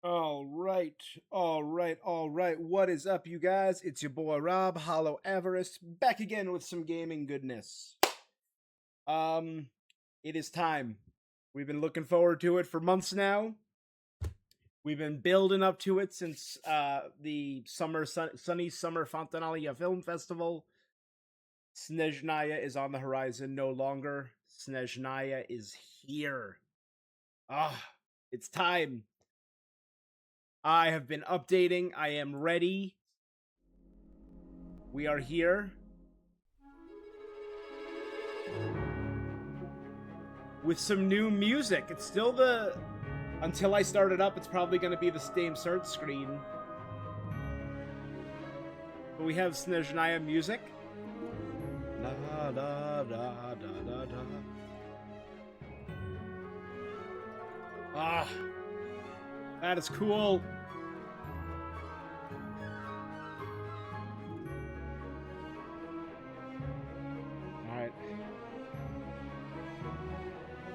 All right. What is up, you guys? It's your boy Rob, Hollow Avarice, back again with some gaming goodness. It is time. We've been looking forward to it for months now. We've been building up to it since the sunny summer Fontanalia Film Festival. Snezhnaya is on the horizon no longer. Snezhnaya is here. It's time. I have been updating. I am ready. We are here. With some new music. It's still the... Until I start it up, it's probably going to be the same search screen. But we have Snezhnaya music. La da da da da da. That is cool. Alright.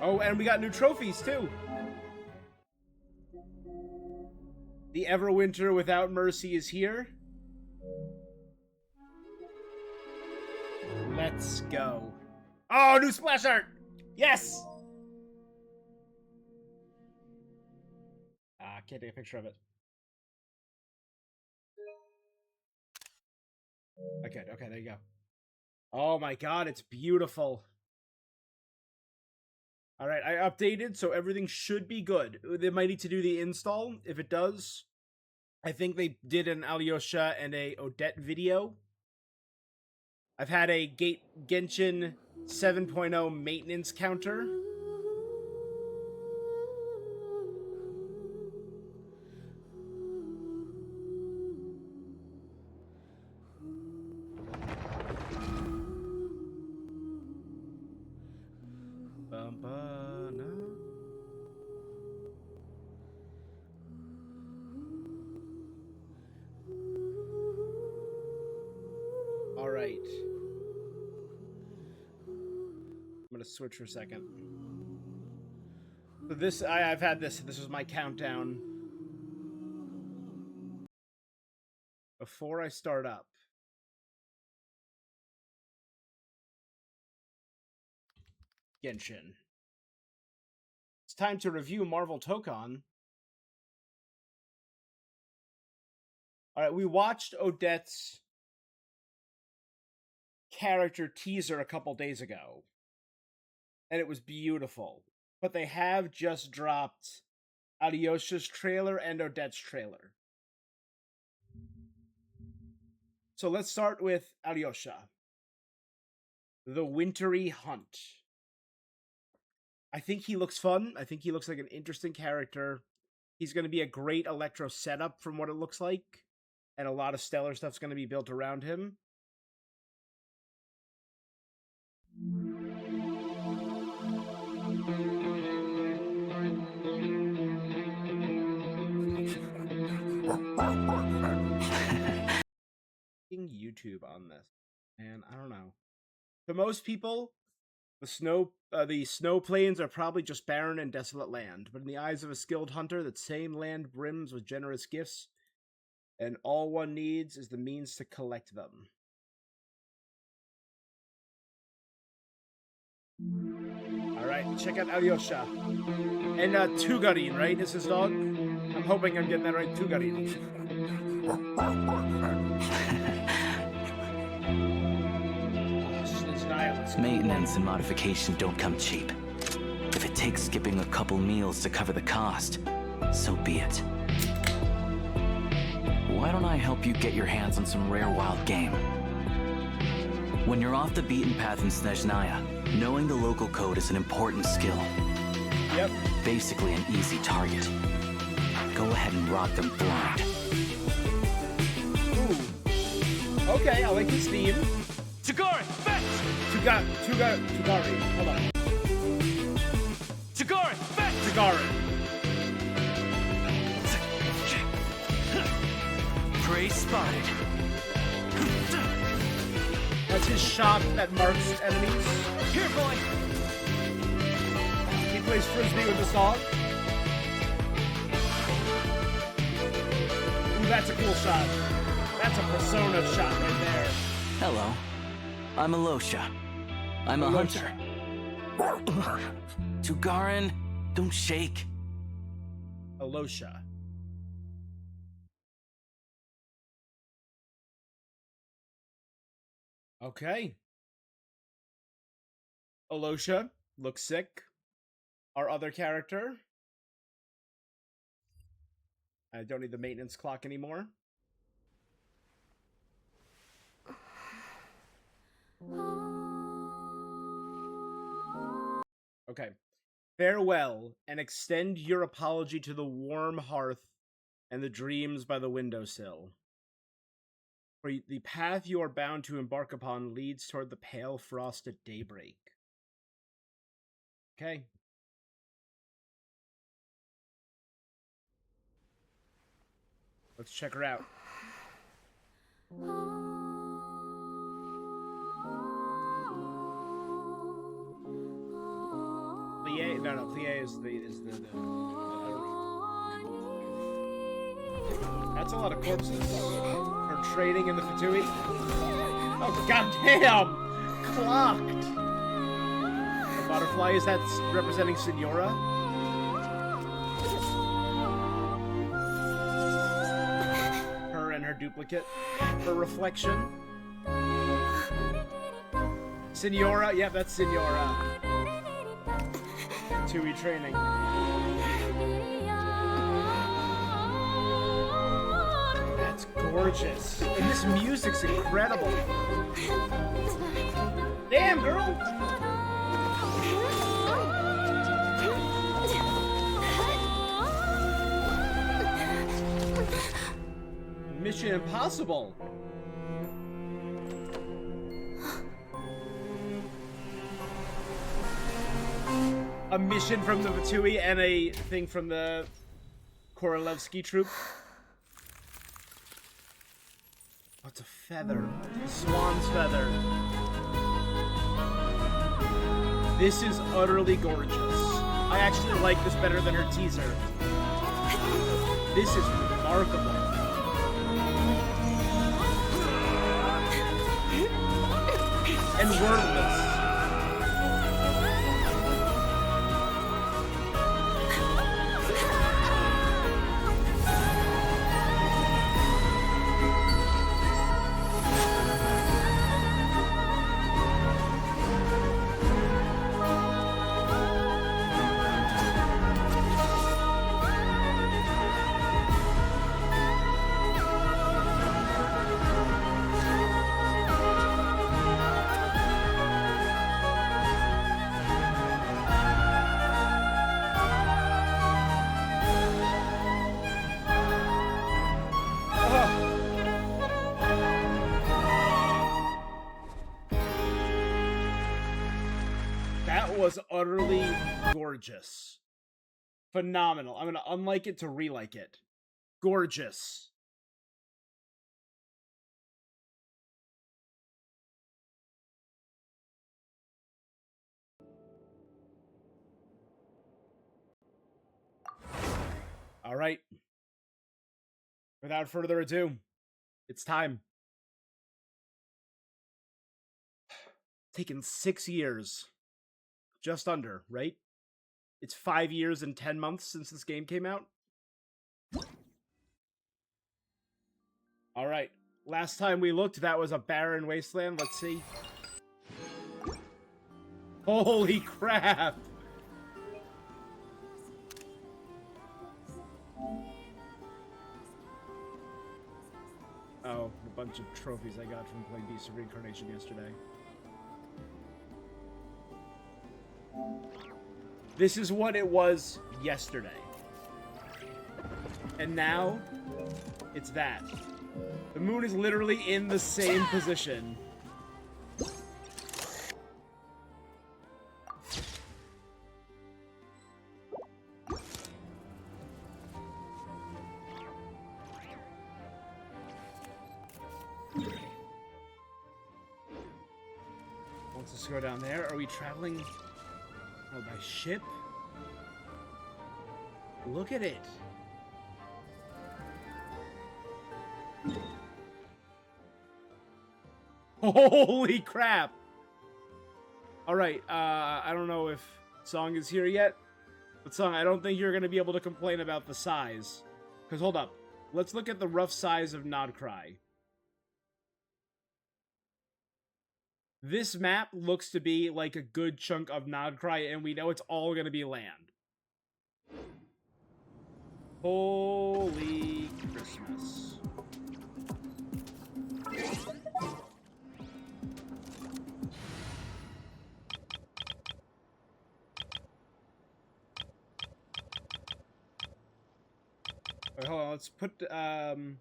Oh, and we got new trophies, too. The Everwinter Without Mercy is here. Let's go. Oh, new splash art! Yes! Can't take a picture of it. Okay, there you go. Oh my god, it's beautiful. Alright, I updated, so everything should be good. They might need to do the install. If it does, I think they did an Alyosha and a Odette video. I've had a Genshin 7.0 maintenance counter. Alright. I'm gonna switch for a second. So this, I've had this. This was my countdown. Before I start up. Genshin. It's time to review Marvel Tokon. Alright, we watched Odette's character teaser a couple days ago. And it was beautiful. But they have just dropped Alyosha's trailer and Odette's trailer. So let's start with Alyosha. The Wintry Hunt. I think he looks fun. I think he looks like an interesting character. He's going to be a great Electro setup from what it looks like. And a lot of stellar stuff's going to be built around him. YouTube on this, and I don't know. To most people, the snow plains are probably just barren and desolate land, but in the eyes of a skilled hunter, that same land brims with generous gifts, and all one needs is the means to collect them. Alright, check out Alyosha. And Tugarin, right, is his dog? I'm hoping I'm getting that right, Tugarin. Maintenance and modification don't come cheap. If it takes skipping a couple meals to cover the cost, so be it. Why don't I help you get your hands on some rare wild game? When you're off the beaten path in Snezhnaya, knowing the local code is an important skill. Yep. Basically an easy target. Go ahead and rock them blind. Ooh. Okay, I like his theme. Tagari, fetch! Tugari, hold on. Tagari, fetch! Tagari. Prey spotted. That's his shot that marks enemies. Here, boy! He plays frisbee with the dog. that's a cool shot. That's a persona shot right there. Hello. I'm Alosha. I'm a hunter. Tugarin, don't shake. Alosha. Okay. Alosha looks sick. Our other character. I don't need the maintenance clock anymore. Okay. Farewell, and extend your apology to the warm hearth and the dreams by the windowsill. For the path you are bound to embark upon leads toward the pale frost at daybreak. Okay. Let's check her out. Plie? No, Plie is the That's a lot of corpses. Her trading in the Fatui. Oh, goddamn! Clocked! The butterfly, is that representing Senora? Her and her duplicate. Her reflection. Senora? Yep, that's Senora. Fatui training. That's gorgeous. And this music's incredible. Damn, girl! Mission Impossible. A mission from the Fatui and a thing from the Korolevsky troop. What's a feather? A swan's feather. This is utterly gorgeous. I actually like this better than her teaser. This is remarkable. And wordless. Was utterly gorgeous. Phenomenal. I'm gonna unlike it to relike it. Gorgeous. All right. Without further ado, it's time. Taken 6 years. Just under, right? It's 5 years and 10 months since this game came out. All right. Last time we looked, that was a barren wasteland. Let's see. Holy crap! Oh, a bunch of trophies I got from playing Beast of Reincarnation yesterday. This is what it was yesterday. And now, it's that. The moon is literally in the same position. Let's just go down there. Are we traveling? Oh, by ship? Look at it. Holy crap! Alright, I don't know if Song is here yet. But Song, I don't think you're going to be able to complain about the size. Because, hold up. Let's look at the rough size of Nodcry. This map looks to be like a good chunk of Nodcry, and we know it's all going to be land. Holy Christmas. Wait, hold on, let's put, I'm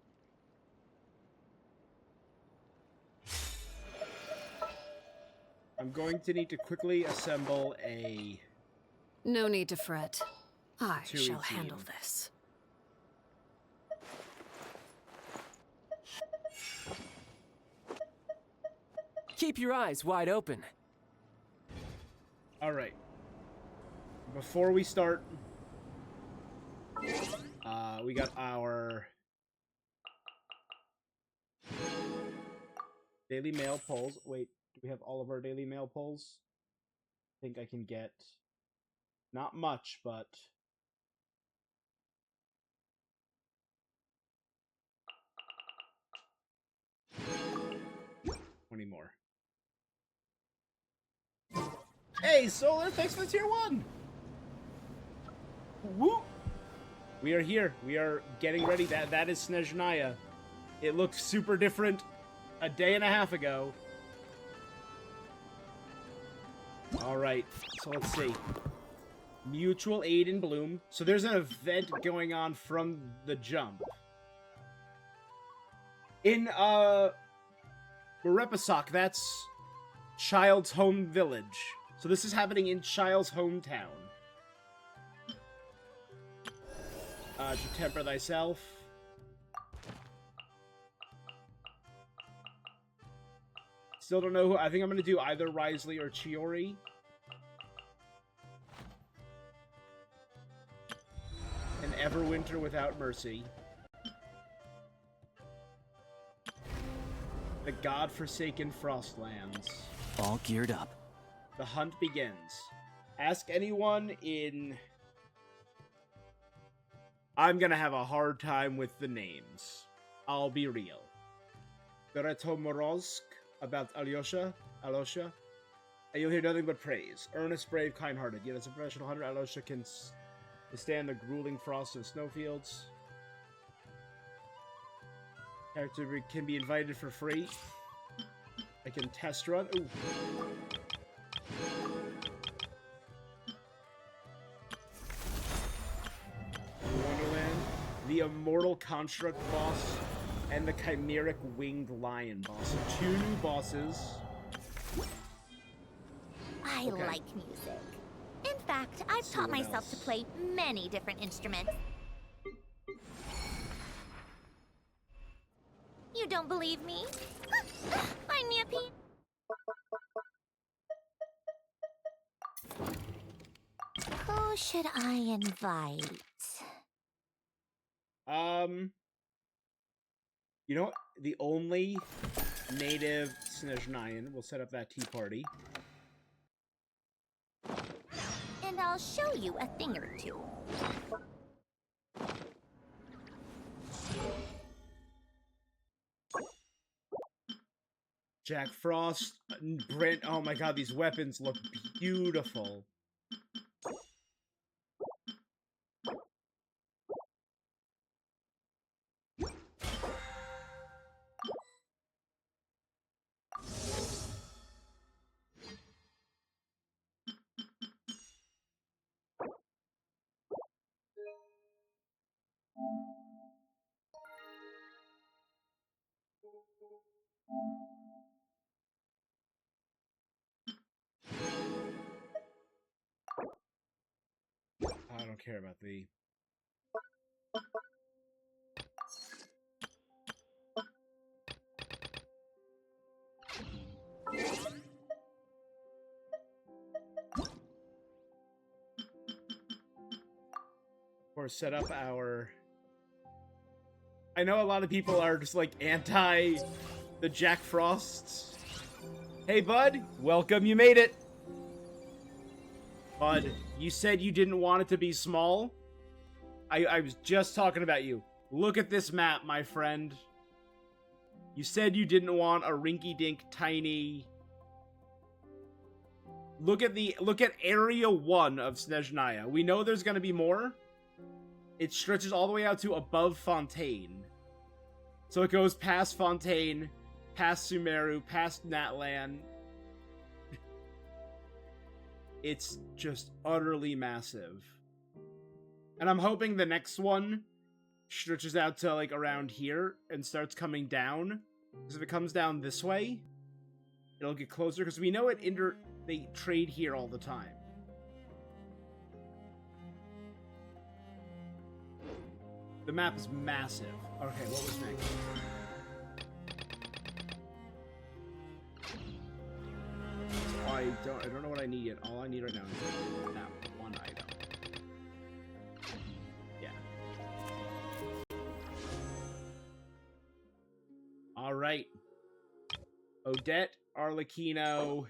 going to need to quickly assemble a... No need to fret. I 218. shall handle this. Keep your eyes wide open. Alright. Before we start, we got our Daily Mail polls. Wait, do we have all of our Daily Mail polls? I think I can get not much, but 20 more. Hey, Solar, thanks for the tier 1! Woo! We are here. We are getting ready. That is Snezhnaya. It looked super different a day and a half ago. Alright, so let's see. Mutual aid in bloom. So there's an event going on from the jump. In, Marepasak, that's Child's home village. So this is happening in Child's hometown. To temper thyself. Still don't know who. I think I'm going to do either Risley or Chiori. And Everwinter without mercy. The godforsaken Frostlands. All geared up. The hunt begins. Ask anyone in... I'm gonna have a hard time with the names. I'll be real. Bereto Morozk about Alyosha, and you'll hear nothing but praise. Earnest, brave, kind-hearted. Yet as a professional hunter, Alyosha can stand the grueling frost and snowfields. Character can be invited for free. I can test run. Ooh. Wonderland, the Immortal Construct boss, and the Chimeric Winged Lion boss. So 2 new bosses. I like music. In fact, I've taught myself to play many different instruments. You don't believe me? Find me a piece. Who should I invite? You know what? The only native Snezhnayan will set up that tea party. And I'll show you a thing or two. Jack Frost, Brent. Oh my god, these weapons look beautiful. I don't care about the... Or set up our I know a lot of people are just like anti the Jack Frost. Hey, bud, welcome. You made it. Bud, you said you didn't want it to be small. I was just talking about you. Look at this map, my friend. You said you didn't want a rinky-dink tiny. Look at area 1 of Snezhnaya. We know there's gonna be more. It stretches all the way out to above Fontaine. So it goes past Fontaine, past Sumeru, past Natlan. It's just utterly massive. And I'm hoping the next one stretches out to like around here and starts coming down. Because if it comes down this way, it'll get closer. Because we know they trade here all the time. The map is massive. Okay, what was next? I don't know what I need yet. All I need right now is that one item. Yeah. All right. Odette, Arlecchino.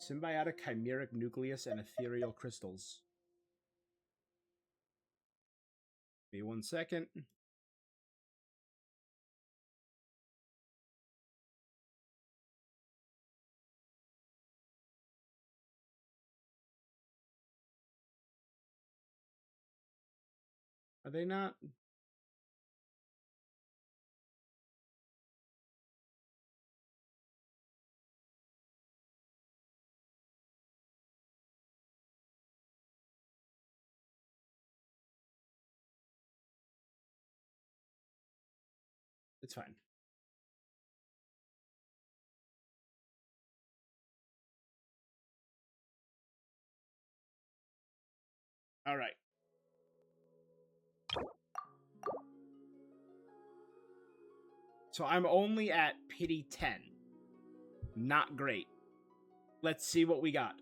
Symbiotic chimeric nucleus and ethereal crystals. Give me 1 second. Are they not? It's fine. All right. So I'm only at pity 10. Not great. Let's see what we got.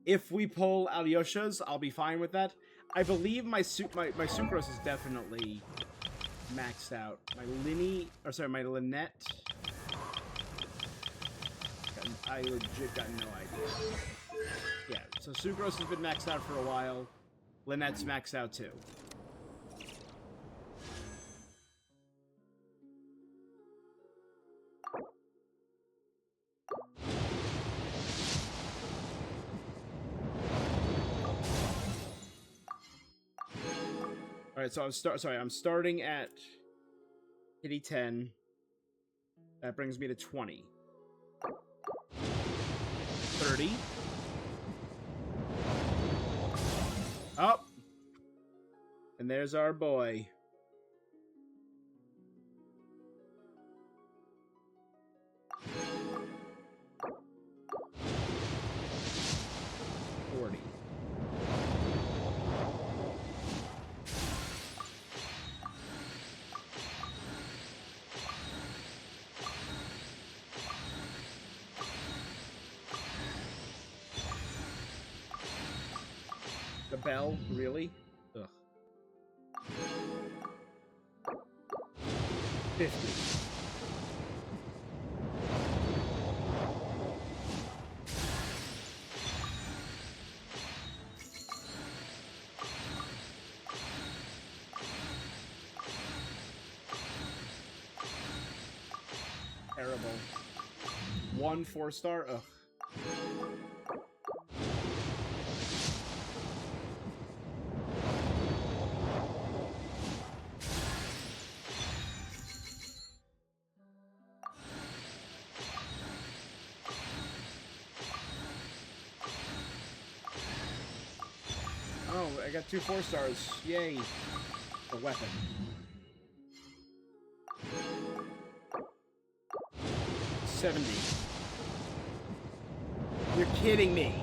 If we pull Alyosha's, I'll be fine with that. I believe my Sucrose is definitely maxed out. My Lynette. I legit got no idea. Yeah, so Sucrose has been maxed out for a while. Lynette's maxed out too. Alright, so I'm starting at pity 10. That brings me to 20. 30. Up. And there's our boy. The bell? Really? Ugh. 50. Terrible. 1 4-star? Ugh. Oh, I got 2 4-stars. Yay. A weapon. 70. You're kidding me.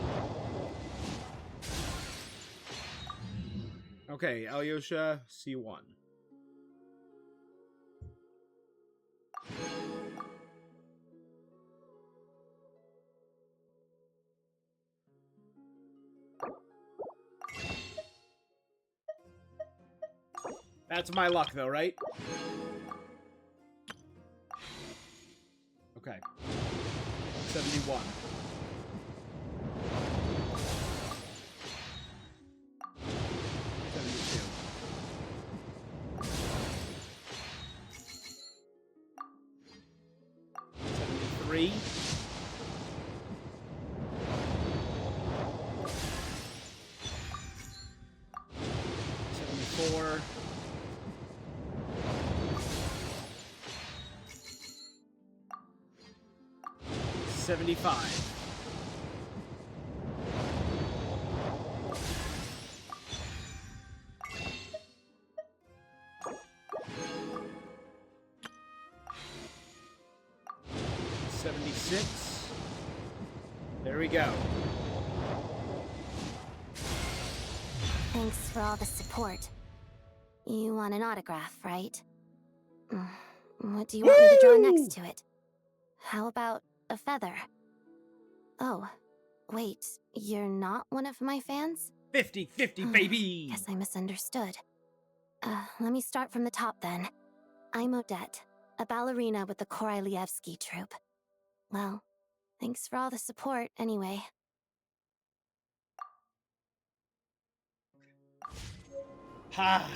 Okay, Alyosha, C1. That's my luck, though, right? Okay. 71. 72. 73. 74. 75. 76. There we go. Thanks for all the support. You want an autograph, right? What do you want me to draw next to it? How about a feather? Oh, wait, you're not one of my fans? 50-50, baby! Guess I misunderstood. Let me start from the top then. I'm Odette, a ballerina with the Korylevsky troupe. Well, thanks for all the support, anyway. Ha!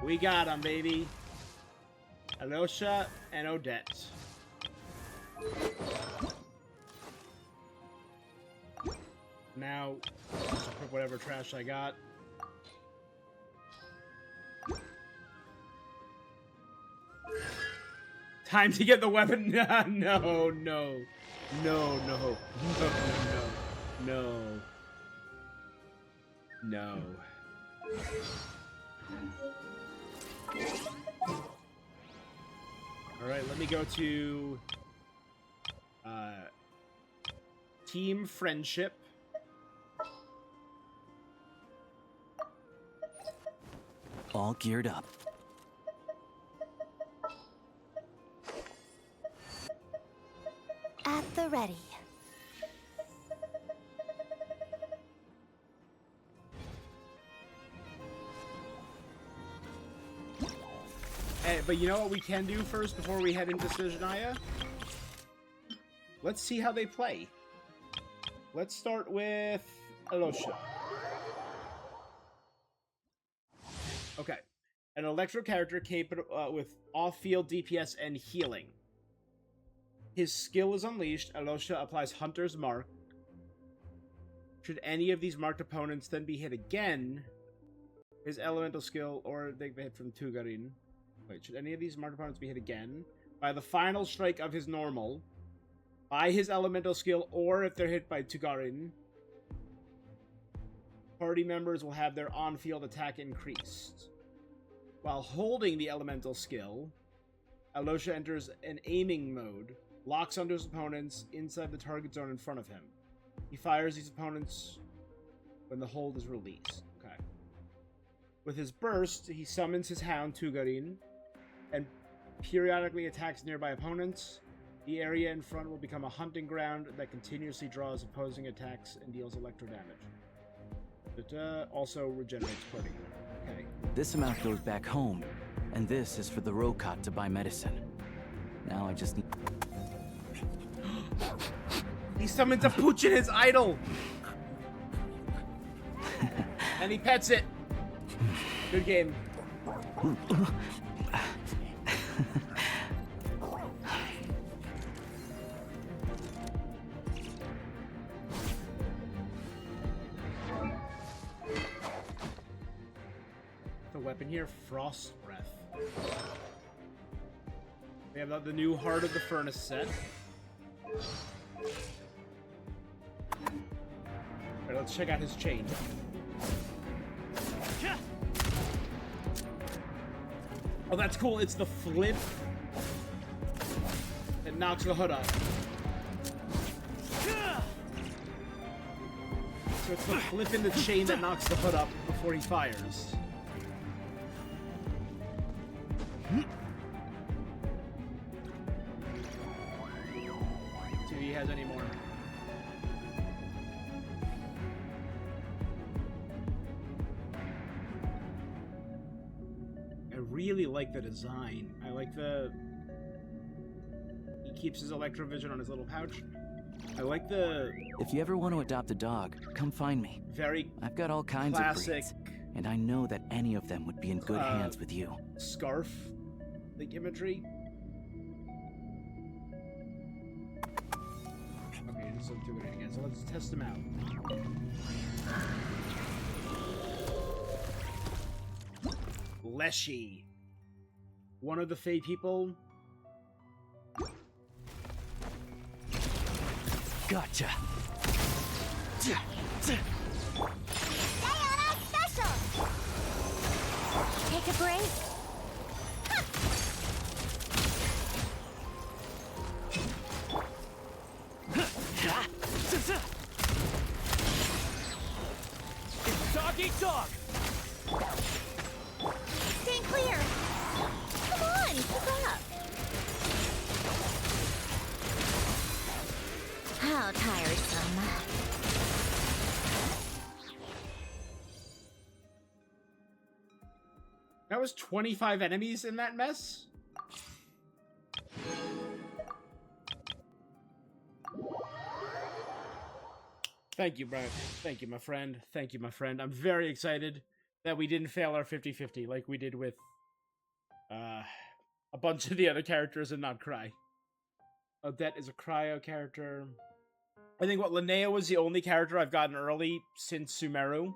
We got him, baby. Alyosha and Odette. Now, just put whatever trash I got. Time to get the weapon. No, no, no, no, no, no, no. All right, let me go to Team Friendship. All geared up. At the ready. But you know what we can do first before we head into Snezhnaya? Let's see how they play. Let's start with Alyosha. Okay. An electro character capable with off-field DPS and healing. His skill is unleashed. Alyosha applies Hunter's Mark. Should any of these marked opponents then be hit again, his elemental skill, or they hit from Tugarin. Wait, should any of these marked opponents be hit again by the final strike of his normal, by his elemental skill, or if they're hit by Tugarin, party members will have their on-field attack increased. While holding the elemental skill, Alyosha enters an aiming mode, locks onto his opponents inside the target zone in front of him. He fires these opponents when the hold is released. Okay. With his burst, he summons his hound, Tugarin, and periodically attacks nearby opponents. The area in front will become a hunting ground that continuously draws opposing attacks and deals electro damage. But also regenerates party. Okay. This amount goes back home, and this is for the Rokat to buy medicine. Now I just need... He summons a pooch in his idol! And he pets it! Good game. The weapon here, Frost Breath. We have the new Heart of the Furnace set. Alright, let's check out his chain. Oh, that's cool. It's the flip that knocks the hood off. So it's the flip in the chain that knocks the hood up before he fires. See if he has any more. really like the design. I like the... He keeps his Electrovision on his little pouch. I like the... If you ever want to adopt a dog, come find me. Very I've got all kinds classic of breeds, and I know that any of them would be in good hands with you. scarf, like, imagery. Okay, just don't do it again. So let's test them out. Leshy. One of the Fae people. Gotcha. Diana Special! Take a break. It's dog eat dog! Stay clear! Come on, keep up! How tiresome. That was 25 enemies in that mess? Thank you, Brian. Thank you, my friend. Thank you, my friend. I'm very excited that we didn't fail our 50-50 like we did with a bunch of the other characters and not cry. Odette is a cryo character. I think Linnea was the only character I've gotten early since Sumeru.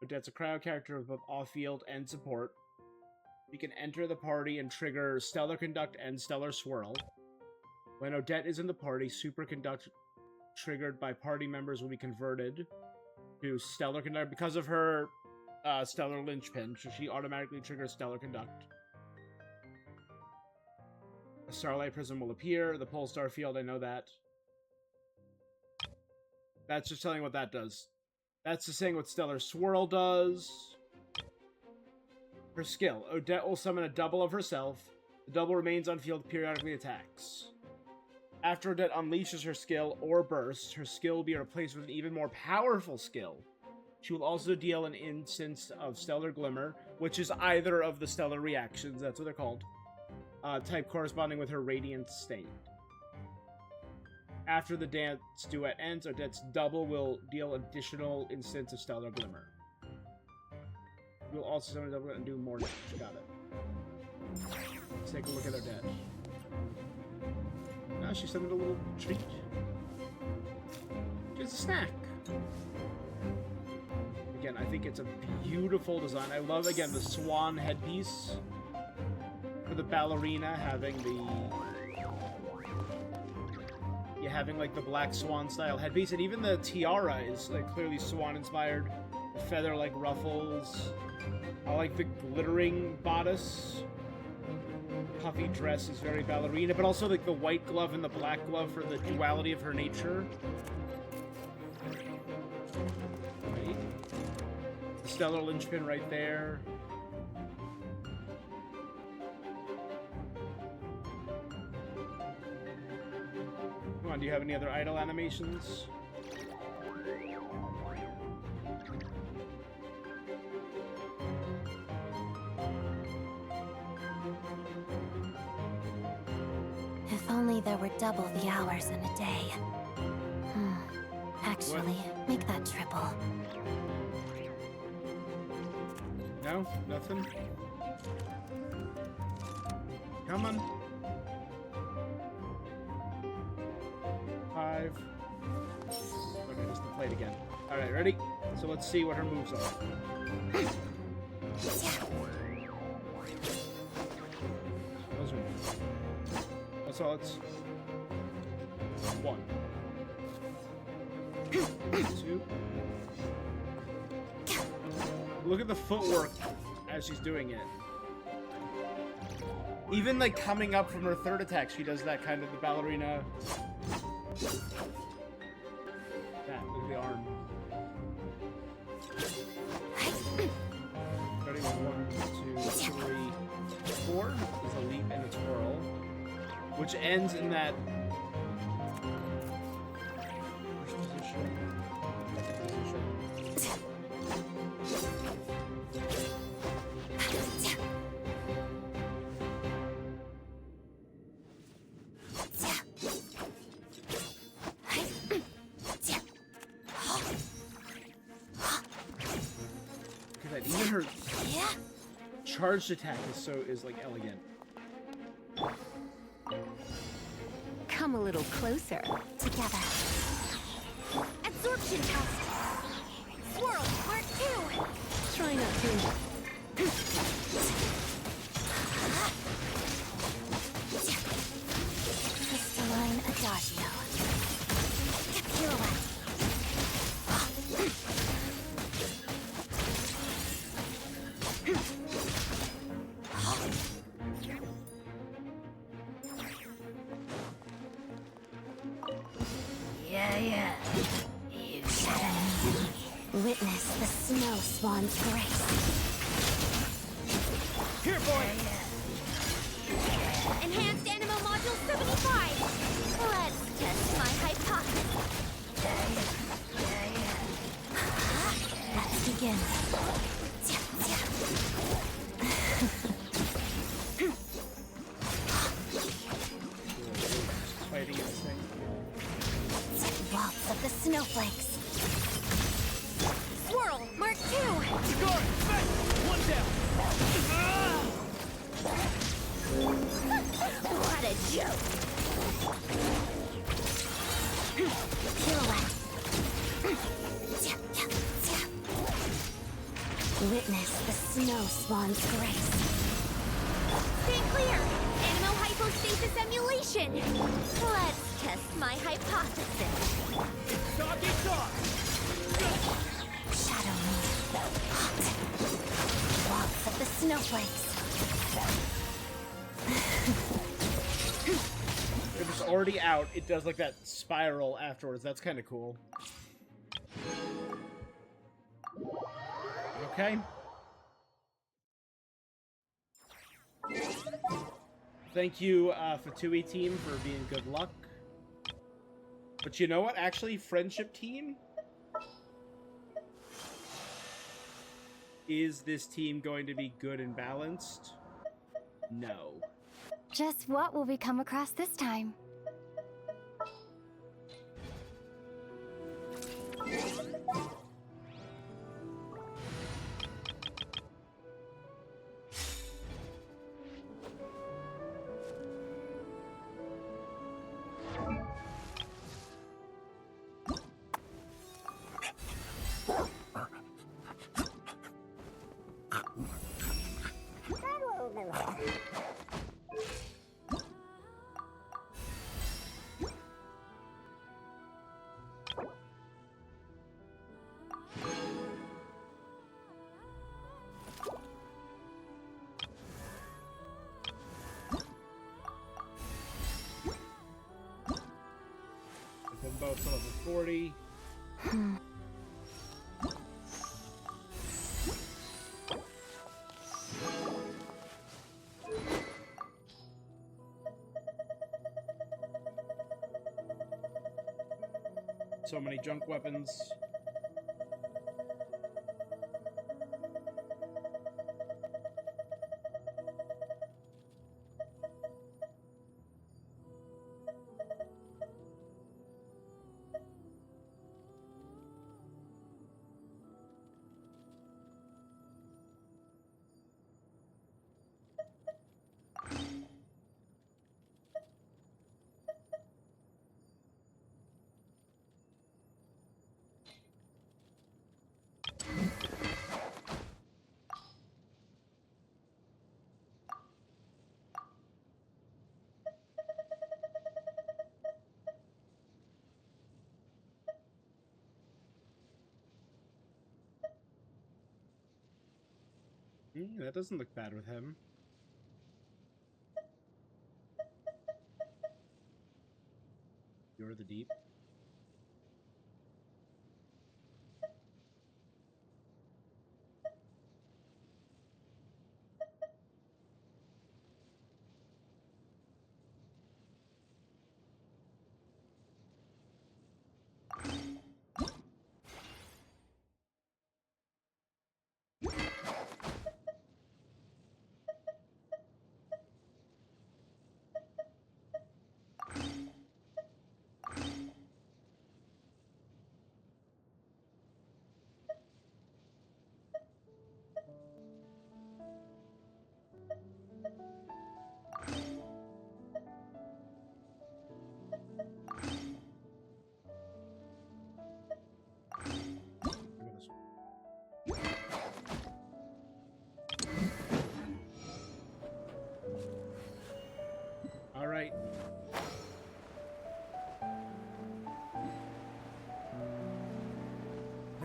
Odette's a cryo character with both off-field and support. You can enter the party and trigger Stellar Conduct and Stellar Swirl. When Odette is in the party, Super Conduct triggered by party members will be converted to Stellar Conduct because of her Stellar Linchpin, so she automatically triggers Stellar Conduct. A Starlight Prism will appear. The Pole Star Field, I know that. That's just telling what that does. That's just saying what Stellar Swirl does. Her skill. Odette will summon a double of herself. The double remains on field, periodically attacks. After Odette unleashes her skill or burst, her skill will be replaced with an even more powerful skill. She will also deal an instance of Stellar Glimmer, which is either of the Stellar Reactions, that's what they're called, type corresponding with her Radiant state. After the dance duet ends, Odette's double will deal additional instance of Stellar Glimmer. We'll also summon a double and do more damage. Got it. Let's take a look at Odette. Now she summoned a little treat. It's a snack. Again, I think it's a beautiful design. I love, again, the swan headpiece. For the ballerina having the... Yeah, having, like, the black swan-style headpiece. And even the tiara is, like, clearly swan-inspired. The feather-like ruffles. I like the glittering bodice. Puffy dress is very ballerina, but also like the white glove and the black glove for the duality of her nature. Right. The stellar linchpin right there. Come on, do you have any other idle animations? If only there were double the hours in a day. Actually, make that triple. No? Nothing? Come on. 5. Okay, just to play it again. Alright, ready? So let's see what her moves are. Those are moves. So it's 1, 2. Look at the footwork as she's doing it. Even like coming up from her third attack, she does that kind of the ballerina. That, look at the arm. Starting with 1, 2, 3, 4 is a leap and a twirl. Which ends in that first position, second position. charged attack is like elegant. Come a little closer. Together. Absorption test. Swirl, part 2. Try not to. Crystalline Adagio. Pirouette. Yeah. You Witness the snow swan's grace. Here, boy! Enhanced Animal Module 75! Let's test my hypothesis. Let's begin. Fighting this thing. Waltz of the snowflakes. Swirl, Mark 2! Guard! Back! One down! What a joke! Pirouette. Witness the snow swan's grace. Stay clear! Animal hypostasis emulation! Let's test my hypothesis. Doggy dog! Shadow me. Hot. Waltz of the snowflakes. If it's already out, it does like that spiral afterwards. That's kind of cool. Okay. Thank you, Fatui team, for being good luck. But you know what? Actually, Friendship team? Is this team going to be good and balanced? No. Just what will we come across this time? Them both to level 40. So many junk weapons. That doesn't look bad with him. You're the deep.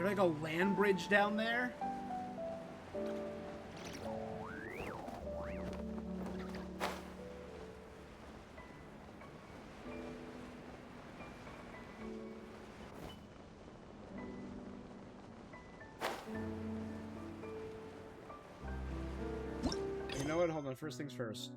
there like a land bridge down there? You know what? Hold on. First things first.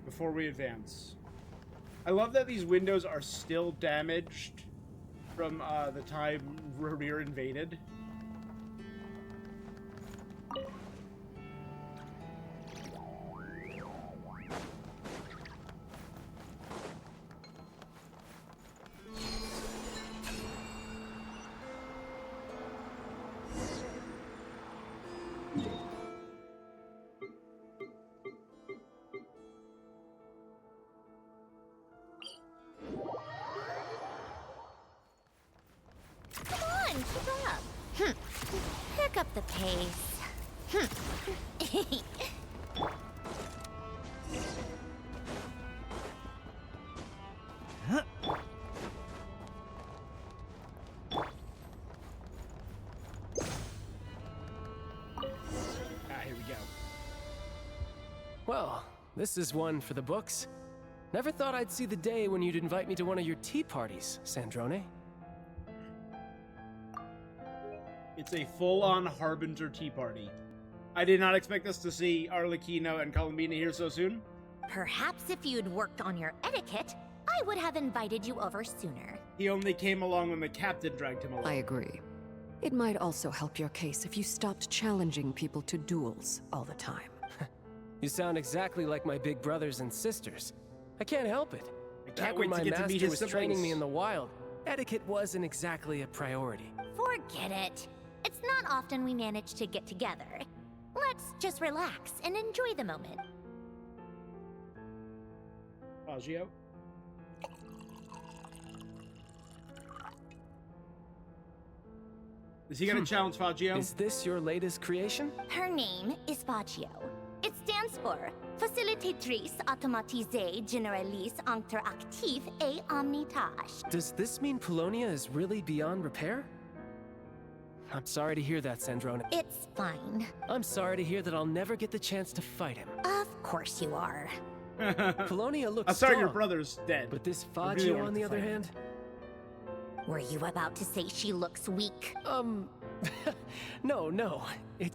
Before we advance, I love that these windows are still damaged from the time Rear invaded. Keep up. Pick up the pace. Here we go. Well, this is one for the books. Never thought I'd see the day when you'd invite me to one of your tea parties, Sandrone. It's a full-on Harbinger tea party. I did not expect us to see Arlecchino and Columbina here so soon. Perhaps if you'd worked on your etiquette, I would have invited you over sooner. He only came along when the captain dragged him along. I agree. It might also help your case if you stopped challenging people to duels all the time. You sound exactly like my big brothers and sisters. I can't help it. I Back can't when wait to my get to meet master his was training me siblings. in the wild, etiquette wasn't exactly a priority. Forget it. It's not often we manage to get together. Let's just relax and enjoy the moment. Fagio? Is he gonna challenge Fagio? Is this your latest creation? Her name is Fagio. It stands for Facilitatrice Automatisée Généraliste Interactive et Omnitâche. Does this mean Polonia is really beyond repair? I'm sorry to hear that, Sandrone. It's fine. I'm sorry to hear that I'll never get the chance to fight him. Of course you are. Polonia looks I'm sorry, strong, your brother's dead. but this I really Fagio, wanted on to the other fight him. hand, Were you about to say she looks weak? no. It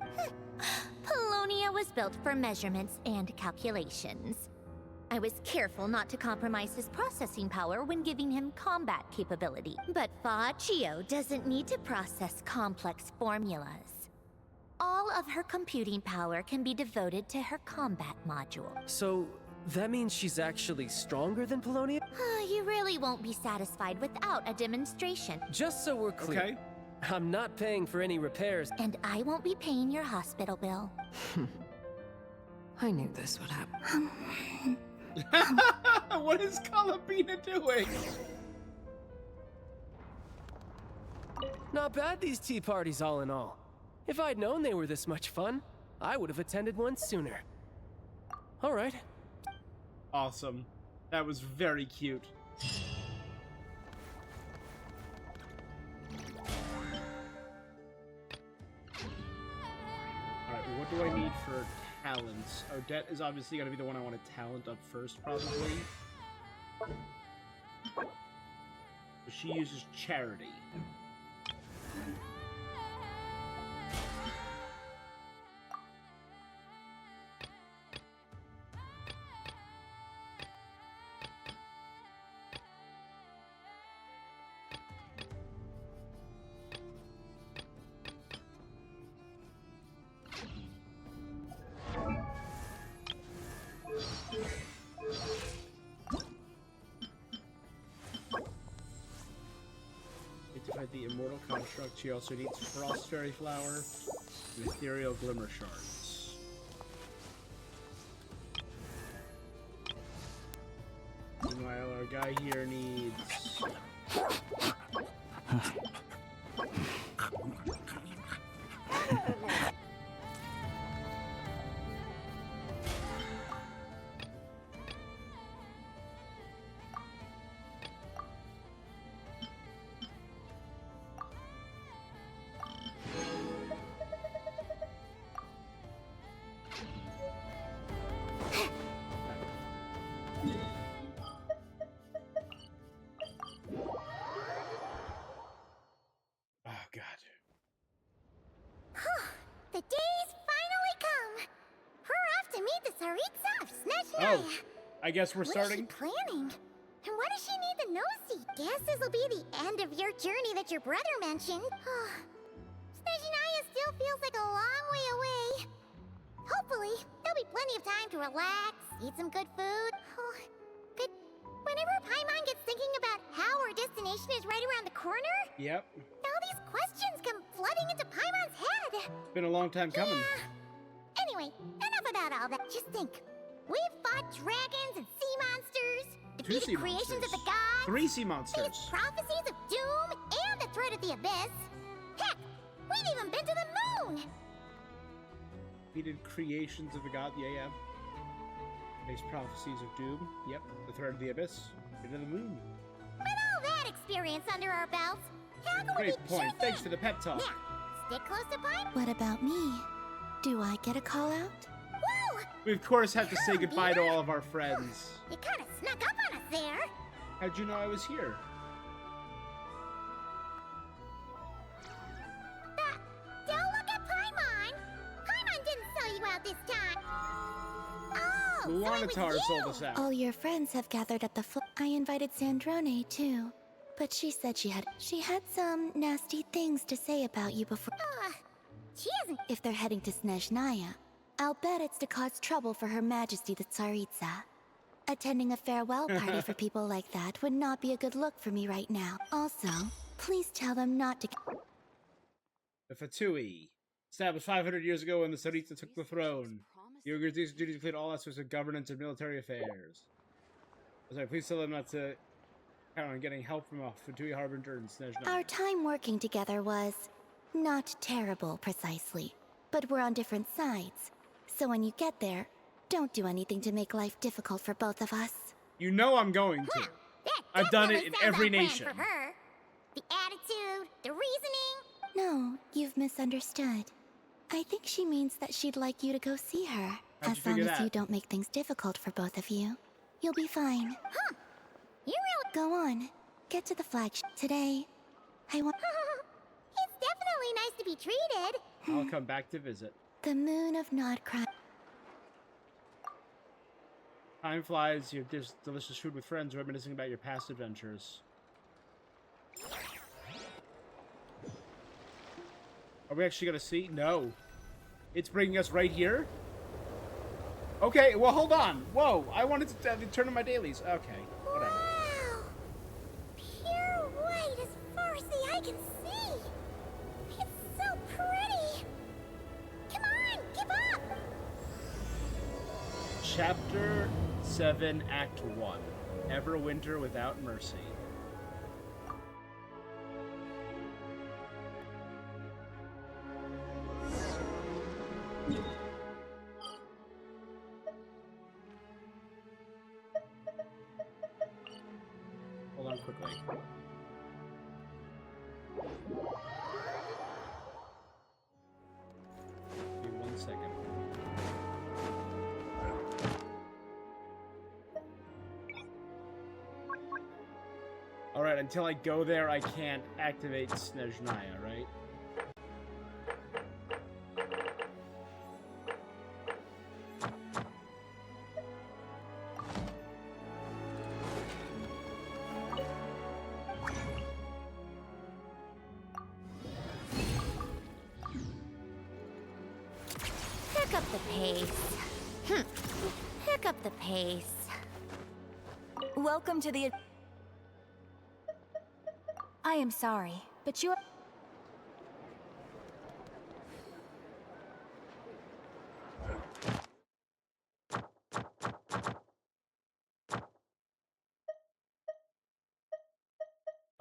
Polonia was built for measurements and calculations. I was careful not to compromise his processing power when giving him combat capability. But Fagio doesn't need to process complex formulas. All of her computing power can be devoted to her combat module. So that means she's actually stronger than Polonia? You really won't be satisfied without a demonstration. Just so we're clear, Okay. I'm not paying for any repairs. And I won't be paying your hospital bill. I knew this would happen. What is Columbina doing? Not bad, these tea parties all in all. If I'd known they were this much fun, I would have attended one sooner. All right. Awesome. That was very cute. Alright, what do I need for talents? Odette is obviously going to be the one I want to talent up first, probably. But she uses charity. To fight the immortal construct, she also needs frost fairy flower and ethereal glimmer shards. guy here needs... Oh, God. The day's finally come. We're off to meet the Tsaritsa of Snezhnaya. Oh, I guess we're starting. What is she planning? And what does she need the nosy? Guess this'll be the end of your journey that your brother mentioned. Snezhnaya still feels like a long way away. Hopefully, there'll be plenty of time to relax, eat some good food. But whenever Paimon gets thinking about how our destination is right around the corner, Yep. all these questions come flooding into Paimon's head. Been a long time coming. Yeah. Anyway, enough about all that. Just think. We've fought dragons and sea monsters, defeated sea creations monsters. of the gods, 3 sea monsters. faced prophecies of doom and the threat of the abyss. Heck, we've even been to the moon! Defeated creations of the god. Yeah. Faced prophecies of doom. Yep. The threat of the abyss. Been to the moon. With all that experience under our belts, how can we Great be point. children? Thanks for the pep talk. Now, stick close to Paimon. What about me? Do I get a call out? Whoa! We of course have to say goodbye to all of our friends. You kind of snuck up on us there. How'd you know I was here? Don't look at Paimon! Paimon didn't sell you out this time! Oh, so it was Luanatar sold you! us out. All your friends have gathered at the I invited Sandrone too, but she said she had some nasty things to say about you before. She isn't. If they're heading to Snezhnaya, I'll bet it's to cause trouble for Her Majesty the Tsaritsa. Attending a farewell party for people like that would not be a good look for me right now. Also, please tell them not to. The Fatui. Established 500 years ago when the Tsaritsa took the throne. The organization's duty to complete all aspects of governance and military affairs. Sorry, please tell them not to count on getting help from a Fatui Harbinger in Snezhnaya. Our time working together was not terrible, precisely, but we're on different sides. So when you get there, don't do anything to make life difficult for both of us. You know I'm going to. Huh, that I've done it definitely in sounds every on plan nation. For her. The attitude, the reasoning. No, you've misunderstood. I think she means that she'd like you to go see her. How'd As you long figure as that? you don't make things difficult for both of you, you'll be fine. Huh. You really... Go on. Get to the flagship. Today, I want It's definitely nice to be treated. I'll come back to visit. the moon of Nodcry. Time flies, you have delicious food with friends, reminiscing about your past adventures. Are we actually gonna see? No. It's bringing us right here? Okay, well, hold on. Whoa, I wanted to turn on my dailies. Okay, whatever. Wow. Pure white as far as the eye can see. It's so pretty. Come on, give up. Chapter 7, Act 1. Everwinter Without Mercy. Hold on quickly. Give me 1 second. Alright, until I go there, I can't activate Snezhnaya, right? Pick up the pace. Pick up the pace. Welcome to the... I am sorry, but you...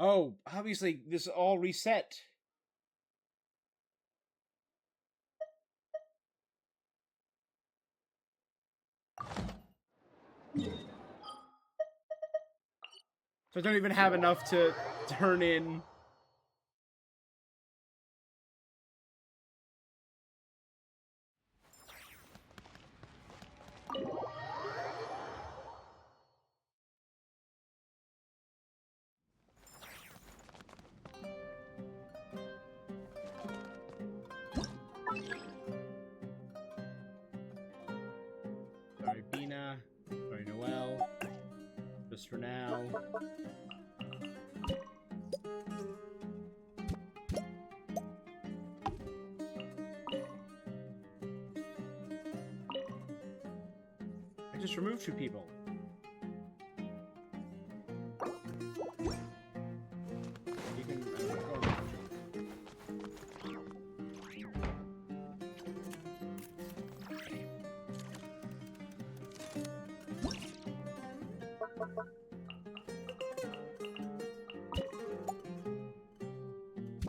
Oh, obviously this all reset. So I don't even have enough to turn in. Sorry, Bina. Sorry, Noelle. Just for now. I just removed 2 people. You can go around.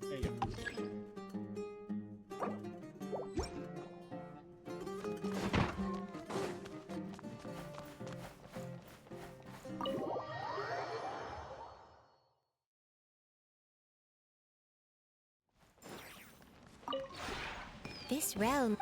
There you go. This realm.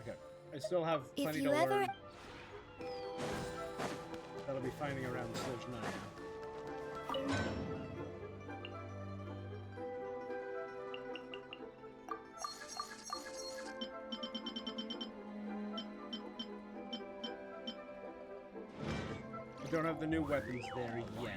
Okay. I still have If plenty you to ever- learn. That'll be finding around Snezhnaya. I don't have the new weapons there yet.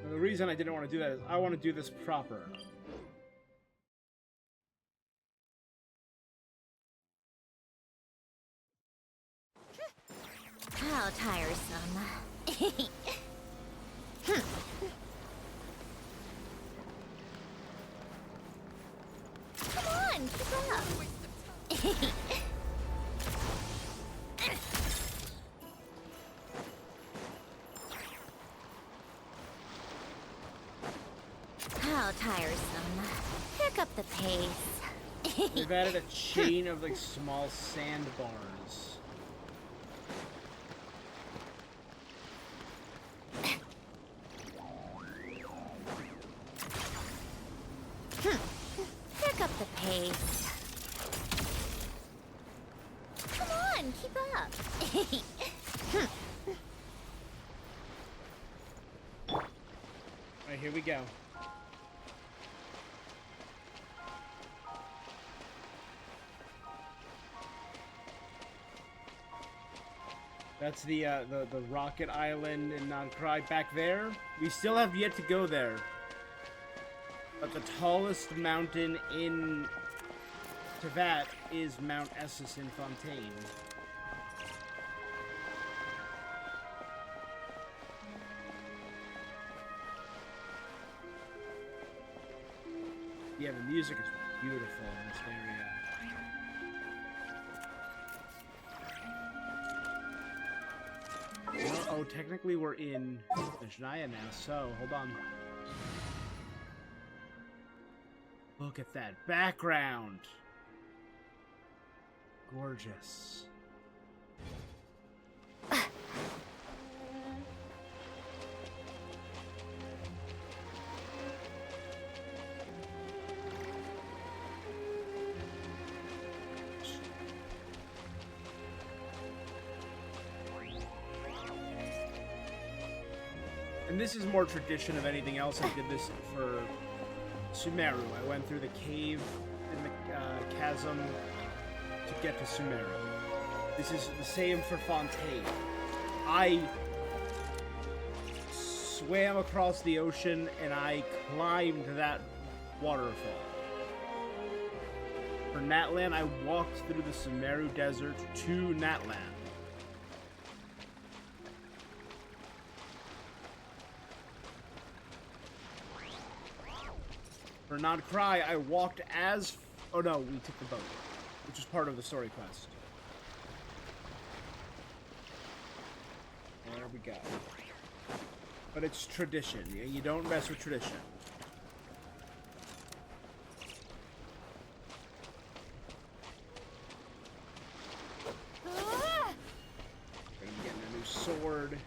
And the reason I didn't want to do that is I want to do this proper. How tiresome. Come on, keep up. How tiresome. Pick up the pace. They've added a chain of like small sandbars. Pick up the pace. Come on, keep up. Alright, here we go. That's the Rocket Island in Nankrai back there. We still have yet to go there. But the tallest mountain in Teyvat is Mount Essus in Fontaine. Yeah, the music is beautiful in this area. Oh, technically we're in Snezhnaya now, so hold on. Look at that background! Gorgeous. And this is more tradition of anything else. I did this for Sumeru. I went through the cave in the chasm to get to Sumeru. This is the same for Fontaine. I swam across the ocean and I climbed that waterfall. For Natlan, I walked through the Sumeru Desert to Natlan. For Not Cry, I walked as... Oh no, we took the boat, which is part of the story quest. There we go. But it's tradition. You don't mess with tradition. Gonna be getting a new sword.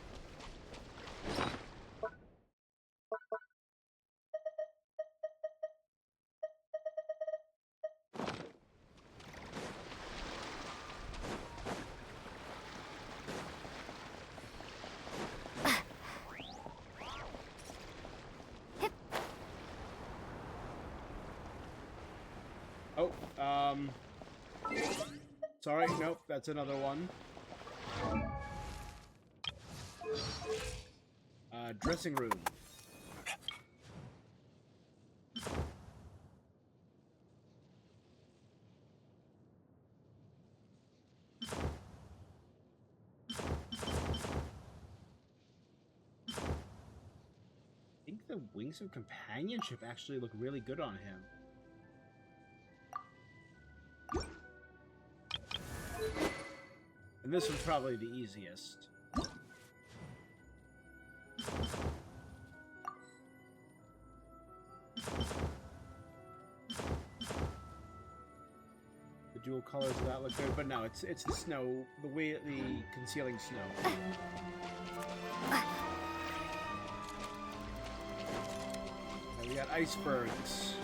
Sorry, nope, that's another one. Dressing room. I think the Wings of Companionship actually look really good on him. And this one's probably the easiest. The dual colors of that look good, but no, it's the snow, the concealing snow. We got icebergs.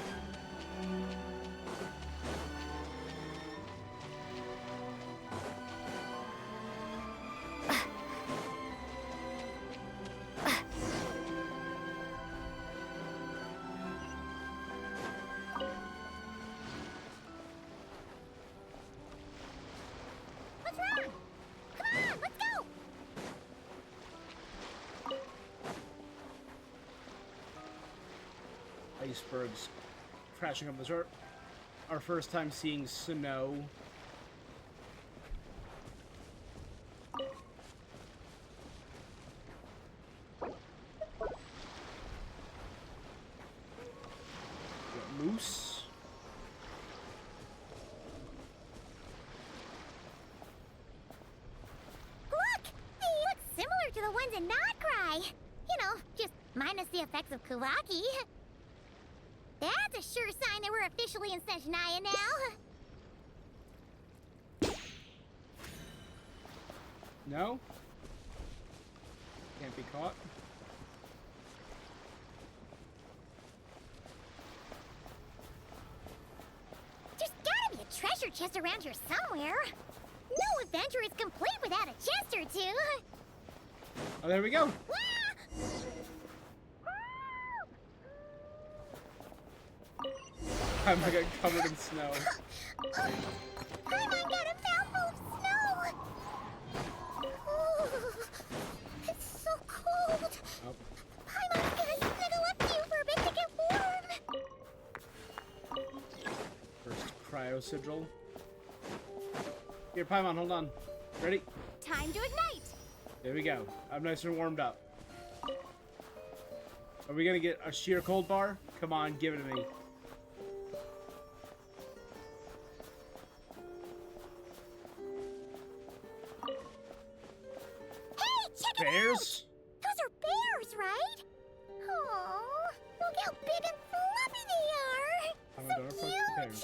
Icebergs crashing up the shore. Our first time seeing snow. Moose. Look! They look similar to the ones in Not Cry. You know, just minus the effects of Kawaki. That's a sure sign that we're officially in Snezhnaya now. No? Can't be caught. There's gotta be a treasure chest around here somewhere. No adventure is complete without a chest or two. Oh, there we go. I'm gonna get covered in snow. Paimon got a mouthful of snow! Ooh, it's so cold! Oh. Paimon's gonna snuggle up to you for a bit to get warm! First cryo sigil. Here, Paimon, hold on. Ready? Time to ignite! There we go. I'm nice and warmed up. Are we gonna get a sheer cold bar? Come on, give it to me. Bears? Those are bears, right? Oh, look how big and fluffy they are! I'm So gonna approach the bears.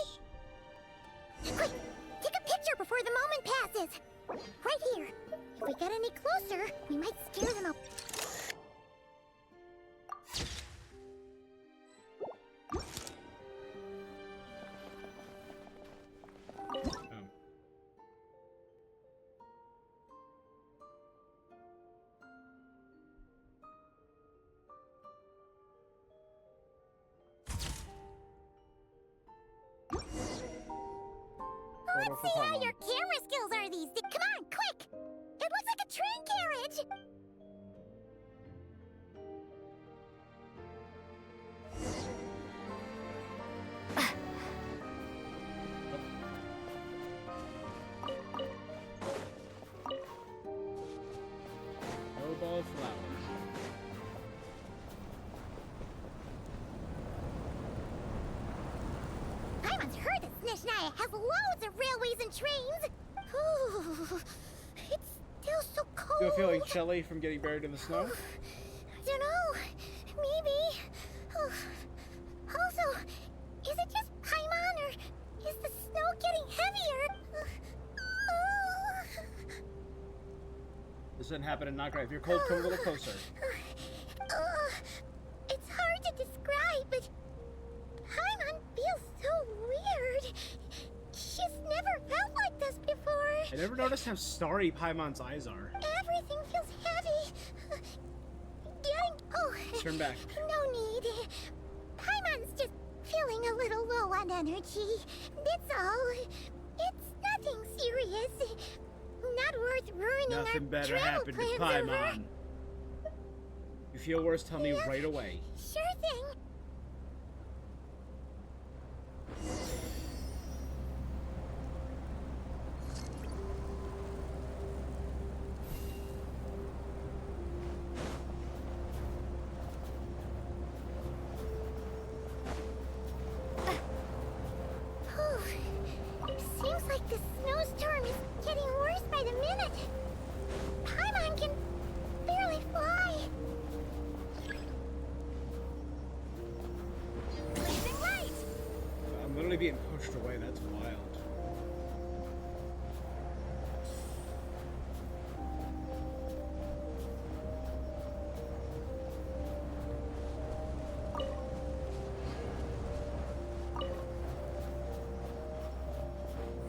Quick, take a picture before the moment passes. Right here. If we get any closer, we might scare them up. Photo Let's for see how Paimon. your camera skills are these days. Come on, quick! It looks like a train carriage! Snowball flower. Paimon's heard that Snezhnaya has loads of railways and trains! Ooh, it's still so cold. Do I feel like Shelly from getting buried in the snow? I don't know. Maybe. Oh. Also, is it just Paimon or is the snow getting heavier? This didn't happen in Nagra. If you're cold, come a little closer. It's hard to describe, but Paimon feels so weird. She's never felt like this before. I never noticed how starry Paimon's eyes are. Everything feels heavy. Turn back. No need. Paimon's just feeling a little low on energy. That's all. It's nothing serious. Not worth ruining Nothing our better travel happened to plans over. Paimon. If you feel worse, tell me Yep. right away. Sure thing. Seems like the snowstorm is getting worse by the minute. Paimon can barely fly. Blazing light! I'm literally being pushed away. That's wild.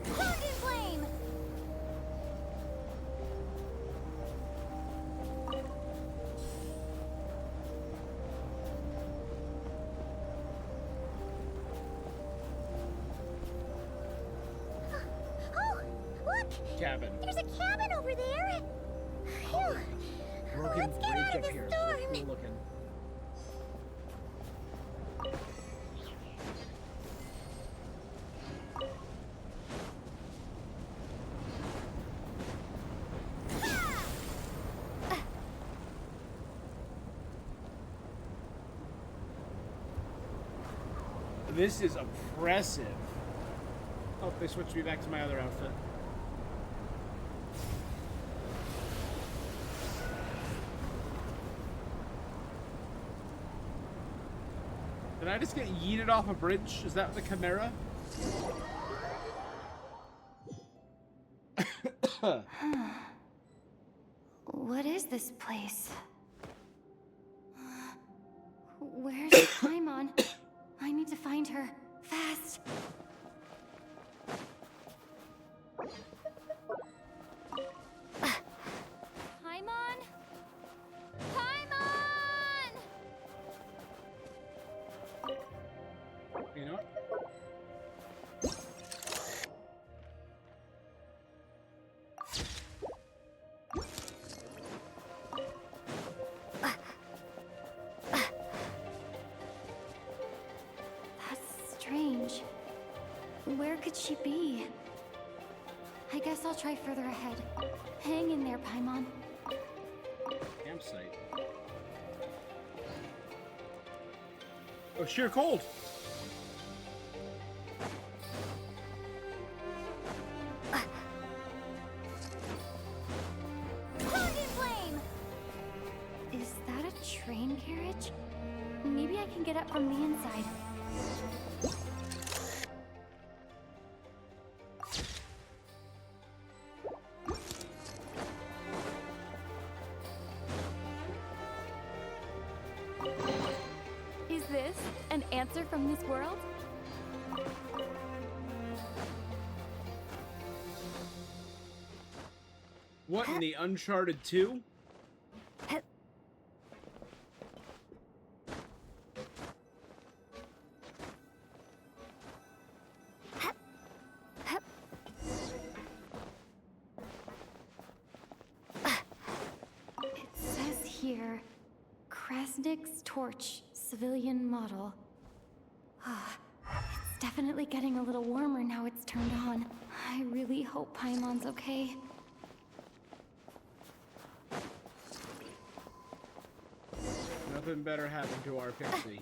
Fountain flame! Oh, look! Cabin. There's a cabin over there. Phew. Broken Let's get bridge out of up this here. So storm. cool looking. This is oppressive. Oh, they switched me back to my other outfit. Did I just get yeeted off a bridge? Is that the Chimera? What is this place? Where's Paimon? I need to find her. Fast! Paimon? Paimon! You know what? That's strange. Where could she be? I guess I'll try further ahead. Hang in there, Paimon. Campsite. Oh, sheer cold. Fountain flame! Is that a train carriage? Maybe I can get up from the inside. Is this an answer from this world? What in the Uncharted 2? Resnick's torch, civilian model. It's definitely getting a little warmer now it's turned on. I really hope Paimon's okay. Nothing better happened to our pixie.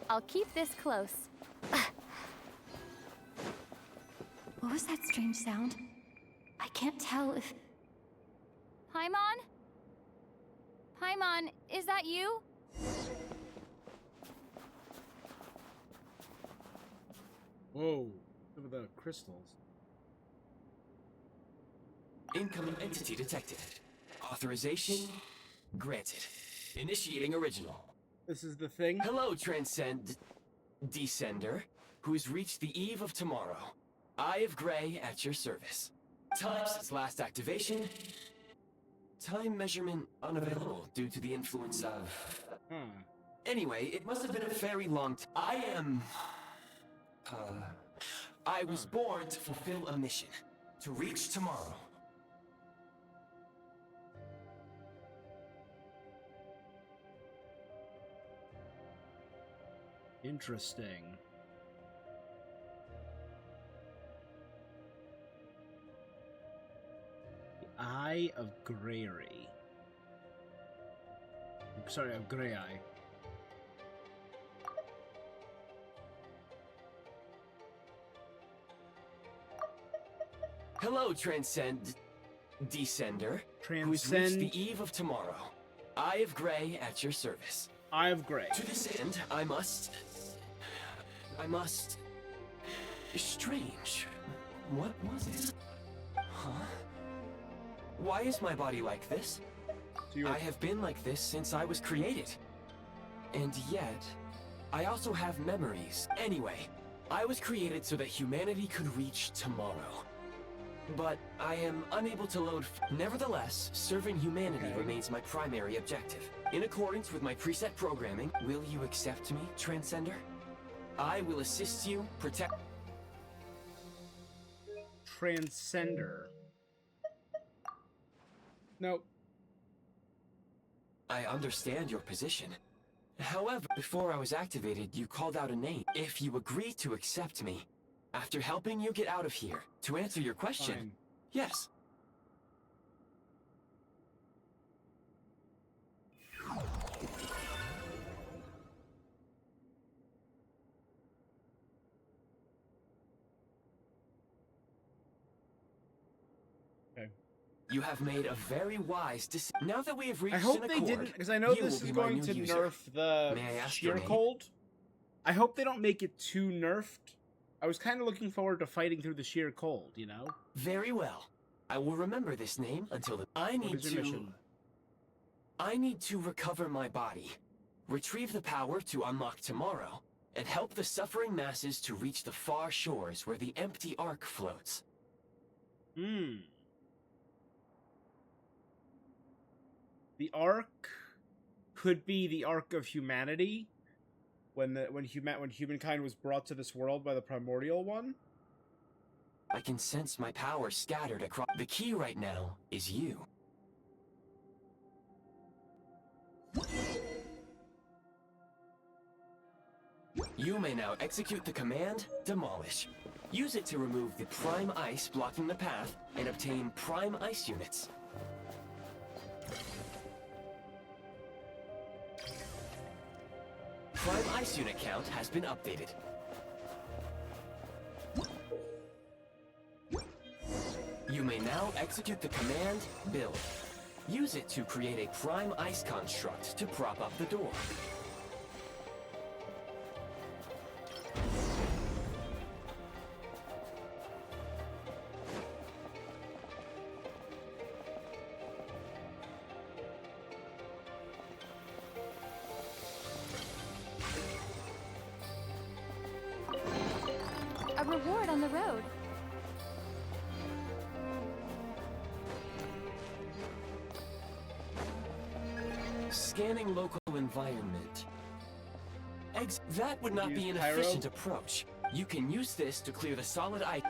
I'll keep this close. What was that strange sound? I can't tell if... Paimon? Paimon, is that you? Whoa, some of the crystals. Incoming entity detected. Authorization granted. Initiating original. This is the thing? Hello, Descender, who's reached the eve of tomorrow. Eye of Grey at your service. Time since last activation. Time measurement unavailable due to the influence of... Anyway, it must have been a very long time. I was born to fulfill a mission. To reach tomorrow. Interesting. The Eye of Grey. Sorry, of Grey Eye. Hello, Descender, who's reached Transcend. the eve of tomorrow. Eye of Grey at your service. Eye of Grey. To this end, I must... Strange. What was it? Huh? Why is my body like this? So I have been like this since I was created. And yet, I also have memories. Anyway, I was created so that humanity could reach tomorrow. But I am unable to load... Nevertheless, serving humanity remains my primary objective. In accordance with my preset programming, will you accept me, Transcender? I will assist you, protect... Transcender. Nope. I understand your position. However, before I was activated, you called out a name. If you agree to accept me, after helping you get out of here, to answer your question, Fine. yes. Okay. You have made a very wise decision. Now that we have reached I hope an they accord, didn't, because I know you this will is be my going new to user. nerf the May I ask sheer your name? cold. I hope they don't make it too nerfed. I was kind of looking forward to fighting through the sheer cold, you know? Very well. I will remember this name until the... What is your mission? I need to recover my body, retrieve the power to unlock tomorrow, and help the suffering masses to reach the far shores where the empty Ark floats. The Ark could be the Ark of humanity, when humankind was brought to this world by the primordial one. I can sense my power scattered across... The key right now is you. You may now execute the command, Demolish. Use it to remove the Prime Ice blocking the path and obtain Prime Ice units. Prime Ice unit count has been updated. You may now execute the command, Build. Use it to create a Prime Ice construct to prop up the door. A reward on the road. Scanning local environment. That would not be an Pyro? efficient approach. You can use this to clear the solid ice.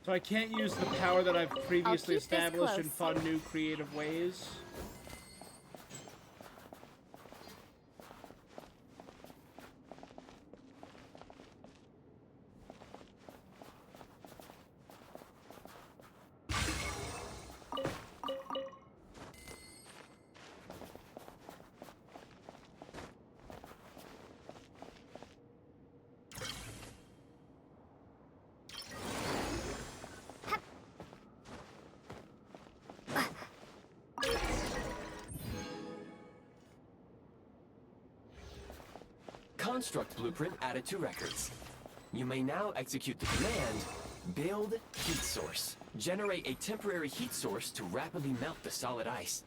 So I can't use the power that I've previously keep this established in close. fun, new, creative ways. Construct blueprint added to records. You may now execute the command, build heat source. Generate a temporary heat source to rapidly melt the solid ice.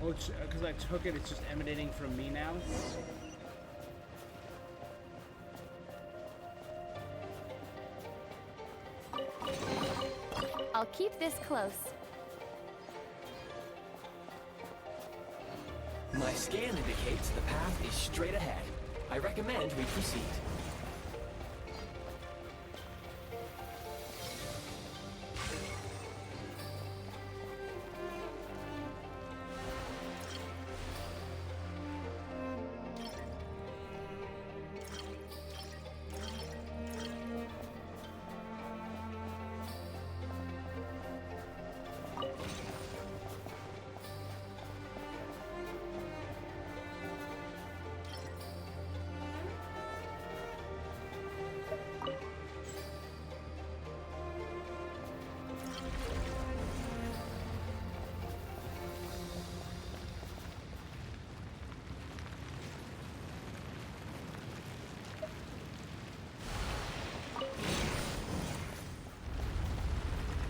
Oh, because I took it, it's just emanating from me now. I'll keep this close. My scan indicates the path is straight ahead. I recommend we proceed.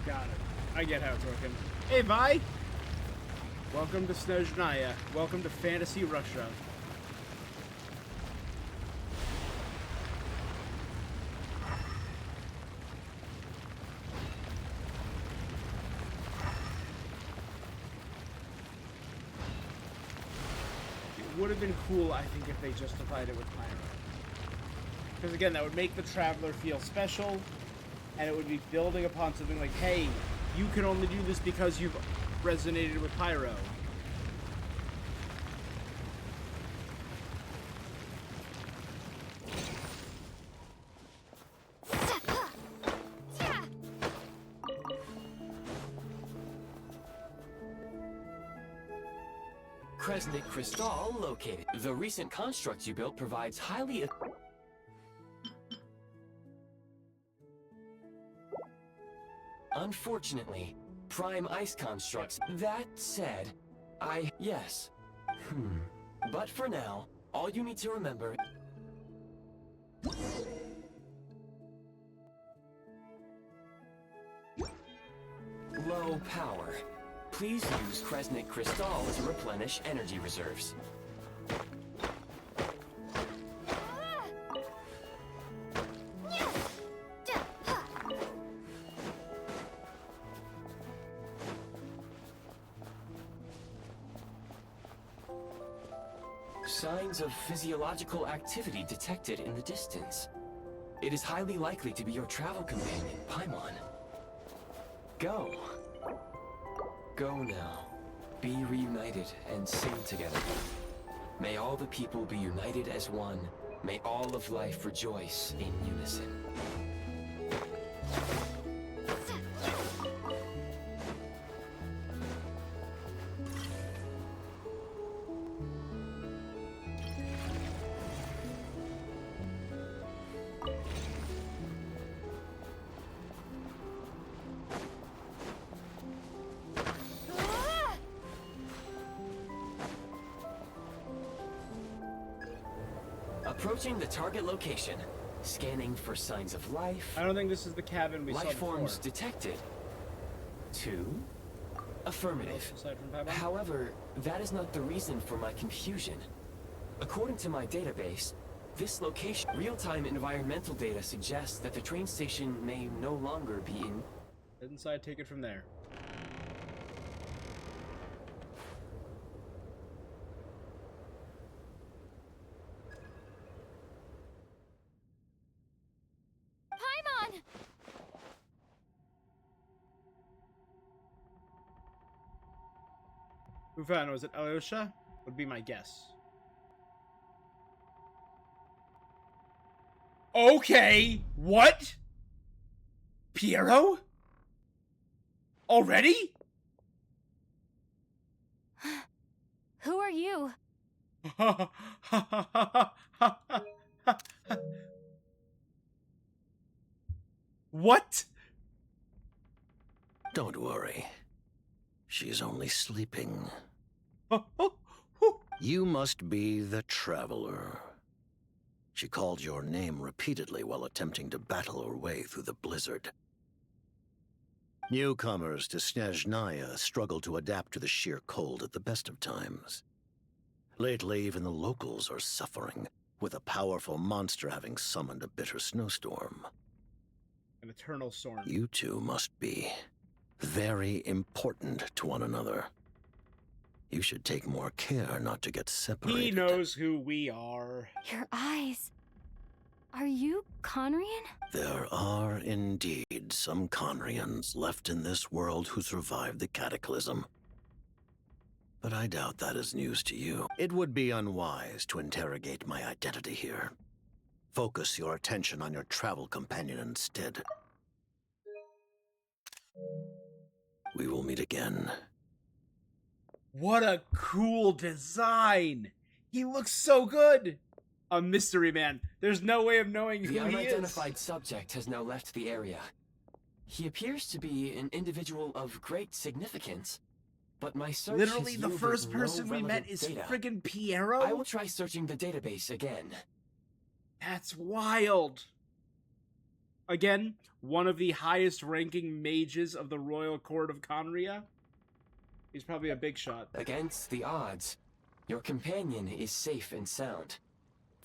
Got it. I get how it's working. Hey, Vi! Welcome to Snezhnaya. Welcome to Fantasy Russia. It would have been cool, I think, if they justified it with Pyro. Because again, that would make the Traveler feel special, and it would be building upon something like, hey, you can only do this because you've resonated with Pyro. Kresnik Crystal located. The recent construct you built provides highly... Unfortunately, prime ice constructs. That said, yes. But for now, all you need to remember... Low power. Please use Kresnik Crystal to replenish energy reserves. Signs of physiological activity detected in the distance. It is highly likely to be your travel companion, Paimon. Go. Go now. Be reunited and sing together. May all the people be united as one. May all of life rejoice in unison. Approaching the target location. Scanning for signs of life. I don't think this is the cabin we saw Life before. forms detected. 2. Affirmative. Aside from Paimon? However, that is not the reason for my confusion. According to my database, this location, real-time environmental data suggests that the train station may no longer be in... Head inside, take it from there. Paimon! Who found it? Was it Alyosha? Would be my guess. Okay, what? Piero? Already? Who are you? What? Don't worry. She's only sleeping. You must be the Traveler. She called your name repeatedly while attempting to battle her way through the blizzard. Newcomers to Snezhnaya struggle to adapt to the sheer cold at the best of times. Lately, even the locals are suffering, with a powerful monster having summoned a bitter snowstorm. An eternal storm. You two must be very important to one another. You should take more care not to get separated. He knows who we are. Your eyes. Are you Conrian? There are indeed some Conrians left in this world who survived the cataclysm. But I doubt that is news to you. It would be unwise to interrogate my identity here. Focus your attention on your travel companion instead. We will meet again. What a cool design! He looks so good! A mystery man. There's no way of knowing who The he is. unidentified subject has now left the area. He appears to be an individual of great significance, but my search Literally, has the yielded first no person we met relevant is data. friggin' Piero? I will try searching the database again. That's wild. Again, one of the highest ranking mages of the Royal Court of Conria. He's probably a big shot. Against the odds, your companion is safe and sound.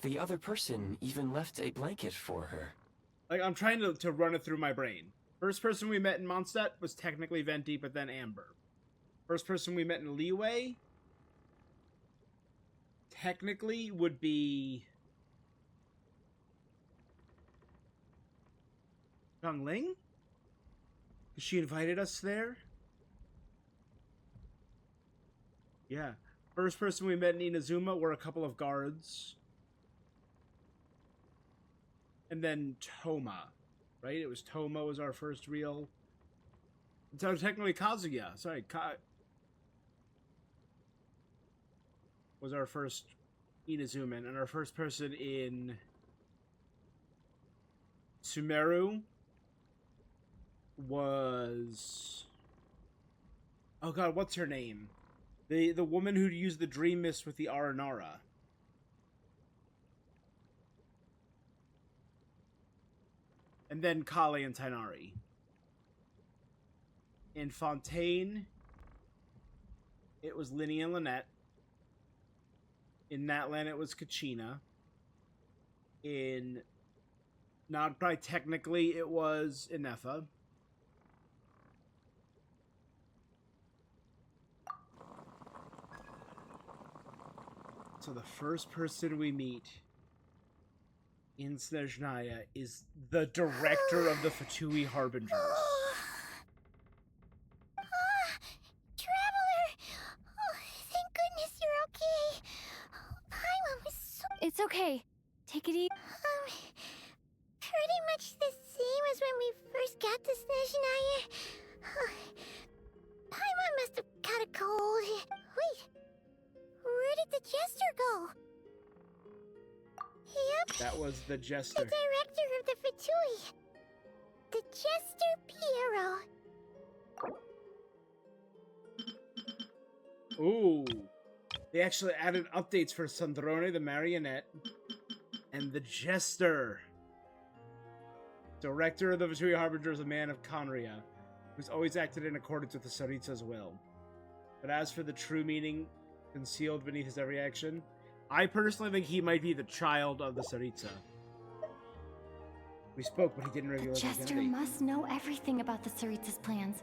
The other person even left a blanket for her. Like, I'm trying to run it through my brain. First person we met in Mondstadt was technically Venti, but then Amber. First person we met in Leeway technically would be Zhongling? Because she invited us there? Yeah. First person we met in Inazuma were a couple of guards. And then Toma, right? It was Toma was our first real... So technically Kazuya, sorry, was our first Inazuman, and our first person in Sumeru was... Oh god, what's her name? The woman who used the Dream Mist with the Aranara. And then Kale and Tainari. In Fontaine, it was Linny and Lynette. In Natlan, it was Kachina. In Nodprai, technically, it was Inefa. So the first person we meet in Snezhnaya is the director of the Fatui Harbingers. Traveler! Oh, thank goodness you're okay. Paimon was so... It's okay. Take it easy. Pretty much the same as when we first got to Snezhnaya. Paimon must have caught a cold. Wait, where did the jester go? Yep. That was the The jester. director of the Fatui. The Jester Piero. Ooh. They actually added updates for Sandrone the Marionette. And the Jester. Director of the Fatui Harbinger is a man of Conria, who's always acted in accordance with the Tsaritsa's will. But as for the true meaning concealed beneath his every action, I personally think he might be the child of the Tsaritsa. We spoke, but he didn't reveal his Jester identity. must know everything about the Tsaritsa's plans.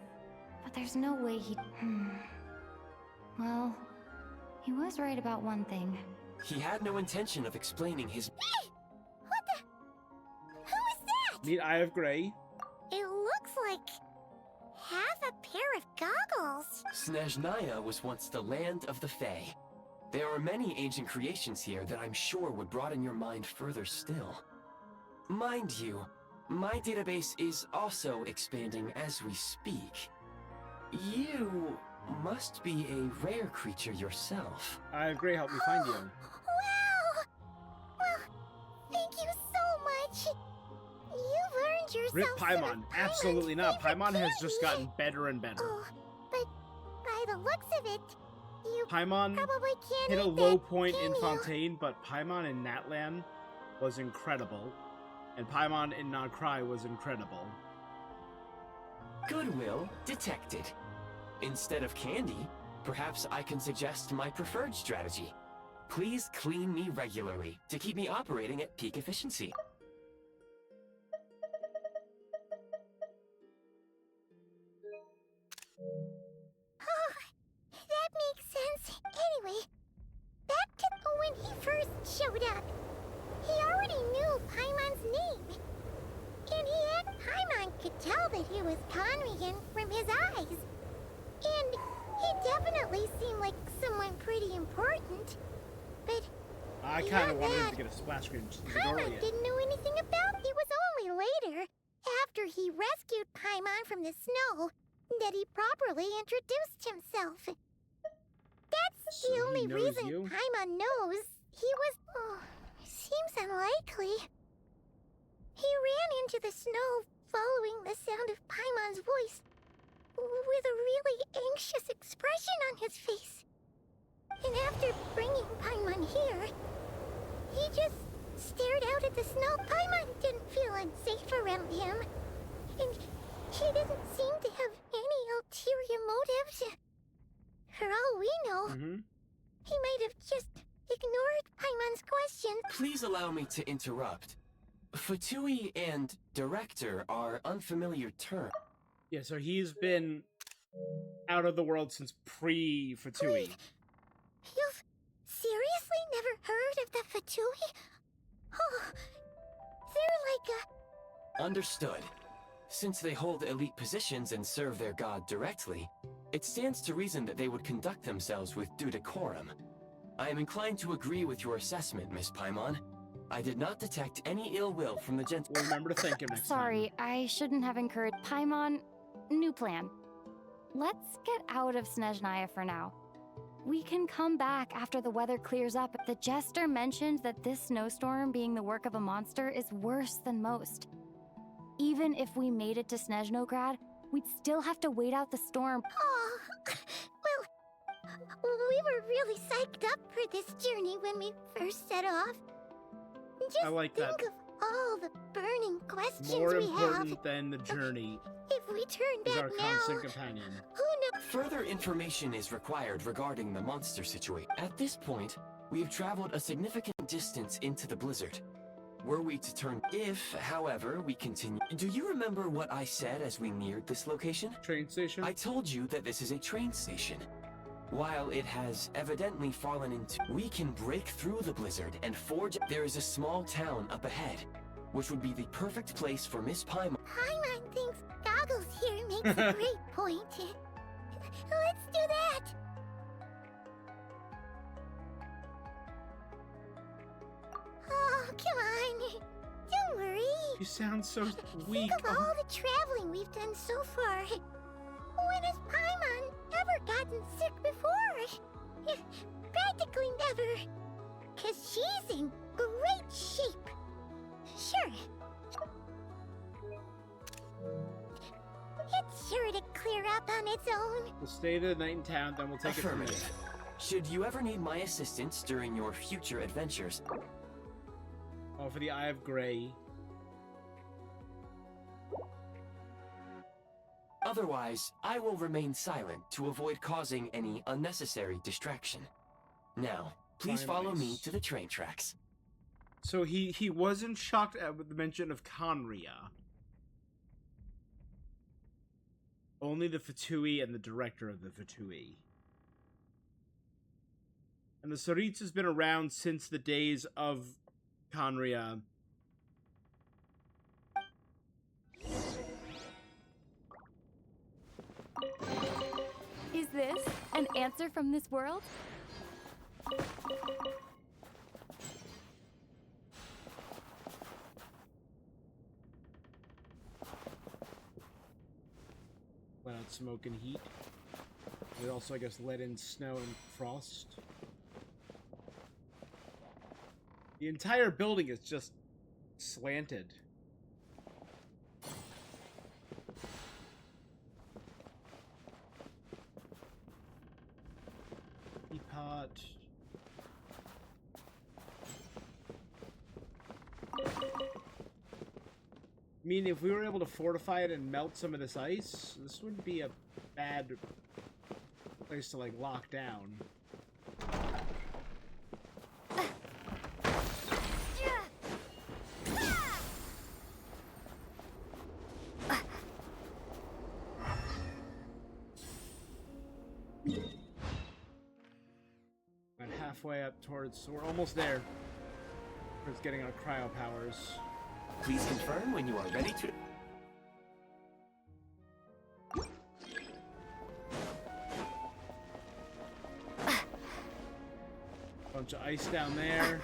But there's no way he... Well, he was right about one thing. He had no intention of explaining his... Hey! What the... Who is that? Meet Eye of Grey. It looks like... half a pair of goggles. Snezhnaya was once the land of the Fae. There are many ancient creations here that I'm sure would broaden your mind further still. Mind you, my database is also expanding as we speak. You must be a rare creature yourself. Eye of Grey helped me find you. Wow! Well, thank you so much. You've earned yourself Rip some Paimon. of Absolutely Paimon's not. favorite Paimon has just candy. gotten better and better. Oh, but by the looks of it, you Paimon probably can't hit a eat low that, point can in you? Fontaine, but Paimon in Natlan was incredible. And Paimon in Nacry was incredible. Goodwill detected. Instead of candy, perhaps I can suggest my preferred strategy. Please clean me regularly to keep me operating at peak efficiency. Oh, that makes sense. Anyway, back to when he first showed up. He already knew Paimon's name. And Paimon could tell that he was Conrian from his eyes. And he definitely seemed like someone pretty important. But I kind of beyond wanted him that, to get a splash screen. Paimon didn't know anything about it. It was only later, after he rescued Paimon from the snow, that he properly introduced himself. That's So the he only knows reason you? Paimon knows. He was... Oh, seems unlikely. He ran into the snow following the sound of Paimon's voice, with a really anxious expression on his face. And after bringing Paimon here, he just stared out at the snow. Paimon didn't feel unsafe around him. And he didn't seem to have any ulterior motives. For all we know, he might have just ignored Paimon's question. Please allow me to interrupt. Fatui and director are unfamiliar terms. Yeah, so he's been out of the world since pre-Fatui. Wait, you've seriously never heard of the Fatui? Oh, they're like a... Understood. Since they hold elite positions and serve their god directly, it stands to reason that they would conduct themselves with due decorum. I am inclined to agree with your assessment, Miss Paimon. I did not detect any ill will from the gent- We'll remember to thank him next Sorry, I shouldn't have encouraged Paimon. New plan. Let's get out of Snezhnaya for now. We can come back after the weather clears up. The Jester mentioned that this snowstorm being the work of a monster is worse than most. Even if we made it to Snezhnograd, we'd still have to wait out the storm. Oh, well, we were really psyched up for this journey when we first set off. Just I like think that. of all the burning questions More we important have. than the journey If we turn is back our now, constant companion. who knows? Further information is required regarding the monster situation. At this point, we have traveled a significant distance into the blizzard. Were we to turn... If, however, we continue... Do you remember what I said as we neared this location? Train station? I told you that this is a train station. While it has evidently fallen into... We can break through the blizzard and forge... There is a small town up ahead, which would be the perfect place for Miss Paimon. Paimon thinks Goggles here makes a great point. Let's do that. Oh, come on. Don't worry. You sound so weak. Think of all the traveling we've done so far. When has Paimon ever gotten sick before? Practically never. 'Cause she's in great shape. Sure. It's sure to clear up on its own. We'll stay the night in town, then we'll take it from there. Affirmative. Should you ever need my assistance during your future adventures, Oh, for the Eye of Grey. Otherwise, I will remain silent to avoid causing any unnecessary distraction. Now, please follow me to the train tracks. So he wasn't shocked at the mention of Conria. Only the Fatui and the director of the Fatui. And the Saritz has been around since the days of Conria. Is this an answer from this world? Let out smoke and heat. It also, I guess, let in snow and frost. The entire building is just slanted. Teapot. I mean, if we were able to fortify it and melt some of this ice, this wouldn't be a bad place to, like, lock down. Went halfway up towards, so we're almost there. Towards getting our cryo powers. Please confirm when you are ready to... Bunch of ice down there.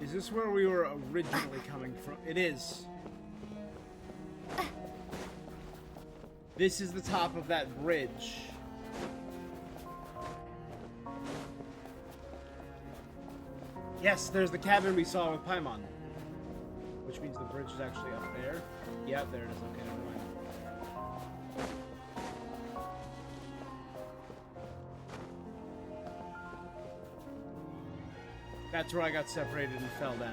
Is this where we were originally coming from? It is. This is the top of that bridge. Yes, there's the cabin we saw with Paimon. Which means the bridge is actually up there. Yeah, there it is. Okay, never mind. That's where I got separated and fell down.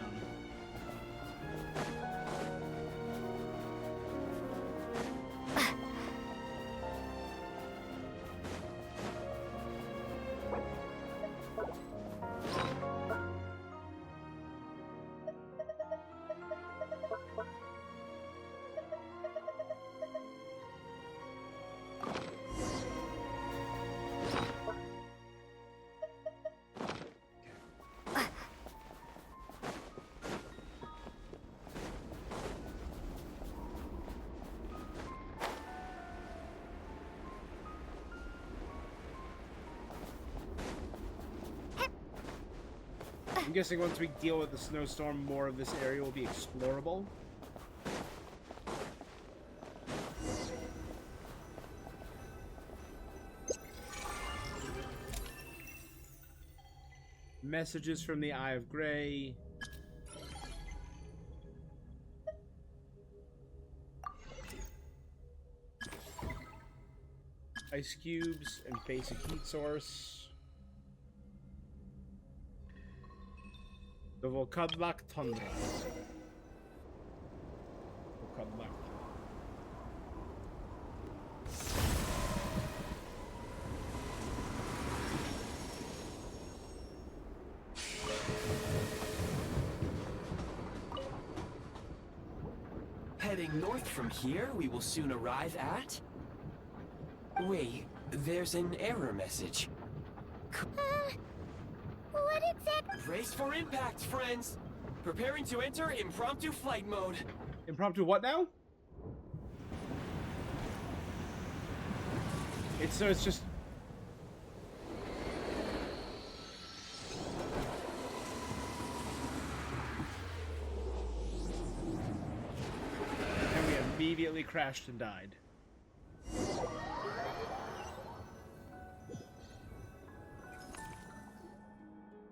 I'm guessing once we deal with the snowstorm, more of this area will be explorable. Messages from the Eye of Grey. Ice cubes and basic heat source. The Volkadlak Tundra. Volkadlak. Heading north from here, we will soon arrive at... Wait, there's an error message. What exactly? Brace for impact, friends! Preparing to enter impromptu flight mode. Impromptu what now? It's just... And we immediately crashed and died.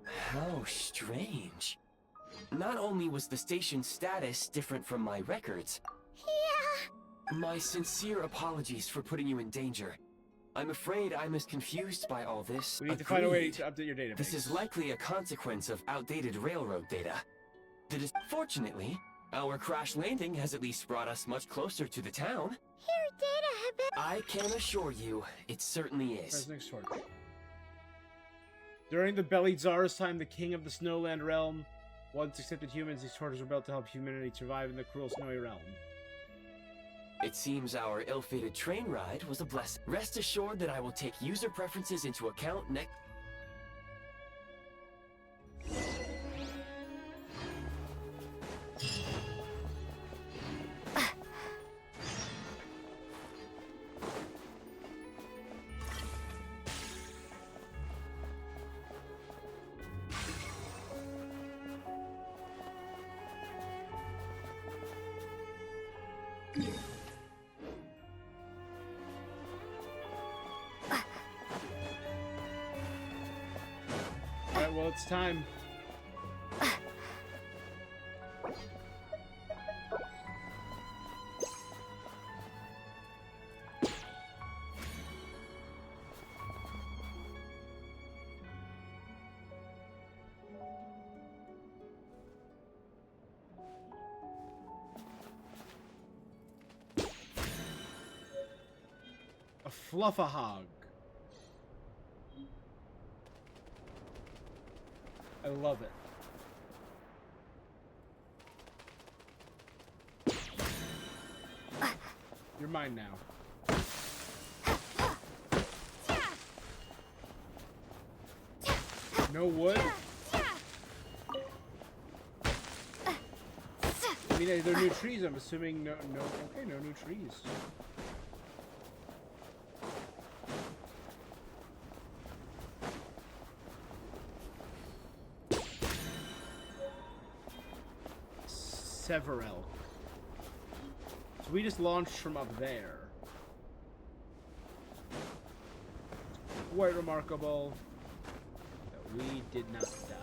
How strange. Not only was the station's status different from my records. Yeah. My sincere apologies for putting you in danger. I'm afraid I'm as confused by all this. We need to find a way Agreed. to update your database. This is likely a consequence of outdated railroad data. Fortunately, our crash landing has at least brought us much closer to the town. Your data have been... I can assure you, it certainly is. Where's the next torch? During the Belly Tsar's time, the king of the Snowland realm once accepted humans. These torches were built to help humanity survive in the cruel snowy realm. It seems our ill-fated train ride was a blessing. Rest assured that I will take user preferences into account next... Alright, well, it's time. A fluffahog. I love it. You're mine now. No wood? I mean, there are new trees. I'm assuming okay, no new trees. Severell. So we just launched from up there. Quite remarkable that we did not die.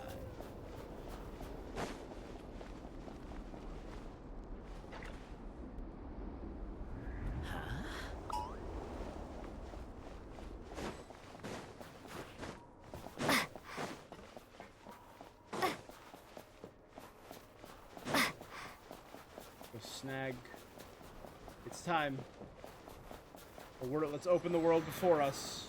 Snag. It's time. Let's open the world before us.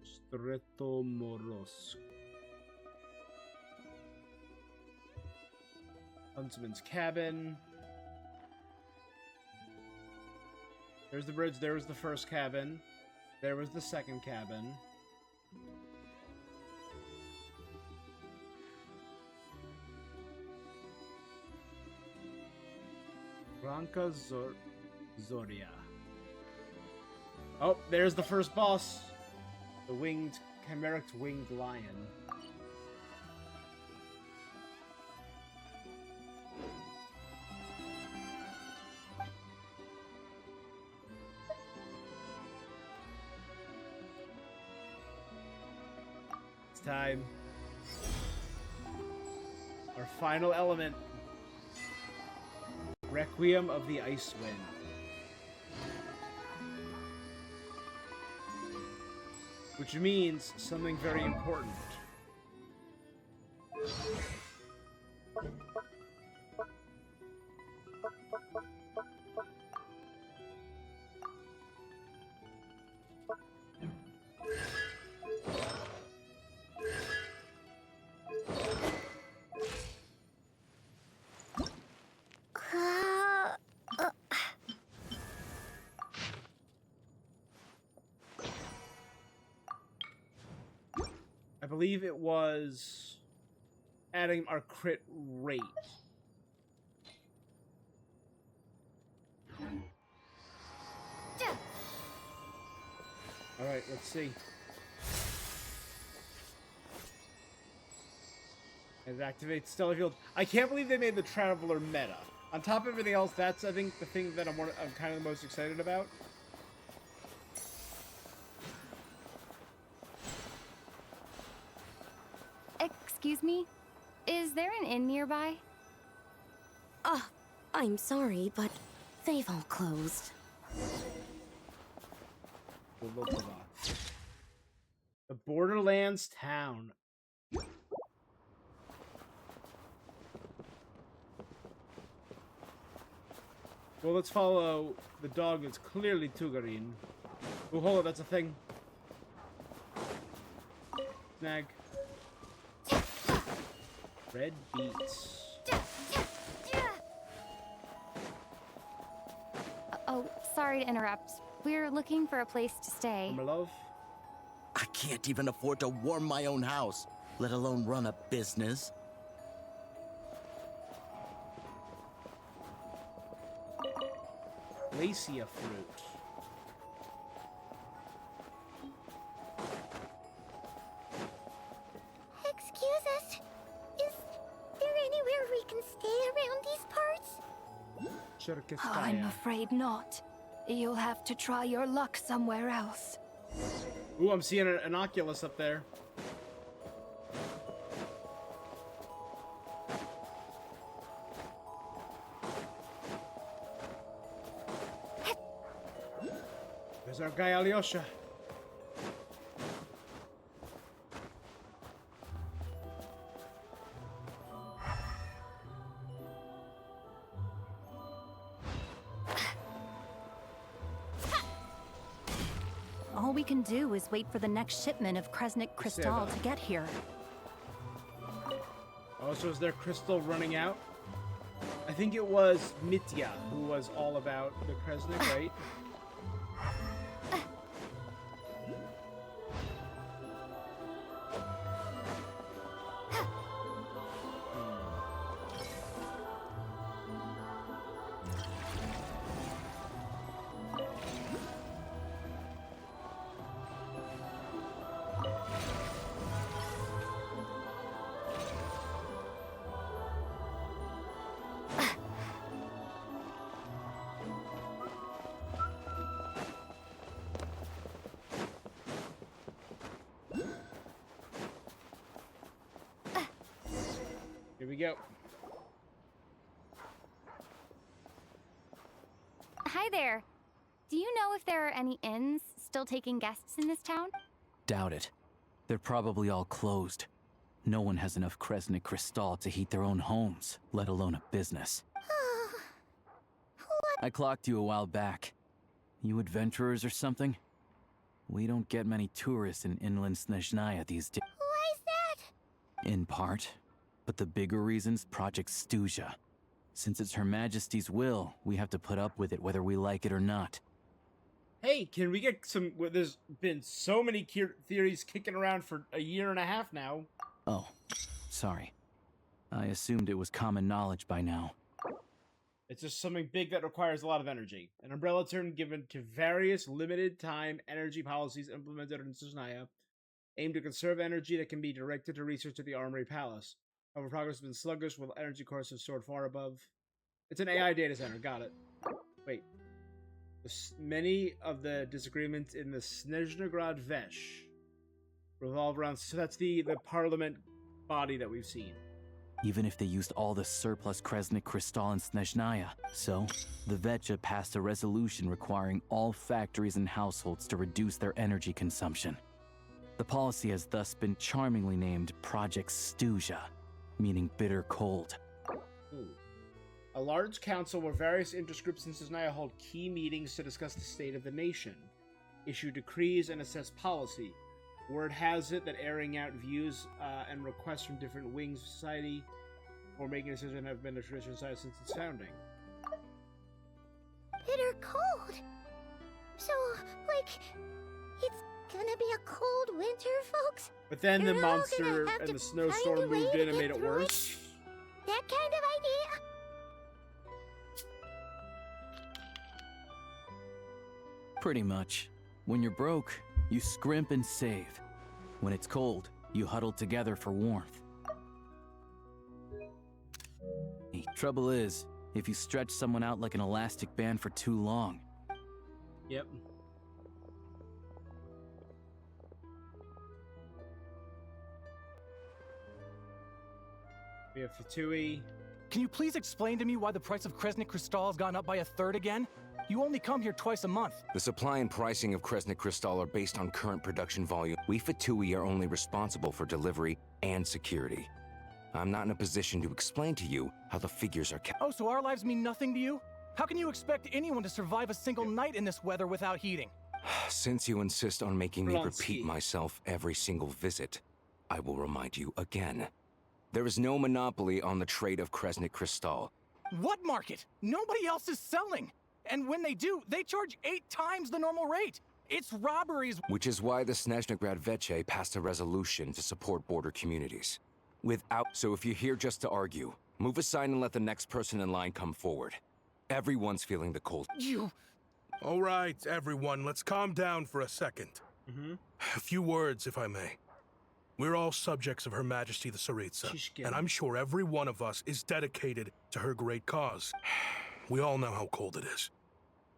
Stretto Morosco. Huntsman's cabin. There's the bridge. There was the first cabin. There was the second cabin. Branka Zoria. Oh, there's the first boss. The chimeric winged lion. Time. Our final element. Requiem of the Ice Wind. Which means something very important. believe it was adding our crit rate. Alright, let's see. And it activates Stellar Field. I can't believe they made the Traveler meta. On top of everything else, that's, I think, the thing that I'm kind of the most excited about. Excuse me? Is there an inn nearby? I'm sorry, but they've all closed. The Borderlands town. Well, let's follow the dog that's clearly Tugarin. Oh, hold on, that's a thing. Snag. Red beets. Oh, sorry to interrupt. We're looking for a place to stay. My love. I can't even afford to warm my own house, let alone run a business. Glacia fruit. Excuse us. Is there anywhere we can stay around these parts? I'm afraid not. You'll have to try your luck somewhere else. Ooh, I'm seeing an Oculus up there. There's our guy Alyosha. All we can do is wait for the next shipment of Kresnik Crystal to get here. Oh, so is their crystal running out? I think it was Mitya who was all about the Kresnik, right? Here we go. Hi there. Do you know if there are any inns still taking guests in this town? Doubt it. They're probably all closed. No one has enough Kresnik Crystal to heat their own homes, let alone a business. I clocked you a while back. You adventurers or something? We don't get many tourists in inland Snezhnaya these days. Why is that? In part. But the bigger reason's Project Stuzha. Since it's Her Majesty's will, we have to put up with it whether we like it or not. Hey, can we get some... There's been so many theories kicking around for a year and a half now. Oh, sorry. I assumed it was common knowledge by now. It's just something big that requires a lot of energy. An umbrella term given to various limited-time energy policies implemented in Snezhnaya, aimed to conserve energy that can be directed to research at the Armory Palace. However, progress has been sluggish, with energy courses soared far above. It's an AI data center. Got it. Wait. Many of the disagreements in the Snezhnaya Vesh revolve around... So that's the parliament body that we've seen. Even if they used all the surplus Kresnik Crystal in Snezhnaya. So, the Vecha passed a resolution requiring all factories and households to reduce their energy consumption. The policy has thus been charmingly named Project Stuzha, meaning bitter cold. Ooh. A large council where various interest groups in Snezhnaya hold key meetings to discuss the state of the nation, issue decrees, and assess policy. Word has it that airing out views and requests from different wings of society or making a decision have been a tradition of society since its founding. Bitter cold? So, like, it's gonna be a cold winter, folks. But then the You're all monster gonna have and to the find snowstorm a way moved to in and get made it through worse. That kind of idea. Pretty much. When you're broke, you scrimp and save. When it's cold, you huddle together for warmth. Trouble is, if you stretch someone out like an elastic band for too long. Yep. We have Fatui. Can you please explain to me why the price of Kresnik Crystal has gone up by a third again? You only come here twice a month. The supply and pricing of Kresnik Crystal are based on current production volume. We Fatui are only responsible for delivery and security. I'm not in a position to explain to you how the figures are Oh, so our lives mean nothing to you? How can you expect anyone to survive a single night in this weather without heating? Since you insist on making me Blonsky. repeat myself every single visit, I will remind you again. There is no monopoly on the trade of Kresnik Crystal. What market? Nobody else is selling. And when they do, they charge 8 times the normal rate. It's robberies. Which is why the Snezhnaya Veche passed a resolution to support border communities. So if you're here just to argue, move aside and let the next person in line come forward. Everyone's feeling the cold. You... All right, everyone, let's calm down for a second. A few words, if I may. We're all subjects of Her Majesty the Tsaritsa, and I'm sure every one of us is dedicated to her great cause. We all know how cold it is.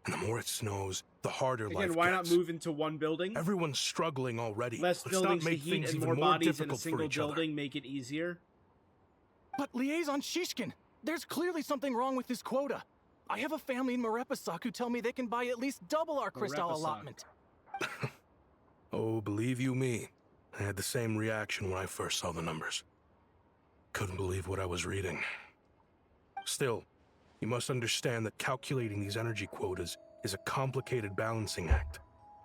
And the more it snows, the harder life gets. Again, why not move into one building? Everyone's struggling already. Less Let's not buildings to make heat things and even more more bodies in a difficult for single each other. building make it easier. But Liaison Shishkin, there's clearly something wrong with this quota. I have a family in Marepasak who tell me they can buy at least double our crystal Marepasak. allotment. Oh, believe you me, I had the same reaction when I first saw the numbers. Couldn't believe what I was reading. Still, you must understand that calculating these energy quotas is a complicated balancing act.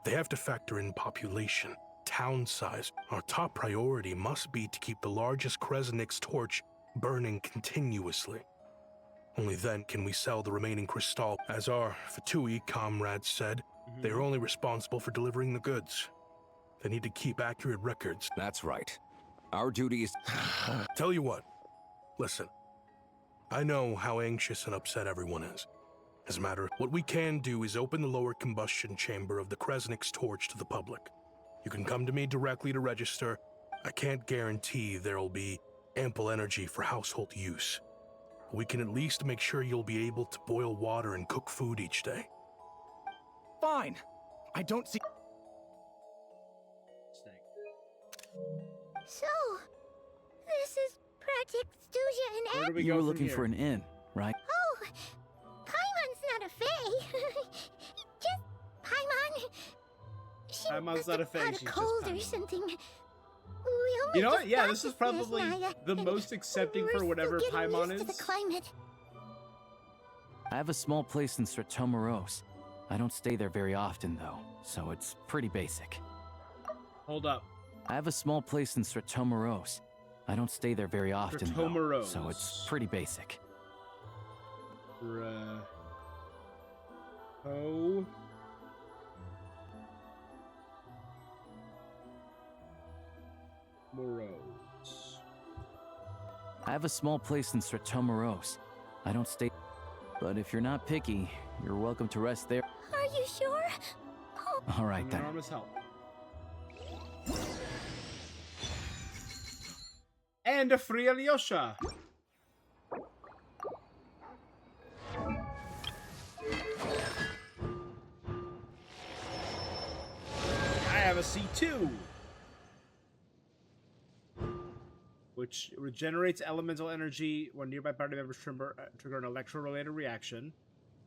They have to factor in population, town size. Our top priority must be to keep the largest Kresnik's torch burning continuously. Only then can we sell the remaining crystal. As our Fatui comrades said, they are only responsible for delivering the goods. They need to keep accurate records. That's right. Our duty is... Tell you what, listen. I know how anxious and upset everyone is. As a matter of what we can do is open the lower combustion chamber of the Kresnik's torch to the public. You can come to me directly to register. I can't guarantee there'll be ample energy for household use. We can at least make sure you'll be able to boil water and cook food each day. Fine. I don't see... So, this is Project Stuja and Where do we You go were from looking here? for an inn, right? Oh, Paimon's not a fae. Just Paimon. She Paimon's must not a have fae, had she's a just cold or Paimon. something. We only You know what? just Yeah, got this is to probably Snezhnaya, the and most accepting we're for still whatever getting Paimon used to the is. climate. I have a small place in Stratomaros. I don't stay there very often, though, so it's pretty basic. Hold up. I have a small place in Stratomaros. I don't stay there very often, though, Stratomaros. so it's pretty basic. Oh. Morose. I have a small place in Stratomaros. I don't stay... But if you're not picky, you're welcome to rest there. Are you sure? Oh, All right, then. Enormous help. And a free Alyosha. I have a C2, which regenerates elemental energy when nearby party members trigger an electro-related reaction.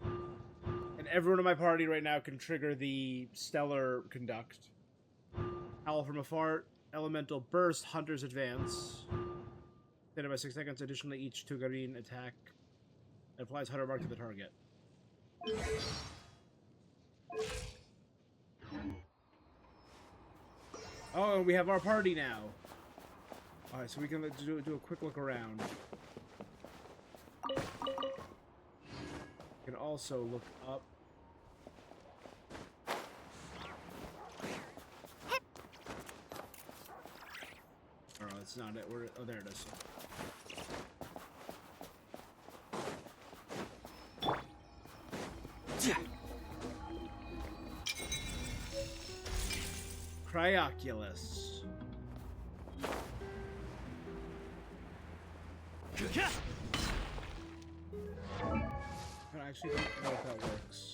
And everyone in my party right now can trigger the Stellar Conduct. Howl from afar, Elemental Burst, Hunter's Advance. Extended by 6 seconds. Additionally, each Tugarin attack applies Hunter Mark to the target. Oh, and we have our party now. Alright, so we can do a quick look around. We can also look up. that's not it. Oh, there it is. Cryoculus. I actually don't know if that works.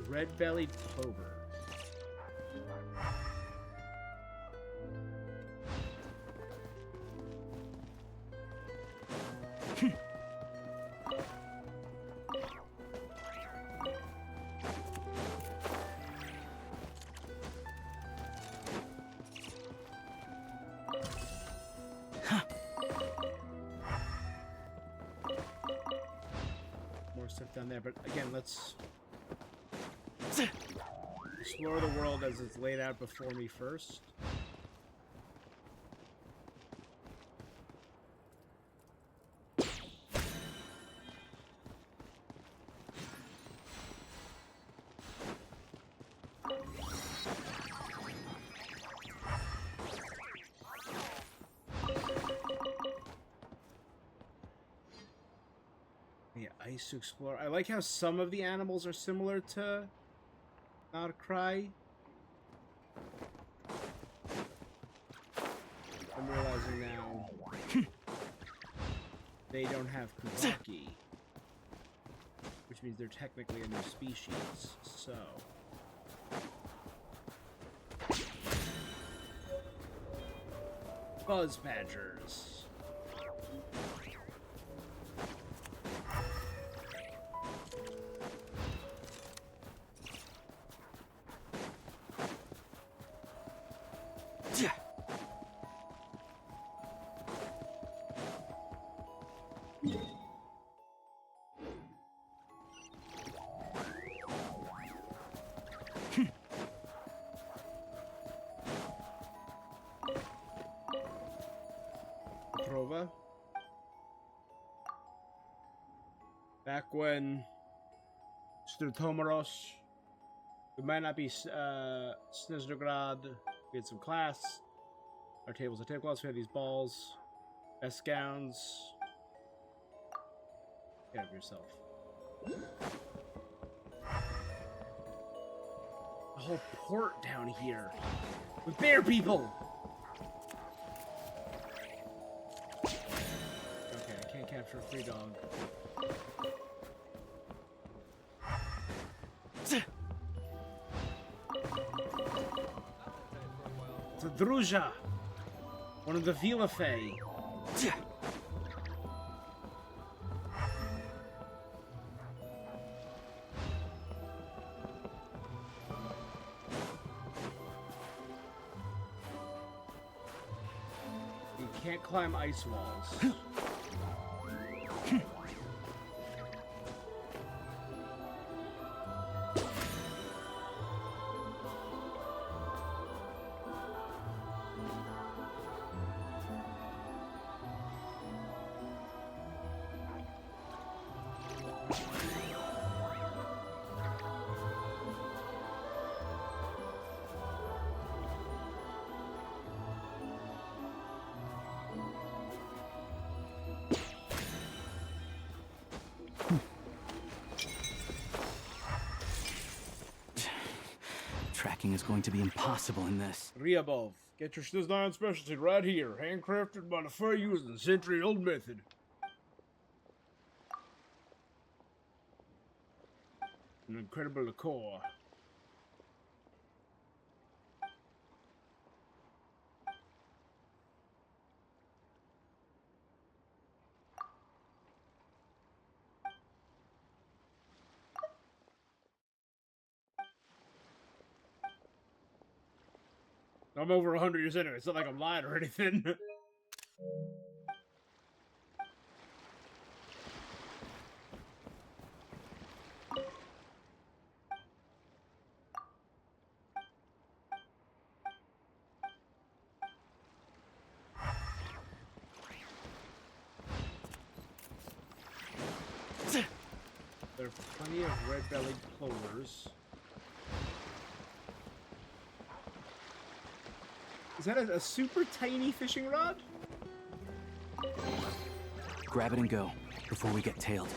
Red-bellied plover. More stuff down there, but again, let's explore the world as it's laid out before me first. Yeah, ice to explore. I like how some of the animals are similar to Not a Cry. I'm realizing now they don't have Kubaki, which means they're technically a new species, so... Buzz Badgers. Back when Stratomaros, it might not be Snezhnaya, we had some class. Our tables are tablecloths, we had these balls, best gowns. Get over yourself. The whole port down here with bear people. Okay, I can't capture a free dog. It's a Druja, one of the Vilafay. You can't climb ice walls. walking is going to be impossible in this. Ryabov, get your Snezhnaya specialty right here. Handcrafted by the fur using the century-old method. An incredible liqueur. I'm over 100 years in it. It's not like I'm lying or anything. There are plenty of red-bellied plovers. Is that a super tiny fishing rod? Grab it and go, before we get tailed.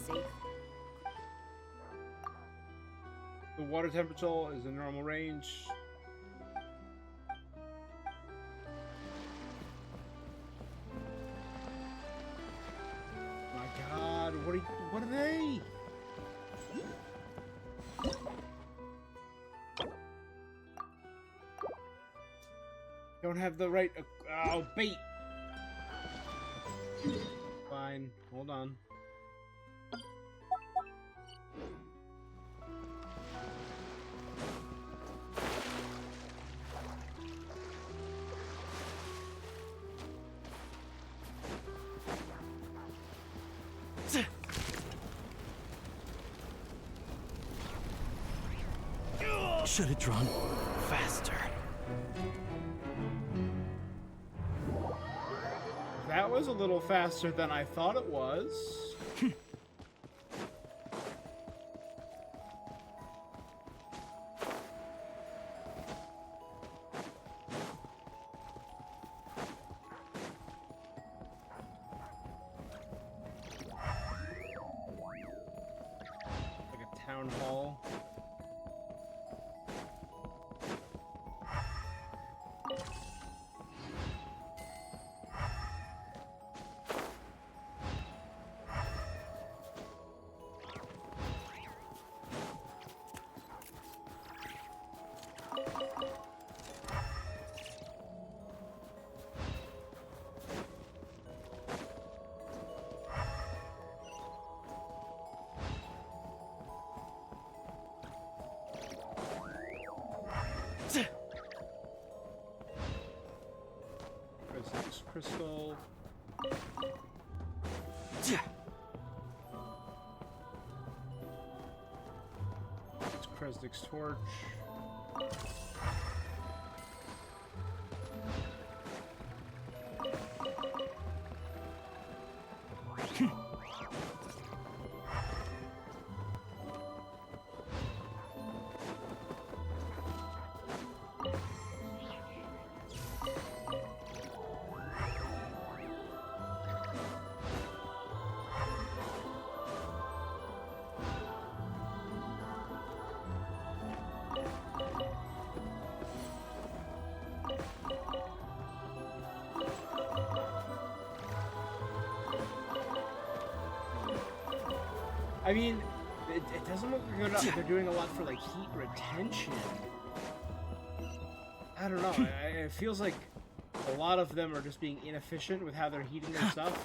Safe. The water temperature is in normal range. My God, what are they? Don't have the right bait. Fine, hold on. Should have drawn faster. That was a little faster than I thought it was. Like a town hall. Crystal. It's Kresnik's torch. I mean, it doesn't look like they're doing a lot for like heat retention. I don't know. It feels like a lot of them are just being inefficient with how they're heating their stuff.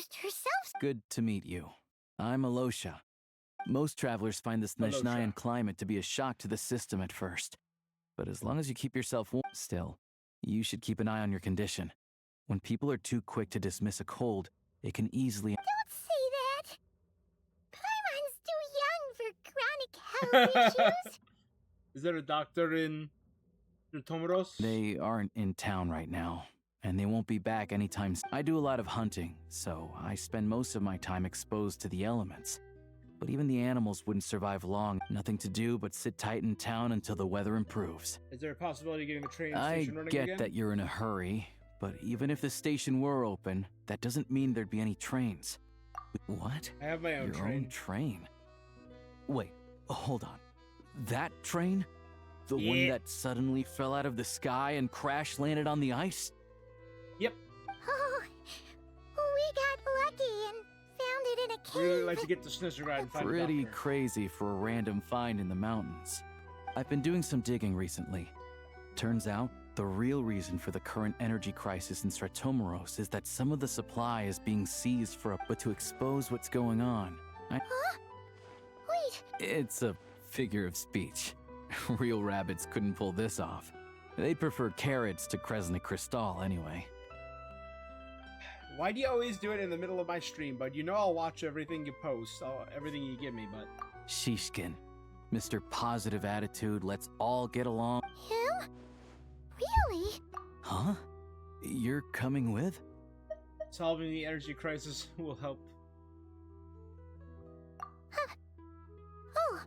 just herself. Good to meet you. I'm Alosha. Most travelers find the Snezhnayan climate to be a shock to the system at first. But as long as you keep yourself warm still, you should keep an eye on your condition. When people are too quick to dismiss a cold, it can easily... Don't say that! Paimon's too young for chronic health issues. Is there a doctor in Tomoros? They aren't in town right now, and they won't be back anytime soon. I do a lot of hunting, so I spend most of my time exposed to the elements. But even the animals wouldn't survive long. Nothing to do but sit tight in town until the weather improves. Is there a possibility of getting the train I station running get again? that you're in a hurry, but even if the station were open, that doesn't mean there'd be any trains. What? I have my own Your train. own train? Wait, hold on. That train? The one Yeah. that suddenly fell out of the sky and crash landed on the ice? Yep. Oh, we got lucky and found it in a cave. Really like to get to Snezhnaya and find a Pretty doctor. crazy for a random find in the mountains. I've been doing some digging recently. Turns out, the real reason for the current energy crisis in Stratomoros is that some of the supply is being seized but to expose what's going on. Huh? Wait. It's a figure of speech. Real rabbits couldn't pull this off. They prefer carrots to Kresnik Crystal anyway. Why do you always do it in the middle of my stream, bud? You know I'll watch everything you post, everything you give me, but... Shishkin. Mr. Positive Attitude, let's all get along. Him? Really? Huh? You're coming with? Solving the energy crisis will help. Huh. Oh.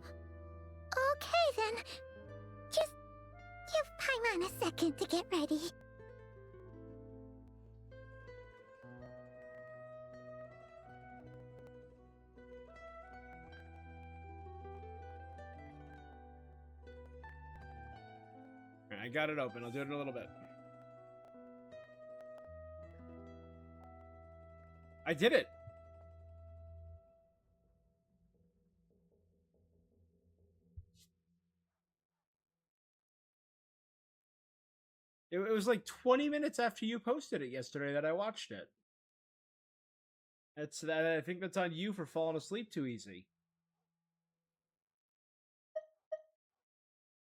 Okay then. Just give Paimon a second to get ready. I got it open. I'll do it in a little bit. I did it! It was like 20 minutes after you posted it yesterday that I watched it. That's that. I think that's on you for falling asleep too easy.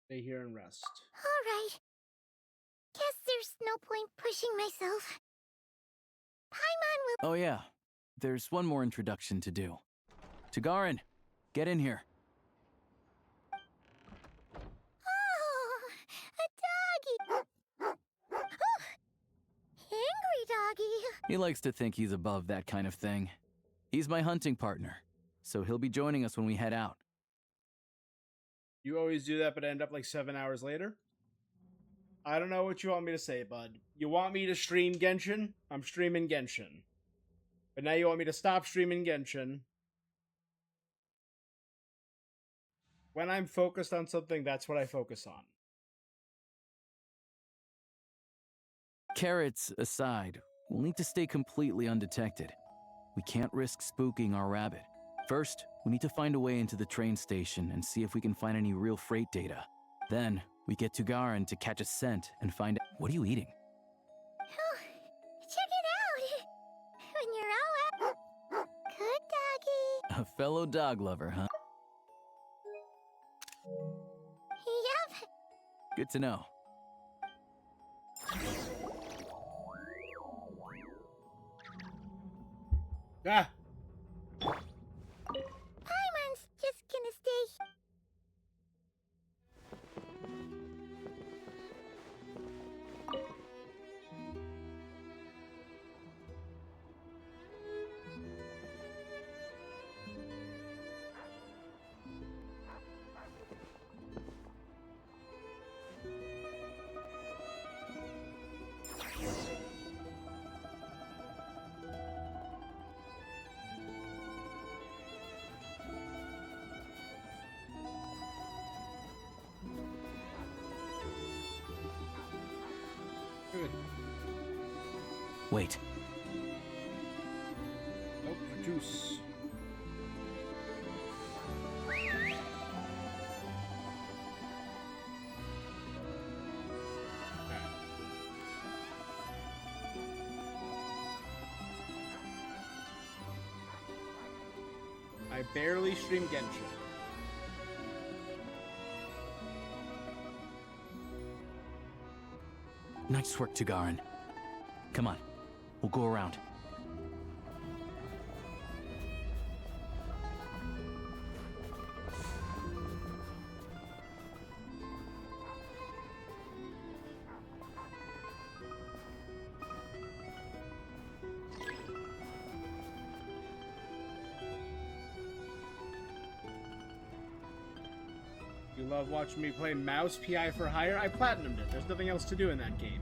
Stay here and rest. Alright. Guess there's no point pushing myself. Paimon will... Oh yeah, there's one more introduction to do. Tagarin, get in here. Oh, a doggy. Angry doggy. He likes to think he's above that kind of thing. He's my hunting partner, so he'll be joining us when we head out. You always do that, but end up like 7 hours later? I don't know what you want me to say, bud. You want me to stream Genshin? I'm streaming Genshin. But now you want me to stop streaming Genshin. When I'm focused on something, that's what I focus on. Carrots aside, we'll need to stay completely undetected. We can't risk spooking our rabbit. First, we need to find a way into the train station and see if we can find any real freight data. Then, we get to Garin to catch a scent and find out— What are you eating? Oh, check it out. When you're all up. Good doggy. A fellow dog lover, huh? Yep. Good to know. Ah! Paimon's just gonna stay. Good. Wait. Nope, juice. I barely stream Genshin. Nice work, Tugarin. Come on, we'll go around. You love watching me play Mouse PI for Hire? I platinumed it. There's nothing else to do in that game.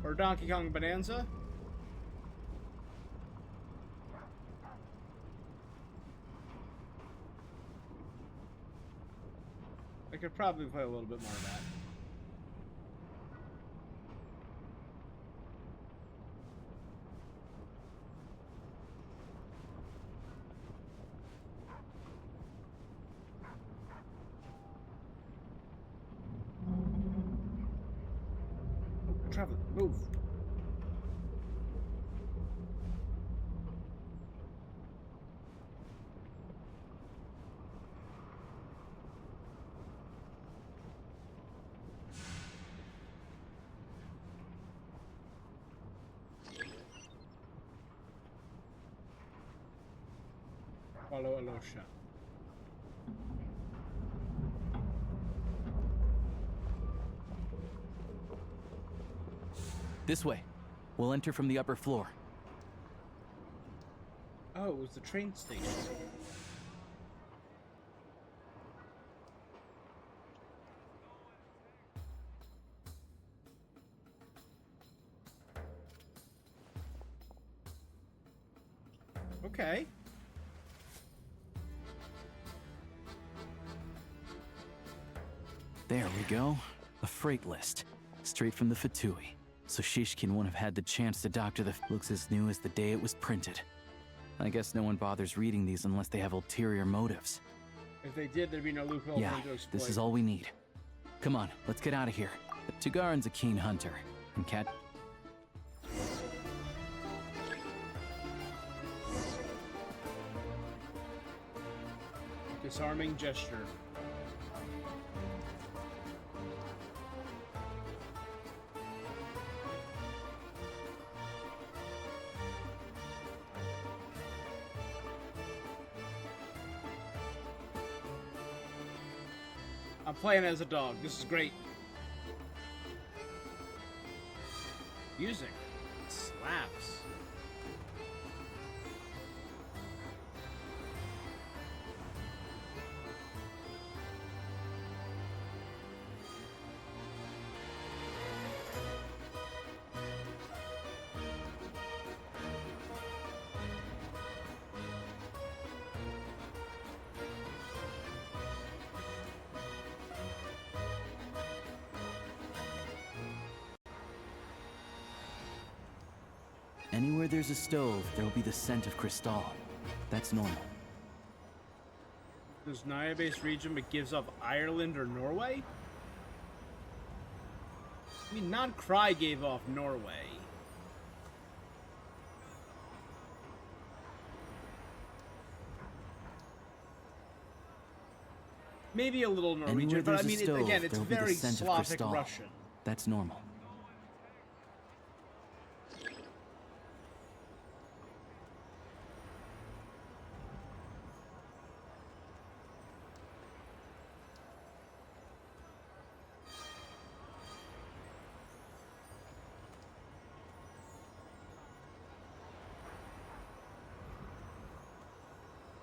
Or Donkey Kong Bonanza? I could probably play a little bit more of that. Travel, move. Follow Alosha. This way. We'll enter from the upper floor. Oh, it was the train station. Okay. There we go. A freight list. Straight from the Fatui. So Shishkin won't have had the chance to doctor the... Looks as new as the day it was printed. I guess no one bothers reading these unless they have ulterior motives. If they did, there'd be no loophole Yeah, for them to exploit. this is all we need. Come on, let's get out of here. Tugarin's a keen hunter. And Cat... Disarming gesture. I'm playing as a dog. This is great. Music slaps. Anywhere there's a stove, there'll be the scent of Crystal. That's normal. There's Naya-based region but gives off Ireland or Norway? I mean, non-Cry gave off Norway. Maybe a little Norwegian, Anywhere but I there's a mean, stove, again, it's there'll be the very scent of Slavic Crystal. Russian. That's normal.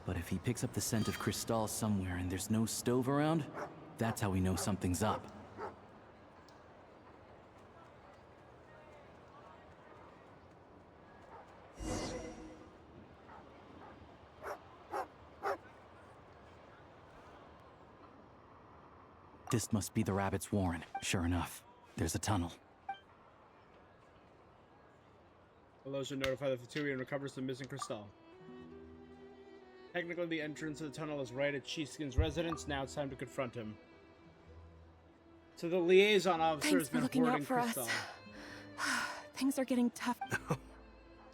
But if he picks up the scent of Crystal somewhere and there's no stove around, that's how we know something's up. This must be the rabbit's warren. Sure enough, there's a tunnel. Alosha notify the Fatui and recovers the missing Crystal. Technically, the entrance of the tunnel is right at Shishkin's residence. Now it's time to confront him. So the liaison officer has been looking hoarding out for Crystal. us. Things are getting tough.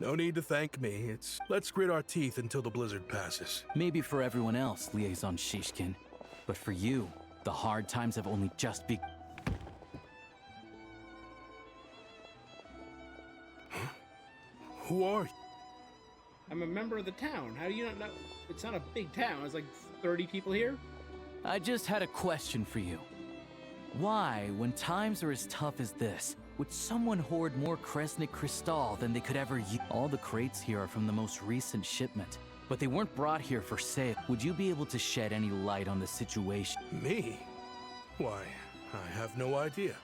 No need to thank me. Let's grit our teeth until the blizzard passes. Maybe for everyone else, Liaison Shishkin. But for you, the hard times have only just begun. Huh? Who are you? I'm a member of the town. How do you not know? It's not a big town. There's like 30 people here. I just had a question for you. Why, when times are as tough as this, would someone hoard more Kresnik Crystal than they could ever use? All the crates here are from the most recent shipment, but they weren't brought here for sale. Would you be able to shed any light on the situation? Me? Why, I have no idea.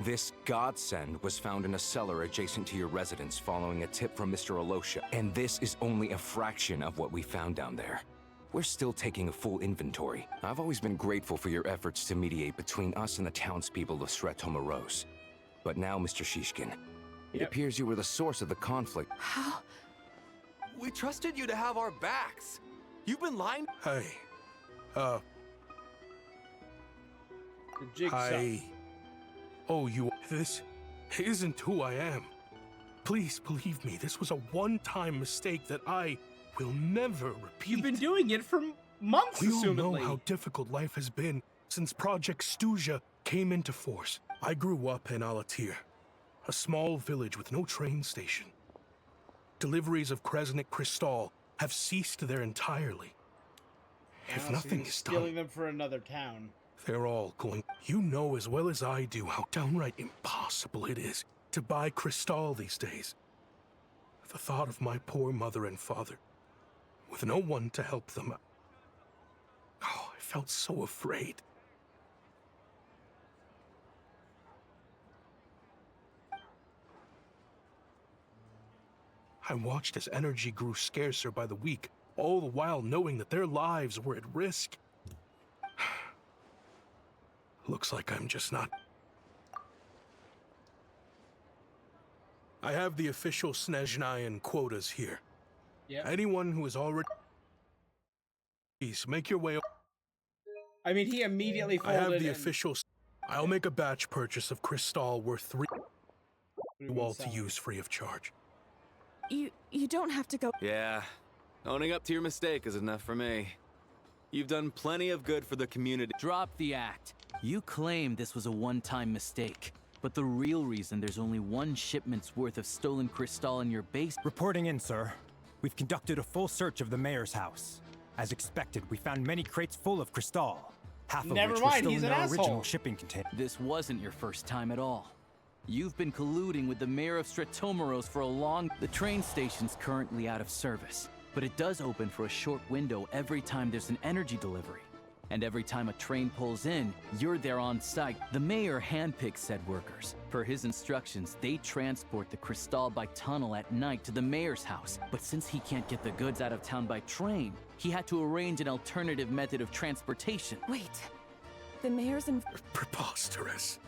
This godsend was found in a cellar adjacent to your residence following a tip from Mr. Alosha, and this is only a fraction of what we found down there. We're still taking a full inventory. I've always been grateful for your efforts to mediate between us and the townspeople of Sretomaros. But now, Mr. Shishkin, it appears you were the source of the conflict. How? We trusted you to have our backs. You've been lying. Hey, The jigsaw. I owe you. This isn't who I am. Please believe me, this was a one-time mistake that I will never repeat. You've been doing it for months, We all assumedly. know how difficult life has been since Project Stuja came into force. I grew up in Alatir, a small village with no train station. Deliveries of Kresnik Crystal have ceased there entirely. If So nothing you're is stealing done, them for another town. they're all going. You know as well as I do how downright impossible it is to buy Crystal these days. The thought of my poor mother and father, with no one to help them. Oh, I felt so afraid. I watched as energy grew scarcer by the week, all the while knowing that their lives were at risk. Looks like I'm just not. I have the official Snezhnayan quotas here. Yep. Anyone who is already... Please, make your way... I mean, he immediately I folded have the and- official... I'll make a batch purchase of Crystal worth 3... all to use free of charge. You don't have to go. Yeah, owning up to your mistake is enough for me. You've done plenty of good for the community. Drop the act. You claim this was a one-time mistake, but the real reason there's only one shipment's worth of stolen crystal in your base... Reporting in, sir. We've conducted a full search of the mayor's house. As expected, we found many crates full of crystal. Half of Never which mind, were still he's in an their asshole. original shipping container. This wasn't your first time at all. You've been colluding with the mayor of Sretomaros for a long... The train station's currently out of service, but it does open for a short window every time there's an energy delivery. And every time a train pulls in, you're there on site. The mayor handpicks said workers. Per his instructions, they transport the crystal by tunnel at night to the mayor's house. But since he can't get the goods out of town by train, he had to arrange an alternative method of transportation. Wait. The mayor's in... Preposterous.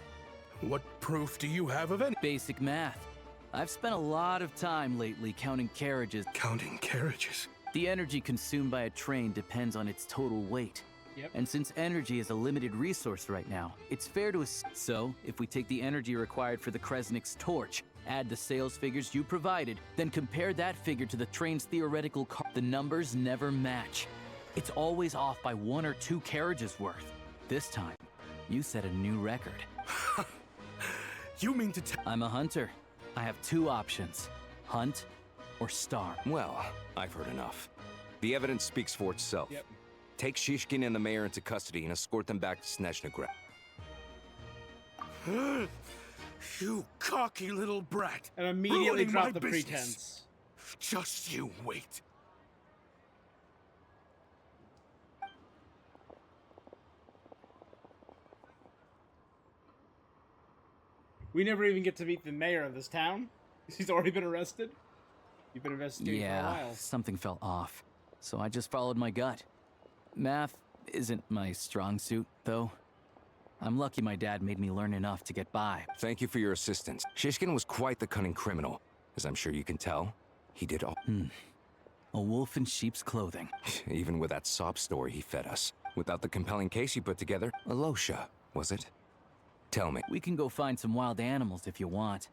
What proof do you have of any? Basic math. I've spent a lot of time lately counting carriages. Counting carriages? The energy consumed by a train depends on its total weight. Yep. And since energy is a limited resource right now, it's fair to So, if we take the energy required for the Kresnik's torch, add the sales figures you provided, then compare that figure to the train's theoretical the numbers never match. It's always off by 1 or 2 carriages worth. This time, you set a new record. You mean to tell... I'm a hunter. I have 2 options. Hunt or starve. Well, I've heard enough. The evidence speaks for itself. Yep. Take Shishkin and the mayor into custody and escort them back to Snezhnaya. You cocky little brat. And immediately Ruining drop my the business. pretense. Just you wait. We never even get to meet the mayor of this town. He's already been arrested. You've been investigating for a while. Something felt off. So I just followed my gut. Math isn't my strong suit, though. I'm lucky my dad made me learn enough to get by. Thank you for your assistance. Shishkin was quite the cunning criminal. As I'm sure you can tell, he did all... A wolf in sheep's clothing. Even with that sob story he fed us. Without the compelling case he put together, Alosha, was it? Tell me. We can go find some wild animals if you want.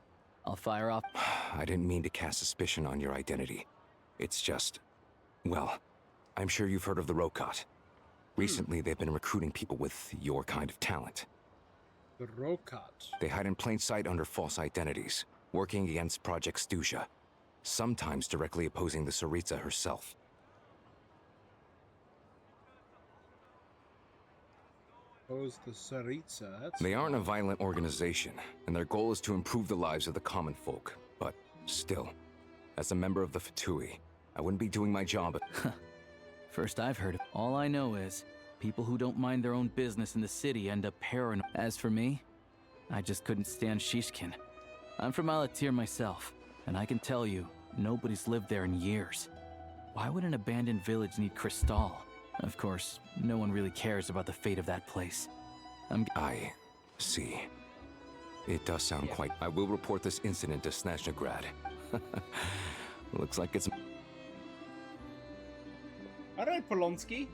I'll fire off. I didn't mean to cast suspicion on your identity. It's just, well, I'm sure you've heard of the Rokot. Recently, they've been recruiting people with your kind of talent. The Rokot. They hide in plain sight under false identities, working against Project Stuja, sometimes directly opposing the Tsaritsa herself. Oppose the Tsaritsa. They aren't a violent organization, and their goal is to improve the lives of the common folk. But still, as a member of the Fatui, I wouldn't be doing my job. First I've heard of. All I know is, people who don't mind their own business in the city end up paranoid. As for me, I just couldn't stand Shishkin. I'm from Alatir myself, and I can tell you, nobody's lived there in years. Why would an abandoned village need Crystal? Of course, no one really cares about the fate of that place. I see. It does sound quite... I will report this incident to Snezhnaya. Looks like it's... Alright, Polonsky.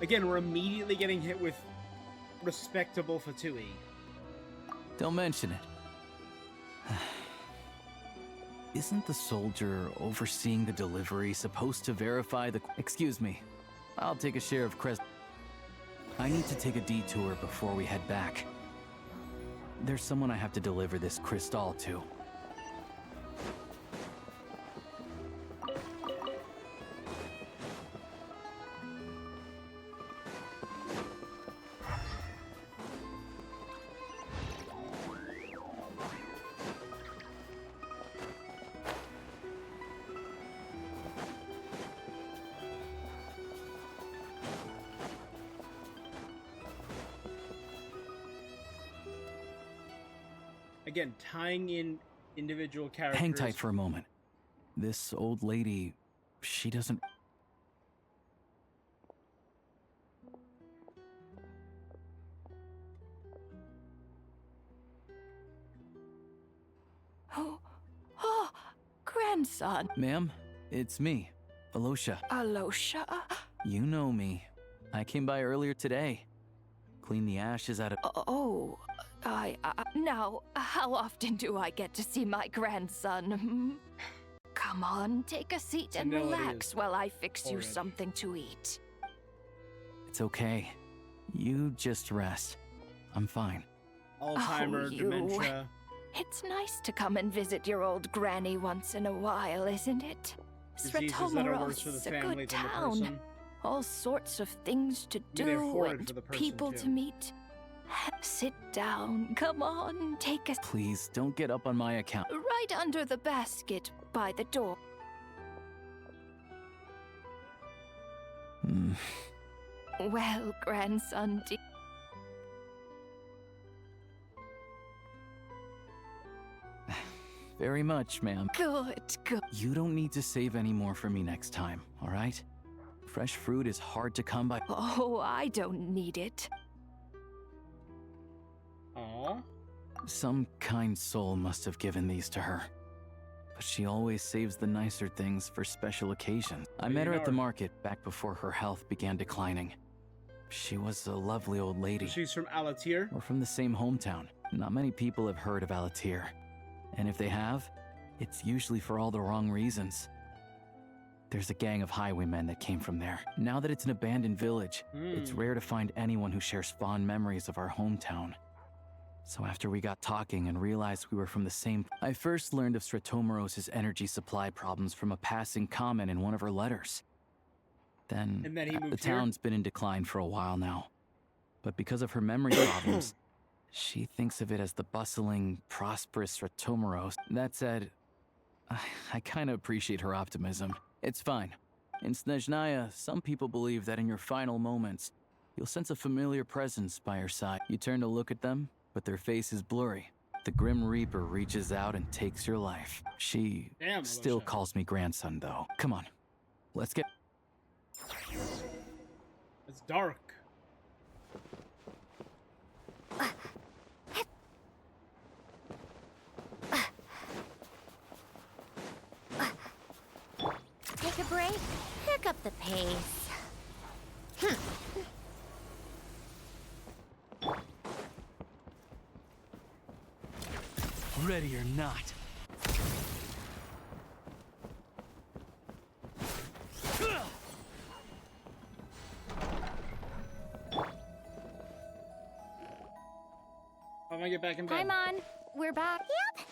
Again, we're immediately getting hit with respectable Fatui. Don't mention it. Isn't the soldier overseeing the delivery supposed to verify the... Excuse me. I'll take a share of I need to take a detour before we head back. There's someone I have to deliver this crystal to. Again, tying in individual characters. Hang tight for a moment. This old lady, she doesn't... Oh, grandson. Ma'am, it's me, Alosha. Alosha? You know me. I came by earlier today. Clean the ashes out of... Oh, now, how often do I get to see my grandson? Come on, take a seat and relax while I fix you something to eat. It's okay. You just rest. I'm fine. Alzheimer's, dementia. It's nice to come and visit your old granny once in a while, isn't it? Svetomirov's is a good town. All sorts of things to do and people to meet. Sit down. Come on, take a... Please, don't get up on my account. Right under the basket by the door. Well, grandson, Very much, ma'am. Good. You don't need to save any more for me next time, all right? Fresh fruit is hard to come by. Oh, I don't need it. Aww. Some kind soul must have given these to her. But she always saves the nicer things for special occasions. I met her at the market back before her health began declining. She was a lovely old lady. She's from Alatir? We're from the same hometown. Not many people have heard of Alatir. And if they have, it's usually for all the wrong reasons. There's a gang of highwaymen that came from there. Now that it's an abandoned village, it's rare to find anyone who shares fond memories of our hometown. So after we got talking and realized we were from the same... I first learned of Svetomirov's energy supply problems from a passing comment in one of her letters. Then he moved the town's been in decline for a while now. But because of her memory problems, she thinks of it as the bustling, prosperous Svetomirov. That said, I kind of appreciate her optimism. It's fine. In Snezhnaya, some people believe that in your final moments, you'll sense a familiar presence by your side. You turn to look at them, but their face is blurry. The Grim Reaper reaches out and takes your life. She still calls me grandson, though. Come on, let's get... It's dark. Take a break, pick up the pace. Ready or not. I'm gonna get back in bed. Paimon, we're back. Yep.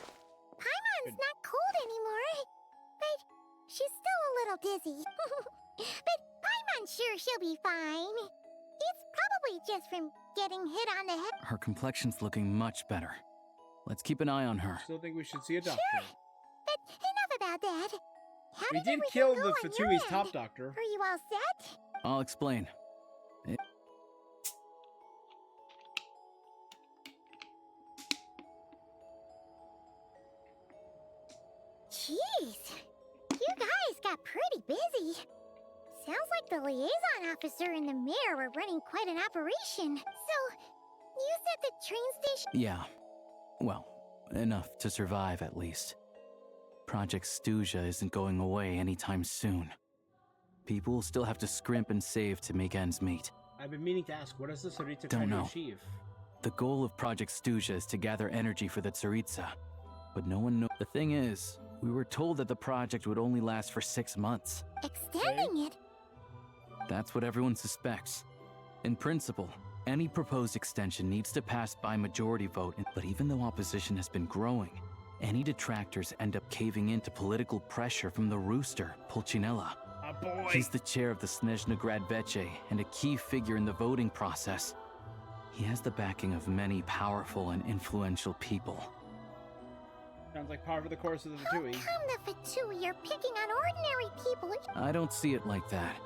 Paimon's not cold anymore. But she's still a little dizzy. But Paimon's sure she'll be fine. It's probably just from getting hit on the head. Her complexion's looking much better. Let's keep an eye on her. Still think we should see a doctor. Sure. But enough about that. How We did did everything kill go the on your Fatui's end? top doctor. Are you all set? I'll explain. Jeez. You guys got pretty busy. Sounds like the liaison officer and the mayor were running quite an operation. So, you said the train station... Yeah. Well, enough to survive at least. Project Snezhnaya isn't going away anytime soon. People will still have to scrimp and save to make ends meet. I've been meaning to ask, what is the Tsaritsa Don't trying to know. achieve? The goal of Project Snezhnaya is to gather energy for the Tsaritsa. But no one knows. The thing is, we were told that the project would only last for 6 months. Extending it? That's what everyone suspects. In principle, any proposed extension needs to pass by majority vote, but even though opposition has been growing, any detractors end up caving into political pressure from the rooster, Pulcinella. Oh boy! He's the chair of the Snezhnaya Veche and a key figure in the voting process. He has the backing of many powerful and influential people. Sounds like par for the course of the How Fatui. come the Fatui are picking on ordinary people? I don't see it like that.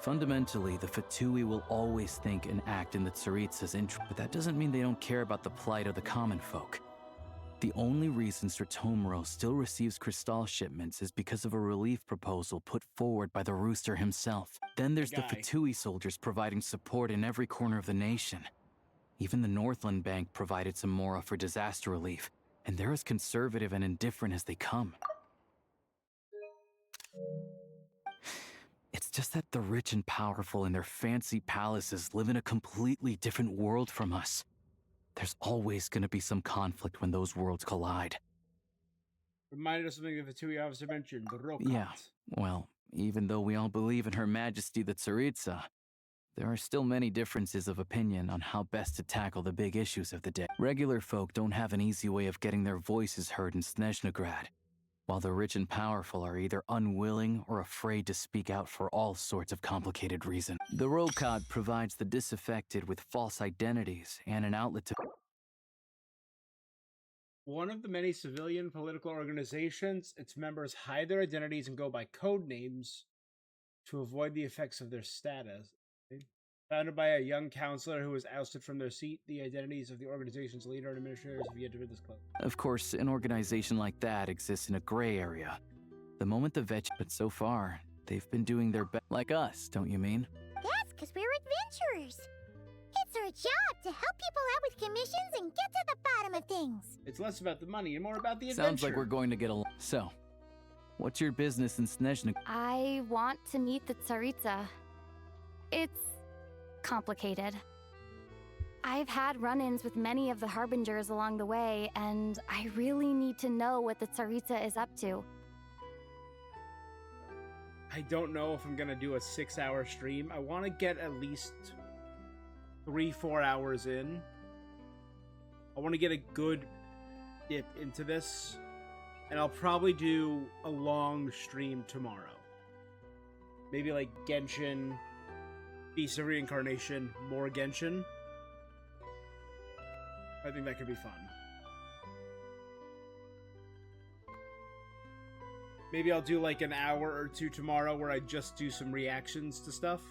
Fundamentally, the Fatui will always think and act in the Tsaritsa's interest, but that doesn't mean they don't care about the plight of the common folk. The only reason Sir Tomoro still receives crystal shipments is because of a relief proposal put forward by the Rooster himself. Then there's the Fatui soldiers providing support in every corner of the nation. Even the Northland Bank provided some mora for disaster relief, and they're as conservative and indifferent as they come. It's just that the rich and powerful in their fancy palaces live in a completely different world from us. There's always going to be some conflict when those worlds collide. Reminded us of something the Fatui officer mentioned, the Rokat. Yeah, well, even though we all believe in Her Majesty the Tsaritsa, there are still many differences of opinion on how best to tackle the big issues of the day. Regular folk don't have an easy way of getting their voices heard in Snezhnaya, while the rich and powerful are either unwilling or afraid to speak out for all sorts of complicated reasons. The Rokad provides the disaffected with false identities and an outlet to... One of the many civilian political organizations, its members hide their identities and go by code names to avoid the effects of their status. Founded by a young counselor who was ousted from their seat, the identities of the organization's leader and administrators have yet to be disclosed. Of course, an organization like that exists in a gray area. The moment the Vetch... But so far, they've been doing their best. Like us, don't you mean? That's because we're adventurers. It's our job to help people out with commissions and get to the bottom of things. It's less about the money and more about the adventure. Sounds like we're going to get along. So, what's your business in Snezhnaya? I want to meet the Tsaritsa. It's complicated. I've had run-ins with many of the Harbingers along the way, and I really need to know what the Tsaritsa is up to. I don't know if I'm gonna do a 6-hour stream. I want to get at least 3-4 hours in. I want to get a good dip into this, and I'll probably do a long stream tomorrow. Maybe like Genshin, Beast of Reincarnation, more Genshin. I think that could be fun. Maybe I'll do like an hour or two tomorrow where I just do some reactions to stuff.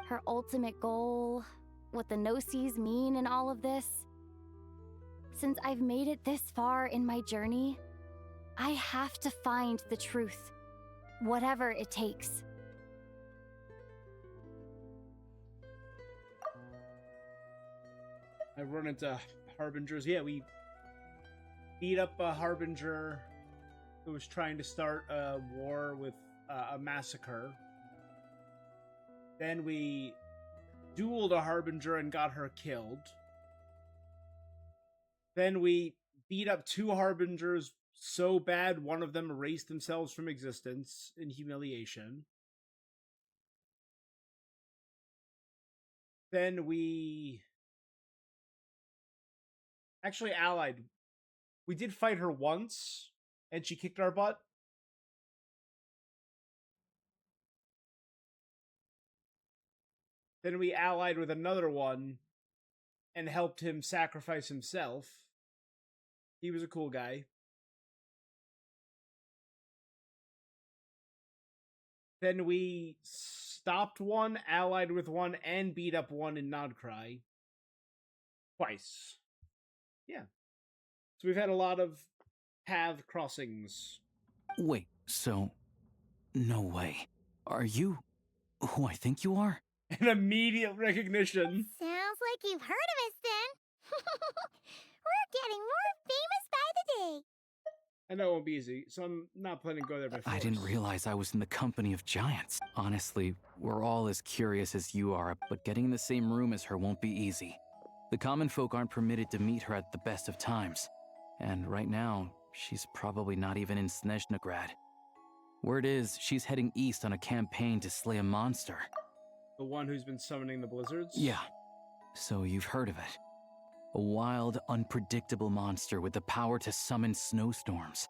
Her ultimate goal, what the Gnosis mean in all of this. Since I've made it this far in my journey, I have to find the truth, whatever it takes. I've run into Harbingers. Yeah, we beat up a Harbinger who was trying to start a war with a massacre. Then we dueled a Harbinger and got her killed. Then we beat up 2 harbingers so bad one of them erased themselves from existence in humiliation. Then we actually allied. We did fight her once, and she kicked our butt. Then we allied with another one and helped him sacrifice himself. He was a cool guy. Then we stopped one, allied with one, and beat up one in Nodcry. Twice. Yeah. So we've had a lot of path crossings. Wait, so... No way. Are you who I think you are? An immediate recognition. Sounds like you've heard of us then. We're getting more famous by the day. I know it won't be easy, so I'm not planning to go there by force. I didn't realize I was in the company of giants. Honestly, we're all as curious as you are, but getting in the same room as her won't be easy. The common folk aren't permitted to meet her at the best of times. And right now, she's probably not even in Snezhnaya. Word is, she's heading east on a campaign to slay a monster. The one who's been summoning the blizzards? Yeah. So you've heard of it. A wild, unpredictable monster with the power to summon snowstorms.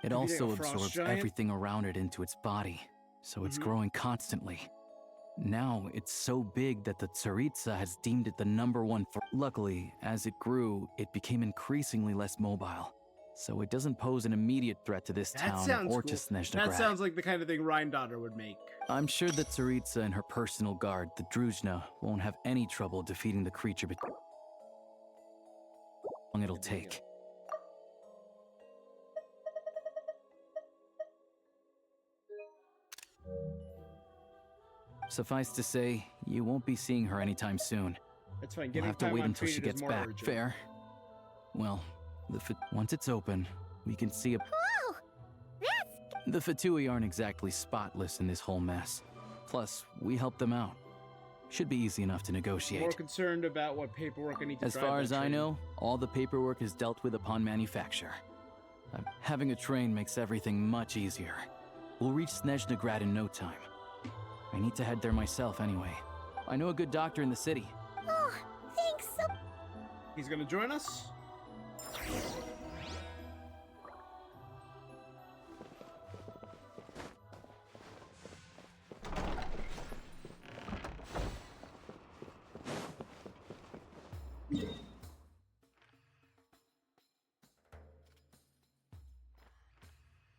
It also absorbs everything around it into its body, so it's growing constantly. Now, it's so big that the Tsaritsa has deemed it the #1 for... Luckily, as it grew, it became increasingly less mobile. So it doesn't pose an immediate threat to this town or to Snezhnaya. That sounds like the kind of thing Rhindaughter would make. I'm sure that Tsaritsa and her personal guard, the Druzhna, won't have any trouble defeating the creature, but how long it'll take. Suffice to say, you won't be seeing her anytime soon. That's fine. We'll have to wait until she gets back. Urgent. Fair. Well, once it's open, we can see a... Whoa! The Fatui aren't exactly spotless in this whole mess. Plus, we helped them out. Should be easy enough to negotiate. More concerned about what paperwork I need to As drive far that as I train. know, all the paperwork is dealt with upon manufacture. Having a train makes everything much easier. We'll reach Snezhnaya in no time. I need to head there myself anyway. I know a good doctor in the city. Oh, thanks so... He's gonna join us?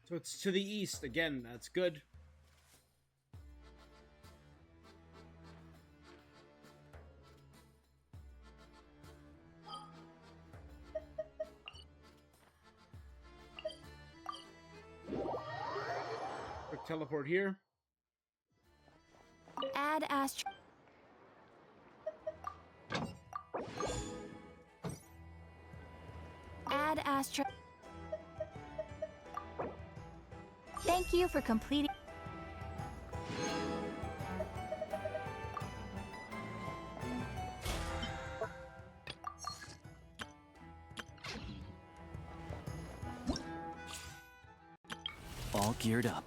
So it's to the east again, that's good. Quick teleport here. Add Astra. Add Astra. Thank you for completing. All geared up.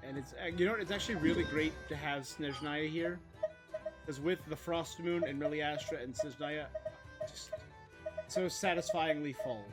And it's, you know what, it's actually really great to have Snezhnaya here. Because with the Frost Moon and Miliastra and Snezhnaya, just so satisfyingly full.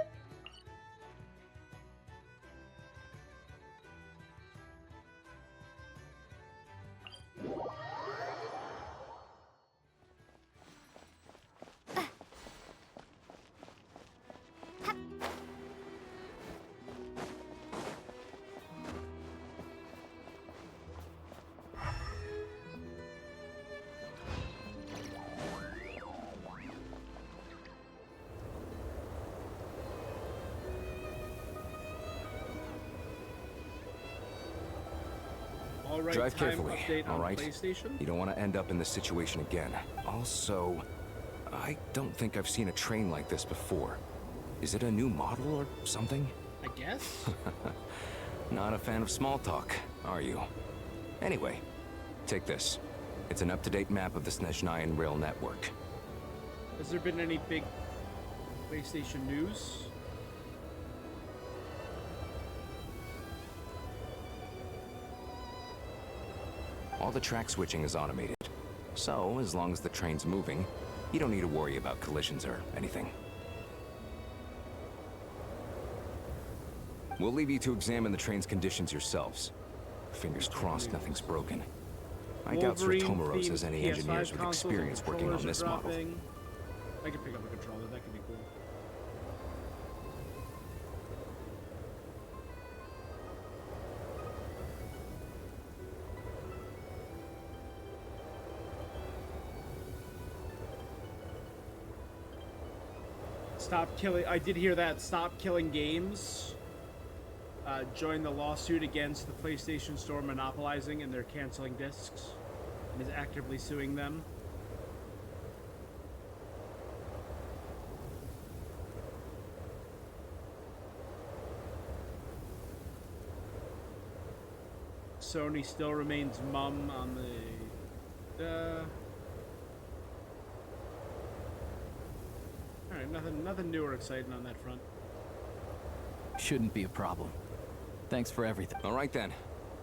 All right, Drive time carefully, update all on right? PlayStation. You don't want to end up in this situation again. Also, I don't think I've seen a train like this before. Is it a new model or something? I guess. Not a fan of small talk, are you? Anyway, Take this. It's an up-to-date map of the Snezhnayan rail network. Has there been any big PlayStation news? All the track switching is automated. So, as long as the train's moving, you don't need to worry about collisions or anything. We'll leave you to examine the train's conditions yourselves. Fingers crossed nothing's broken. I doubt Sir Tomoros has any engineers with experience working on this model. I can pick up a controller, that could be cool. Stop killing. I did hear that. Stop killing games. Joined the lawsuit against the PlayStation Store monopolizing, and they're canceling discs, and is actively suing them. Sony still remains mum on the. All right, nothing new or exciting on that front. Shouldn't be a problem. Thanks for everything. All right then.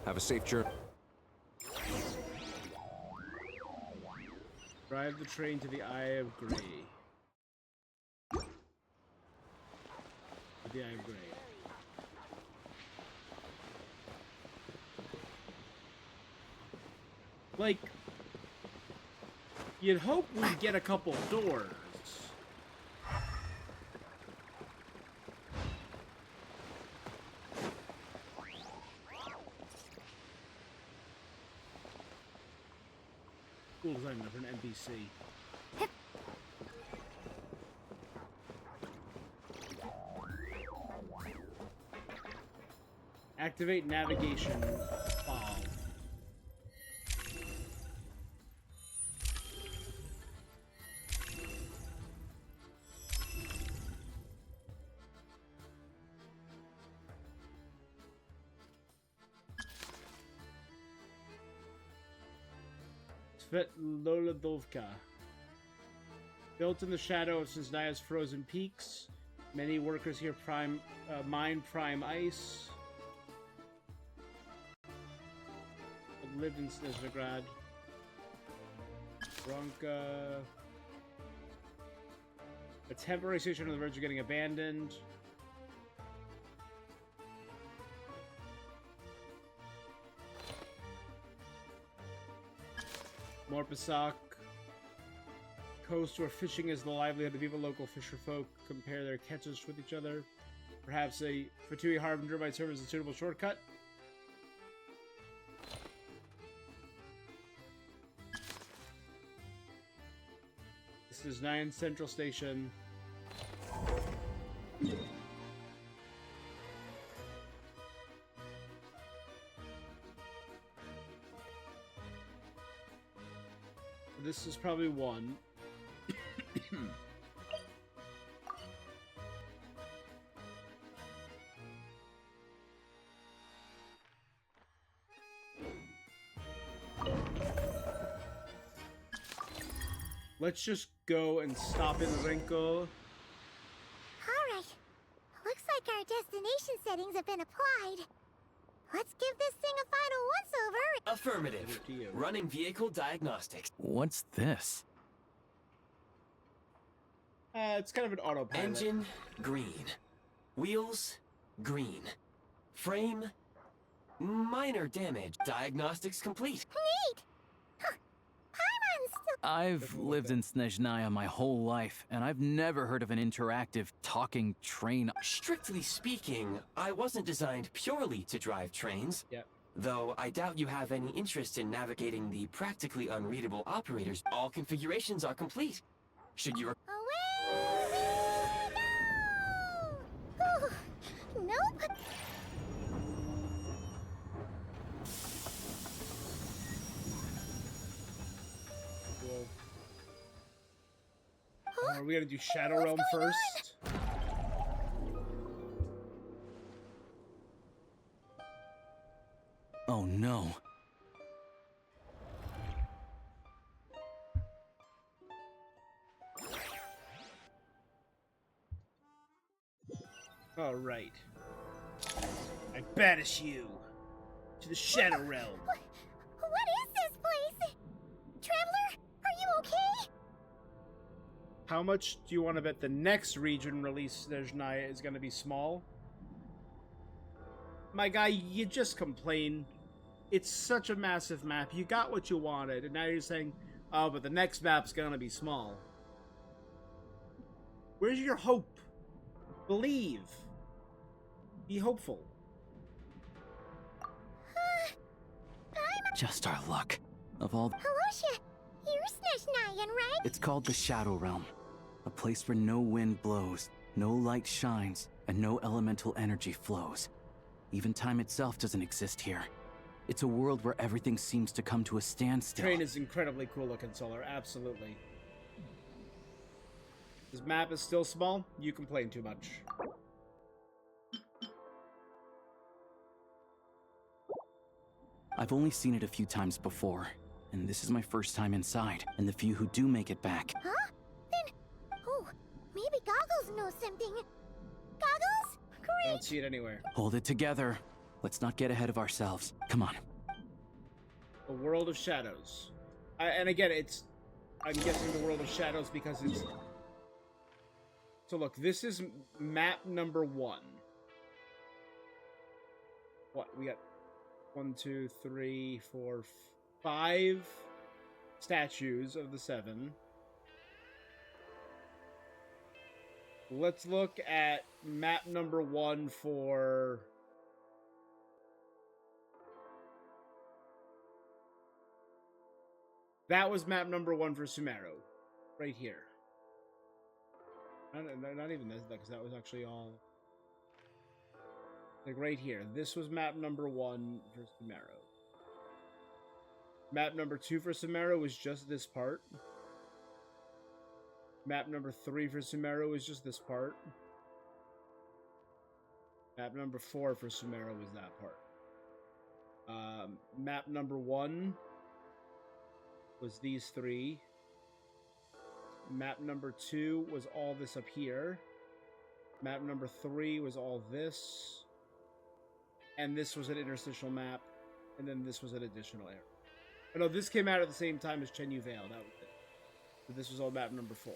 Have a safe journey. Drive the train to the Eye of Grey. The Eye of Grey. Like, you'd hope we'd get a couple doors. Cool design for an NPC. Activate navigation fog. Svetlodovka. Built in the shadow of Snezhnaya's frozen peaks, many workers here mine prime ice. Lived in Snezhnagrad. Bronka. A temporary station on the verge of getting abandoned. Morpisak. Coast where fishing is the livelihood of people. Local fisherfolk compare their catches with each other. Perhaps a Fatui Harbinger might serve as a suitable shortcut. This is 9 Central Station. This is probably 1. Let's just go and stop in Renko. Alright. Looks like our destination settings have been applied. Let's give this thing a final once-over. Affirmative. Running vehicle diagnostics. What's this? It's kind of an autopilot. Engine, green. Wheels, green. Frame, minor damage. Diagnostics complete. Neat! Huh. Paimon's still... I've lived in Snezhnaya my whole life, and I've never heard of an interactive talking train. Strictly speaking, I wasn't designed purely to drive trains. Yep. Though I doubt you have any interest in navigating the practically unreadable operators. All configurations are complete. Should you... Away we go! Nope. Are we gonna do Shadow Realm first? Oh no. All right. I banish you to the Shadow Realm. What is this place? Traveler, are you okay? How much do you want to bet the next region release Snezhnaya is going to be small? My guy, you just complain. It's such a massive map. You got what you wanted, and now you're saying, oh, but the next map's going to be small. Where's your hope? Believe. Be hopeful. Just our luck. Of all... Halosha, you're Snezhnayan, right? It's called the Shadow Realm. A place where no wind blows, no light shines, and no elemental energy flows. Even time itself doesn't exist here. It's a world where everything seems to come to a standstill. Train is incredibly cool looking, Solar. Absolutely. This map is still small. You complain too much. I've only seen it a few times before, and this is my first time inside, and the few who do make it back. Huh? Then, oh, maybe Goggles knows something. Goggles? I Great! don't see it anywhere. Hold it together. Let's not get ahead of ourselves. Come on. The World of Shadows. And again, I'm guessing the World of Shadows because it's... So look, this is map number 1. What? We got 1, 2, 3, 4, 5 statues of the 7. Let's look at map number 1 for... That was map number 1 for Sumeru. Right here. Not even this, because that was actually all... Like right here. This was map number 1 for Sumeru. Map number 2 for Sumeru was just this part. Map number 3 for Sumeru was just this part. Map number 4 for Sumeru was that part. Map number 1 was these 3. Map number 2 was all this up here. Map number 3 was all this. And this was an interstitial map. And then this was an additional area. Oh no, this came out at the same time as Chenyu Vale. That was it. So this was all map number 4.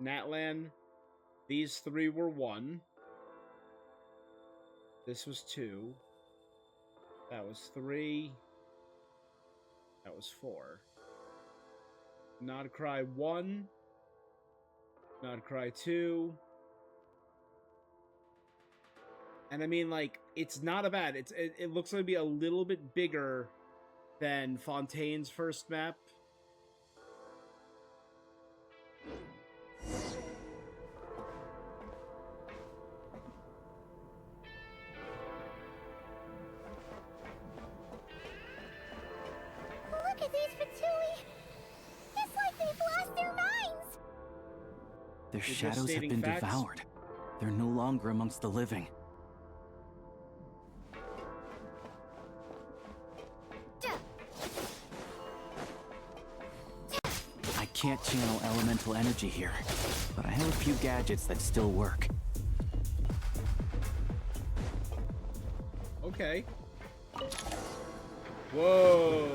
Natlan. These 3 were 1. This was 2. That was 3. That was 4. Nodcry 1. Nodcry 2. And I mean, like, it's not a bad. It looks like it'd be a little bit bigger than Fontaine's first map. Look at these Fatui! It's like they've lost their minds! Their You're just shadows have stating been facts? devoured. They're no longer amongst the living. I can't channel elemental energy here, but I have a few gadgets that still work. Okay. Whoa.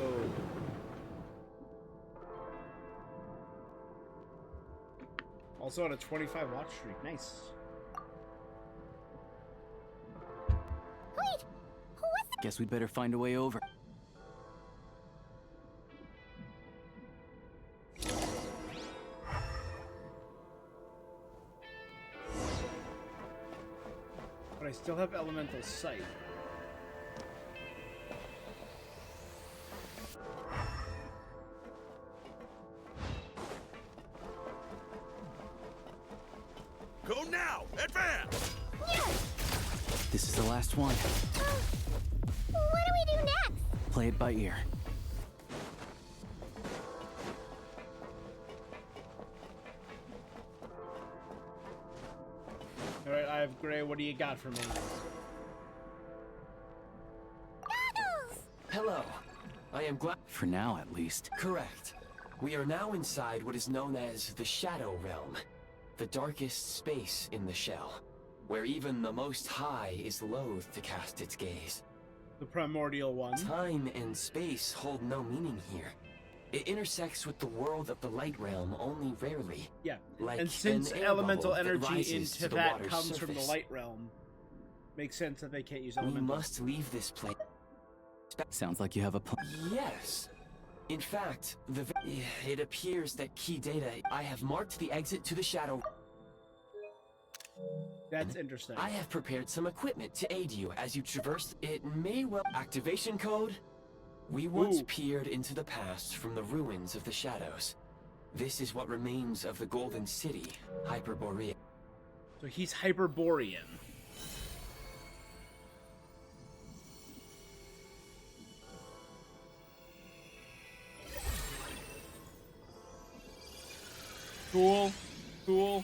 Also on a 25 watch streak. Nice. Wait! What's the... Guess we'd better find a way over. But I still have elemental sight. Go now! Advance! This is the last one. What do we do next? Play it by ear. Alright, I have Gray. What do you got for me? Goggles! Hello. I am glad. For now, at least. Correct. We are now inside what is known as the Shadow Realm, the darkest space in the shell, where even the Most High is loath to cast its gaze. The primordial one. Time and space hold no meaning here. It intersects with the world of the Light Realm only rarely. Yeah, like and since an air elemental bubble that energy rises into to the that water's comes from the surface. light realm, makes sense that they can't use We elemental. must leave this place. Sounds like you have a plan. Yes. In fact, it appears that key data. I have marked the exit to the Shadow. That's interesting. I have prepared some equipment to aid you as you traverse. It may well. Activation code? We once peered into the past from the ruins of the shadows. This is what remains of the Golden City, Hyperborea. So he's Hyperborean. Cool. Cool.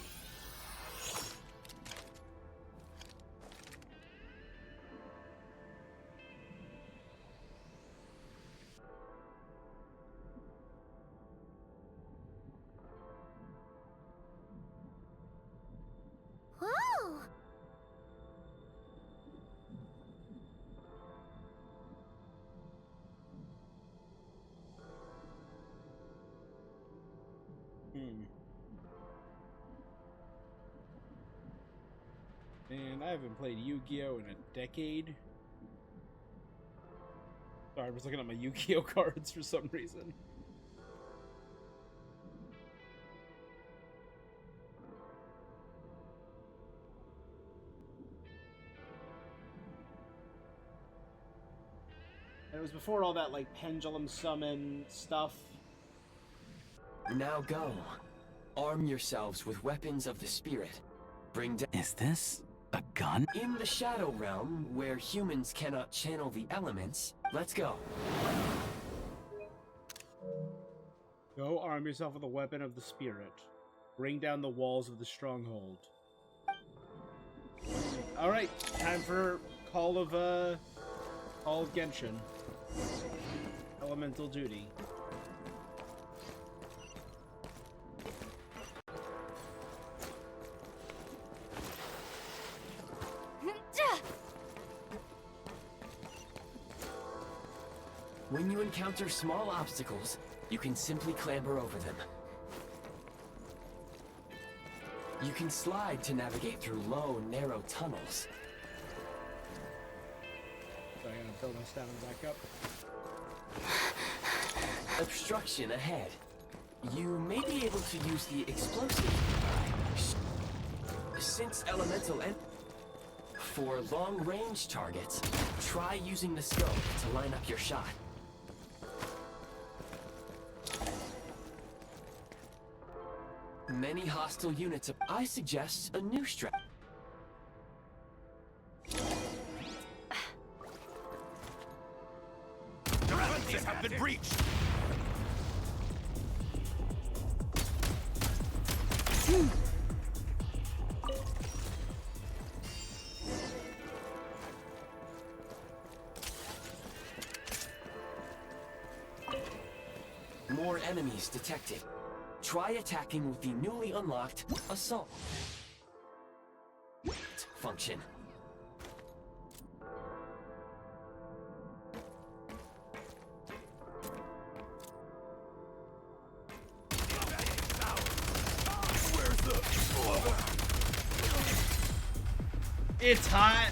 Whoa! Man, I haven't played Yu-Gi-Oh! In a decade. Sorry, I was looking at my Yu-Gi-Oh! Cards for some reason. And it was before all that, like, pendulum summon stuff. Now go. Arm yourselves with weapons of the spirit. Bring down. Is this a gun? In the Shadow Realm, where humans cannot channel the elements, let's go. Go arm yourself with a weapon of the spirit. Bring down the walls of the stronghold. Alright, time for Call of Genshin. Elemental duty. When you encounter small obstacles, you can simply clamber over them. You can slide to navigate through low, narrow tunnels. So I gotta build my stamina back up. Obstruction ahead. You may be able to use the explosive. Since elemental for long-range targets, try using the scope to line up your shot. Many hostile units. I suggest a new strat. Defenses have been breached. More enemies detected. Try attacking with the newly unlocked assault function. It's hot.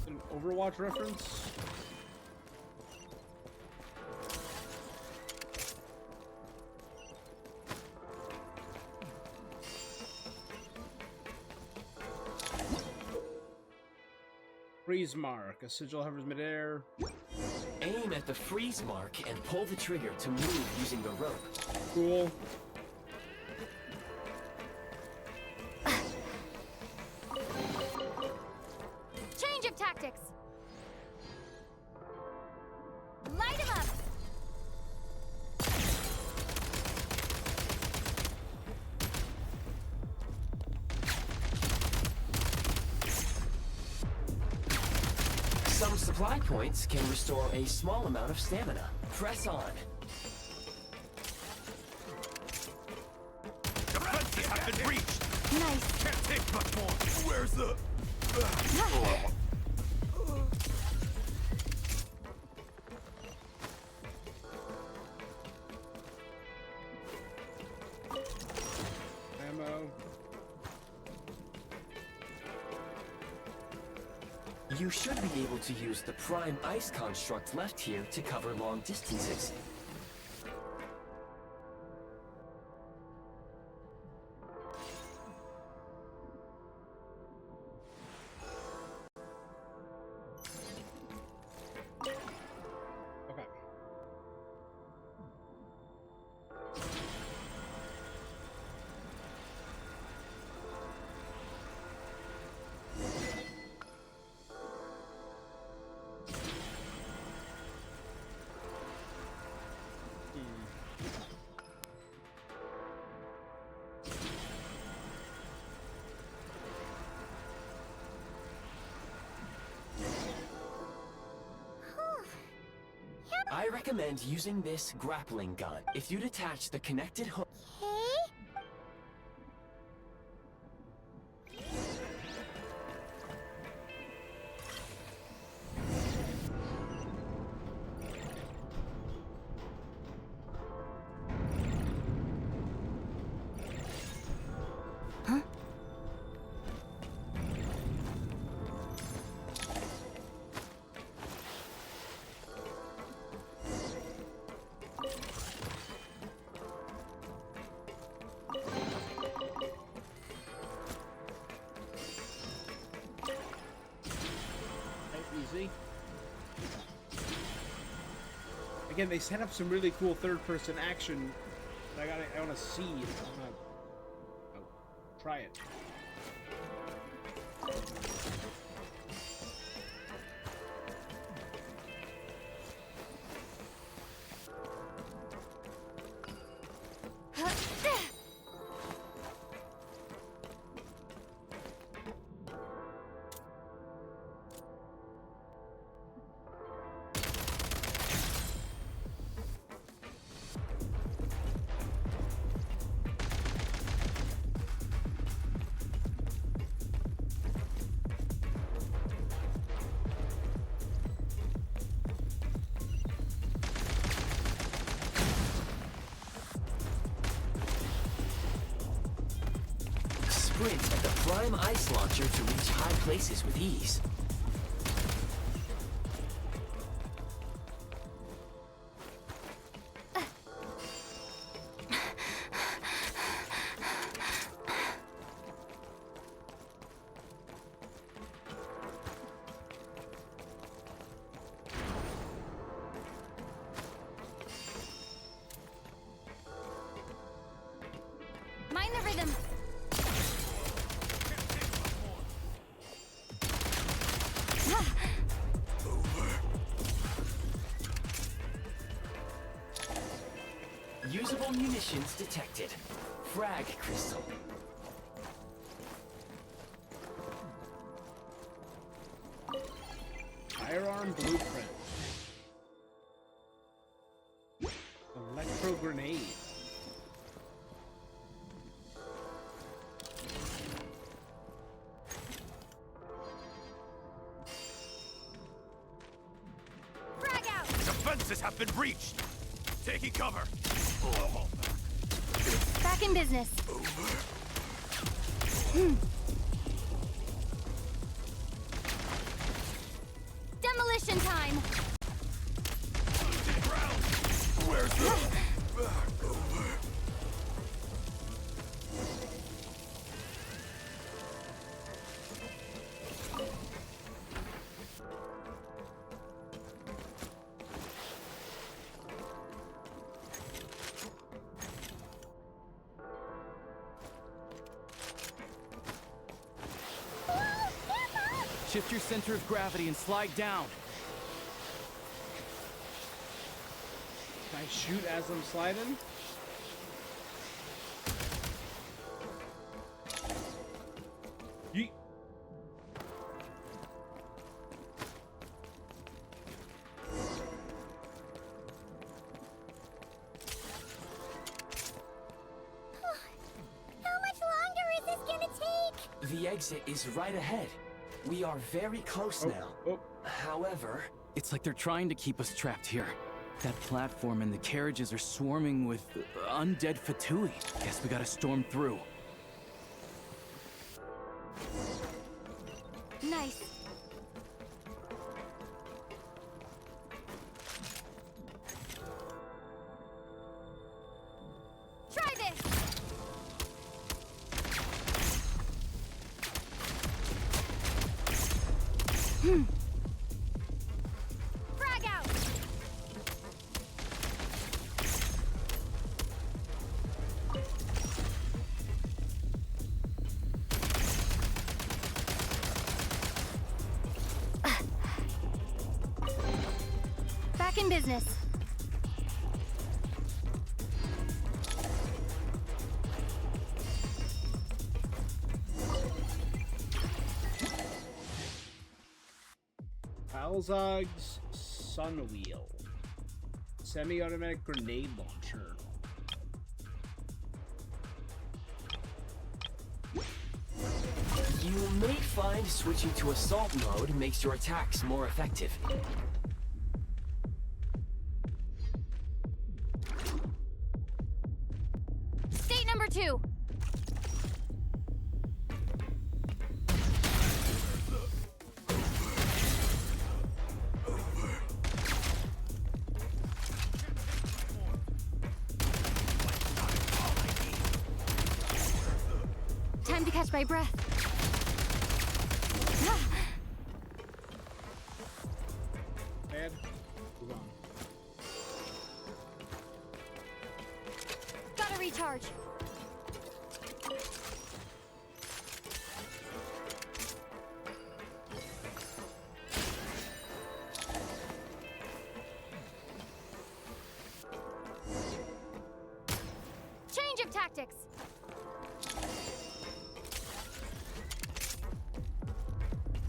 An Overwatch reference? Freeze mark. A sigil hovers midair. Aim at the freeze mark and pull the trigger to move using the rope. Cool. Change of tactics. Light him up. Supply points can restore a small amount of stamina. Press on. Defenses have been breached! Nice. Can't take much more! Where's the... Ammo. You should be able to use the prime ice construct left here to cover long distances. Okay. I recommend using this grappling gun. If you detach the connected hook... Easy. Again, they set up some really cool third-person action. That I want to see. I'll try it. Sprint at the prime ice launcher to reach high places with ease. Mind the rhythm. Usable munitions detected. Frag crystal. Firearm blueprint. Electro grenade. Frag out. Defenses have been breached! Taking cover! Back in business. Demolition time. Where's the... Shift your center of gravity and slide down. Can I shoot as I'm sliding? Yeet. exit is right ahead. We are very close now. However... It's like they're trying to keep us trapped here. That platform and the carriages are swarming with undead Fatui. Guess we gotta storm through. Nice. Try this! Frag out! Back in business. Alzog's Sunwheel. Semi-automatic grenade launcher. You may find switching to assault mode makes your attacks more effective. State number 2. Time to catch my breath. Bad. Move on. Gotta recharge. Change of tactics.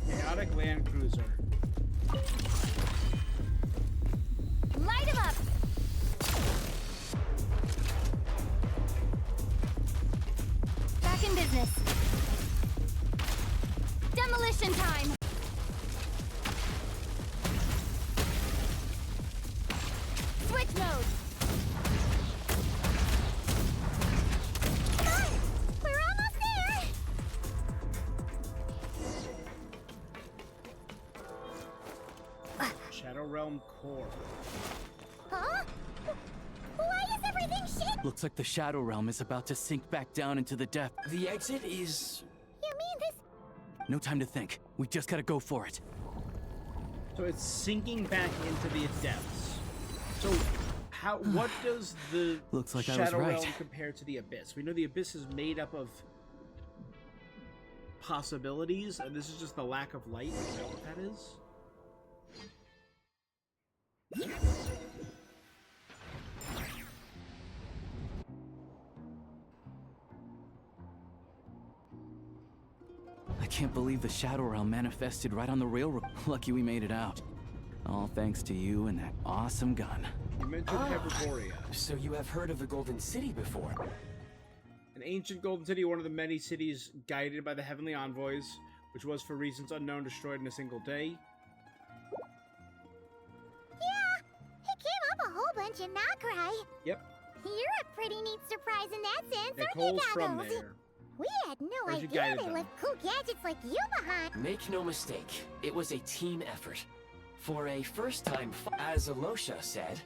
Chaotic Land Cruiser. Light him up. Back in business. Demolition time. Switch mode. Come on, we're almost there. Shadow Realm Core. Huh? Why is everything shit? Looks like the Shadow Realm is about to sink back down into the depth. The exit is... You mean this? No time to think. We just gotta go for it. So it's sinking back into the depths. So what does the Looks like I was Shadow right. Realm compare to the Abyss? We know the Abyss is made up of possibilities, and this is just the lack of light. Is that what that is? I can't believe the Shadow Realm manifested right on the railroad. Lucky we made it out. All thanks to you and that awesome gun. You mentioned Hyperborea. So you have heard of the Golden City before? An ancient golden city, one of the many cities guided by the heavenly envoys, which was for reasons unknown destroyed in a single day. Yeah, it came up a whole bunch in Nokrai. Yep. You're a pretty neat surprise in that sense, Nicole's aren't you, from Goggles? there. We had no Or she idea guided they them. left cool gadgets like you behind. Make no mistake, it was a team effort. For a first-time, as Alosha said,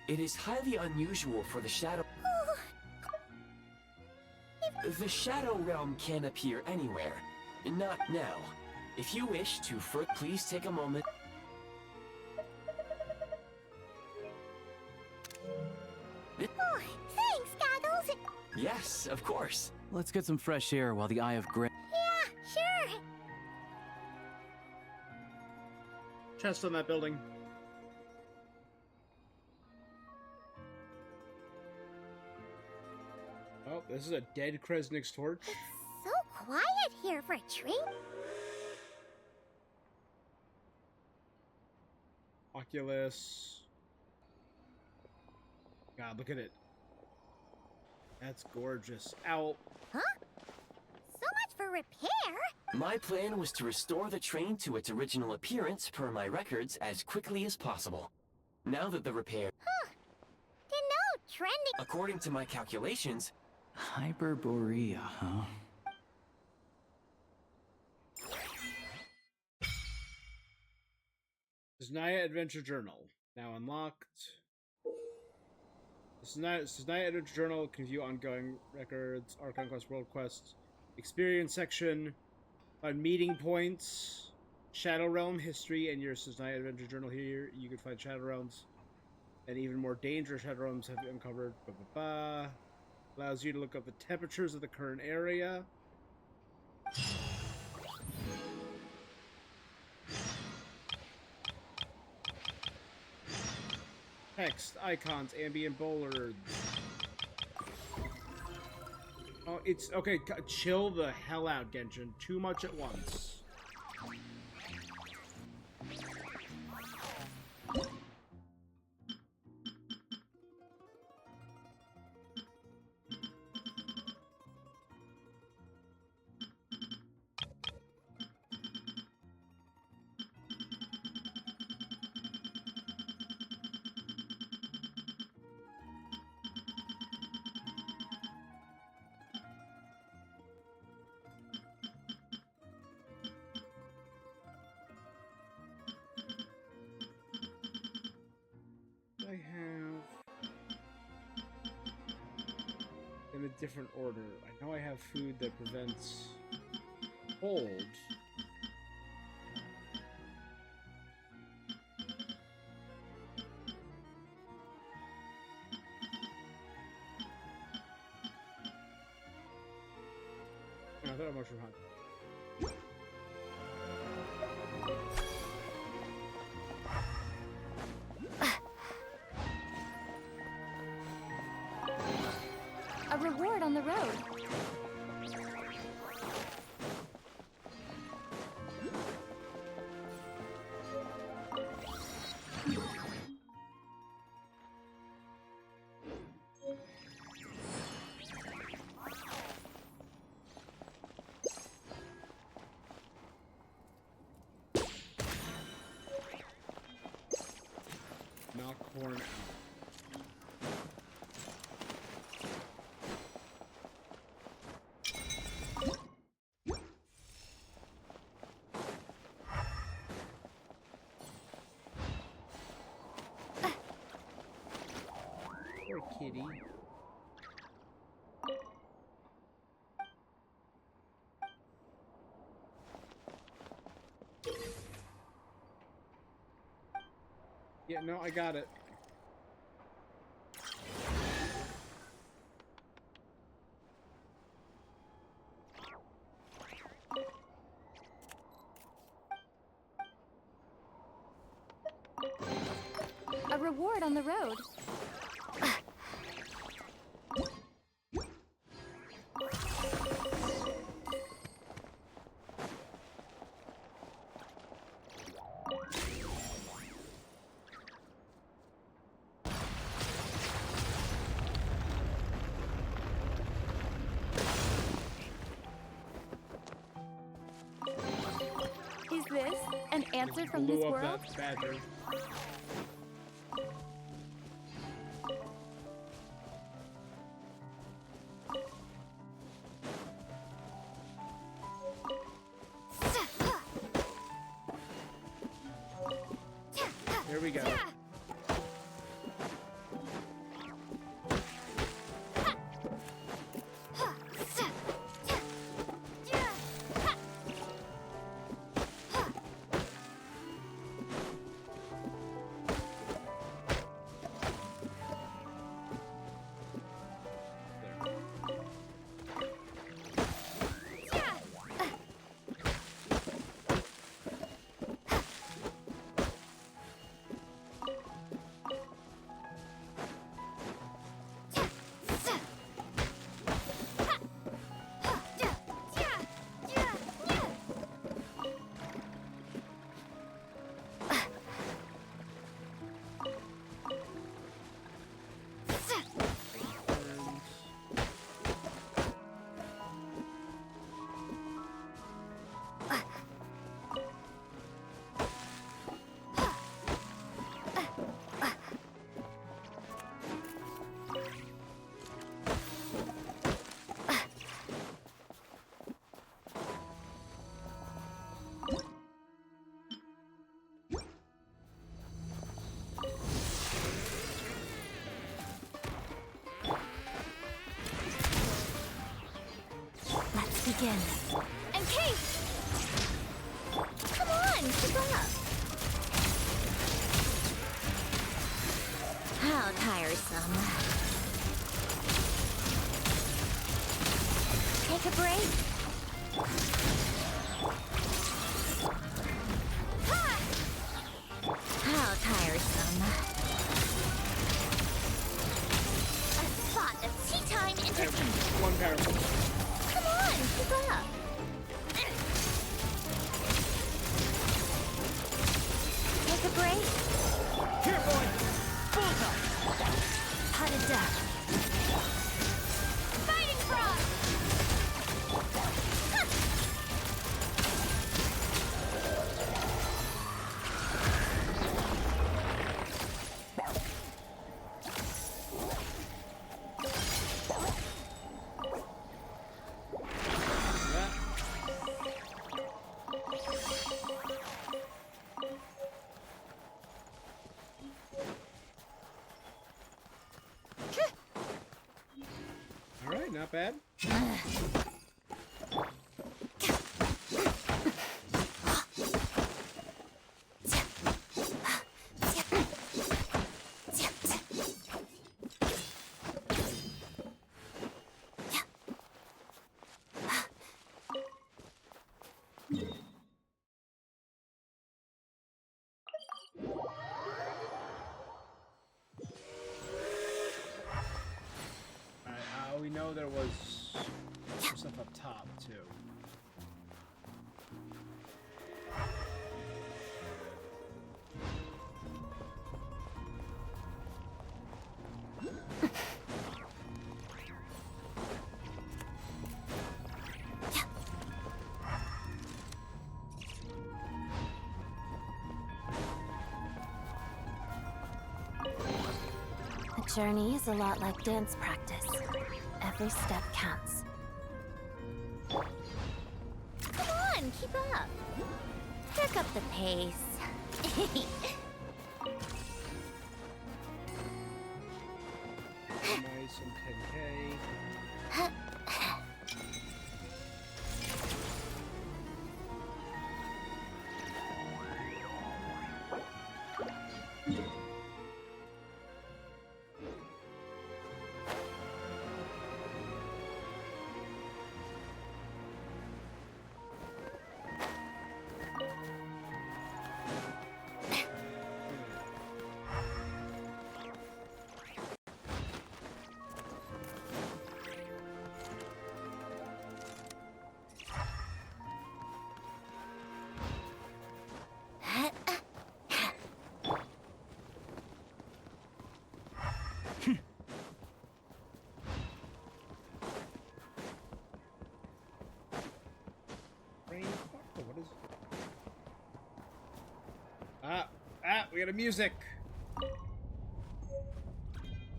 it is highly unusual for the Shadow... The Shadow Realm can appear anywhere. Not now. If you wish to please take a moment... Oh, thanks, Goggles. Yes, of course. Let's get some fresh air while the Eye of Gray... Yeah, sure. Chest on that building. Oh, this is a dead Kresnik's torch. So quiet here for a treat. Oculus. God, look at it. That's gorgeous. Ow. Huh? So much for for repair? My plan was to restore the train to its original appearance per my records as quickly as possible. Now that the repair... Huh. You know, trending... According to my calculations... Hyperborea, huh? Snezhnaya Adventure Journal. Now unlocked. Snezhnaya Adventure Journal can view ongoing records, Archon Quest, World Quest, Experience section, find meeting points, Shadow Realm history, and your Snezhnaya Adventure Journal here. You can find Shadow Realms, and even more dangerous Shadow Realms have been uncovered. Allows you to look up the temperatures of the current area. Text, icons, ambient bollards. Oh, it's okay. Chill the hell out, Genshin. Too much at once. I have in a different order. I know I have food that prevents cold. Oh, I thought I was mushroom hunt. A reward on the road. Knock horn out. Poor kitty. Yeah, no, I got it. A reward on the road. Is this an answer from this Blew up world? that badger. Here we go. begin. And Kate! Come on, keep up! How tiresome. Take a break. Ha! How tiresome. A spot of tea time entertainment. One paragraph. Come on, keep up. Take a break. Here, boy. Bullseye. Potted duck. Fighting frog. All right, not bad. We know there was some stuff up top too. The journey is a lot like dance practice. Every step counts. Come on, keep up. Pick up the pace. Nice and 10K. What is? We got a music.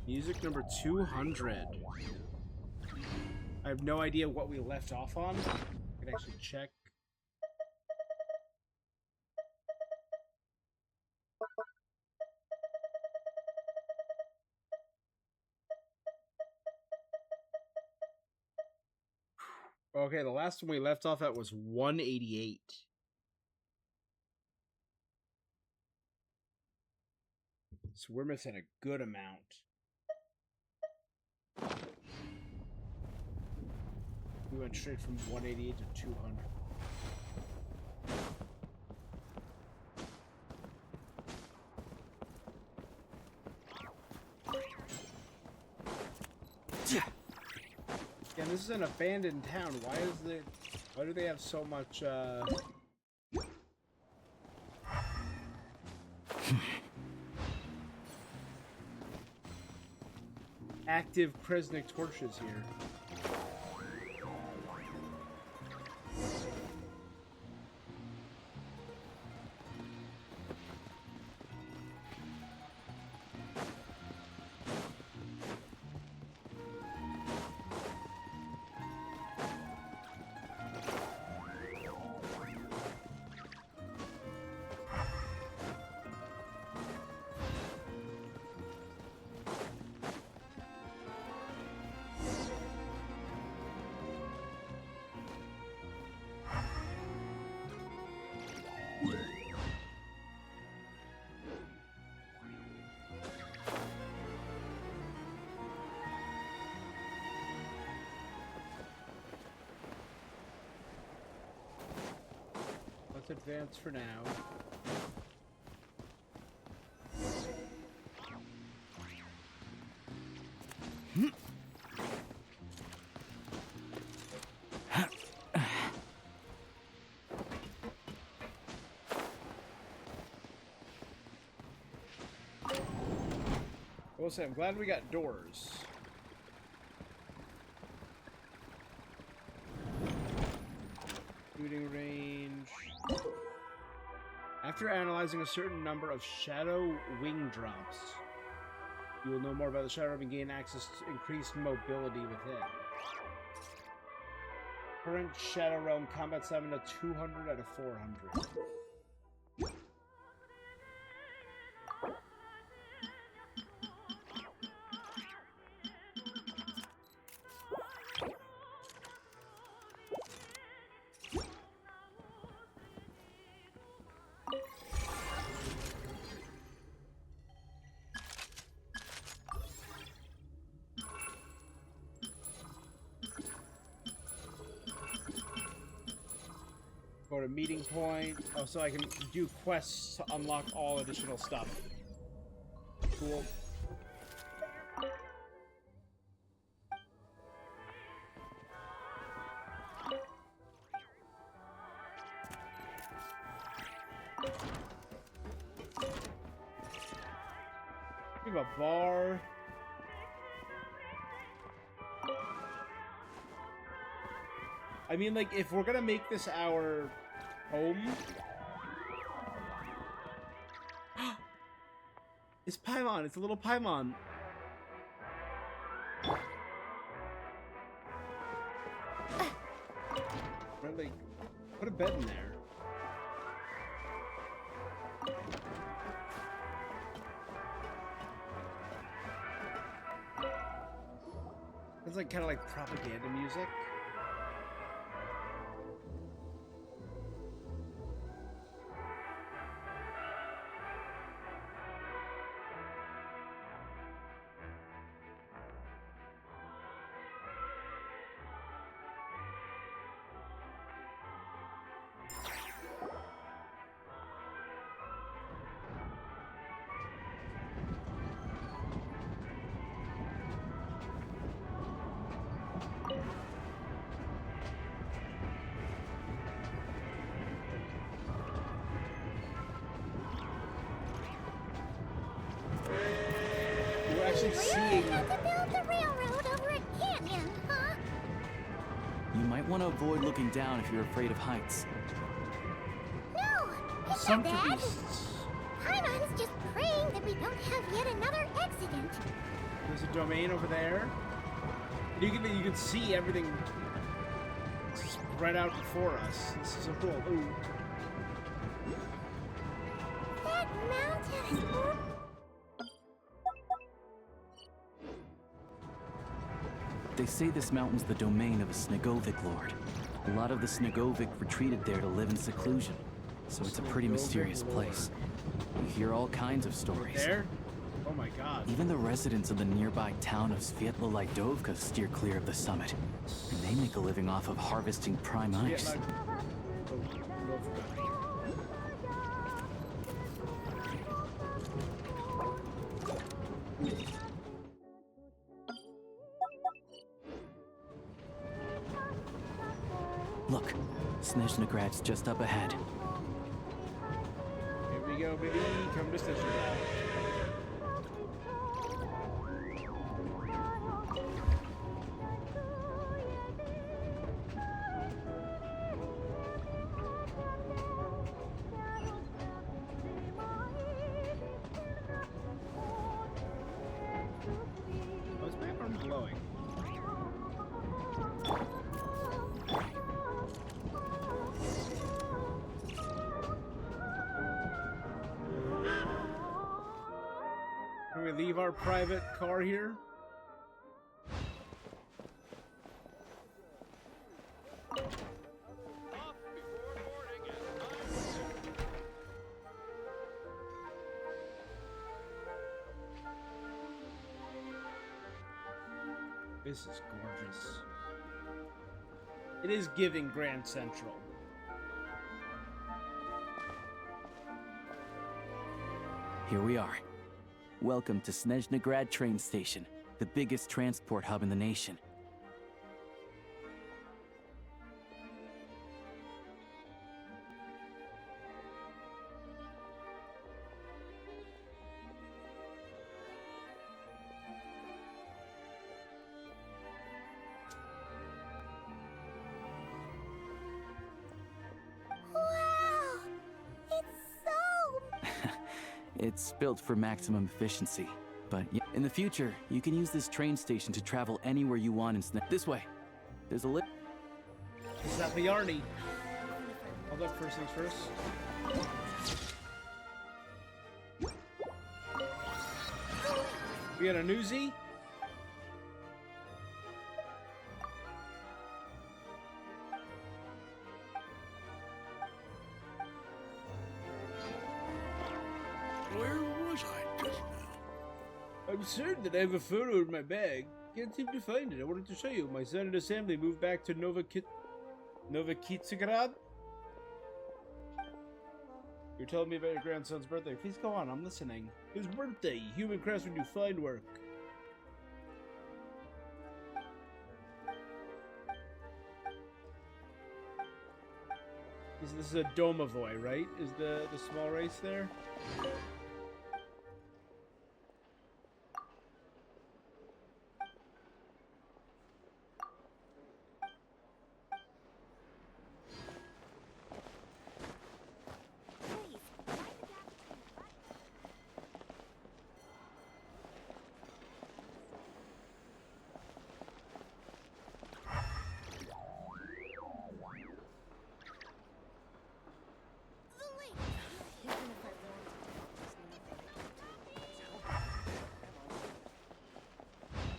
Music number 200. I have no idea what we left off on. I can actually check. Okay, the last one we left off at was 188. So we're missing a good amount. We went straight from 188 to 200. Yeah, this is an abandoned town. Why do they have so much, active Kresnik torches here? Let's advance for now. I will say, I'm glad we got doors. Shooting range. After analyzing a certain number of shadow wing drops, you will know more about the shadow and gain access to increased mobility within. Current Shadow Realm combat stamina 200 out of 400. Go to meeting point. Oh, so I can do quests to unlock all additional stuff. Cool. We have a bar. I mean, like, if we're gonna make this our home... It's Paimon! It's a little Paimon! Like, put a bed in there. It's like, kind of like propaganda music. Seeing... to build the railroad over a canyon, huh? You might want to avoid looking down if you're afraid of heights. No, it's not bad. Paimon's just praying that we don't have yet another accident. There's a domain over there. You can see everything spread out before us. This is so cool. Ooh. That mountain. They say this mountain's the domain of a Snegovic lord. A lot of the Snegovic retreated there to live in seclusion, so it's a pretty mysterious place. You hear all kinds of stories. There? Oh my god. Even the residents of the nearby town of Svietlo-Lidovka steer clear of the summit, and they make a living off of harvesting prime ice. Look, Snezhnagrad's just up ahead. Here we go, baby. Come to Snezhnagrad. Oh, is my arm glowing? Can we leave our private car here? This is gorgeous. It is giving Grand Central. Here we are. Welcome to Snezhnaya train station, the biggest transport hub in the nation. Wow! It's so... It's built for maximum efficiency, but in the future, you can use this train station to travel anywhere you want in This way. There's a lift. Is that Yarny? Hold up, first things first. We got a newsie. Where was I just now? I'm certain that I have a photo in my bag. Can't seem to find it. I wanted to show you. My son and his family moved back to Novokitsagrad. You're telling me about your grandson's birthday. Please go on. I'm listening. His birthday. Human craftsmen do fine work. This is a Domovoy, right? Is the small race there?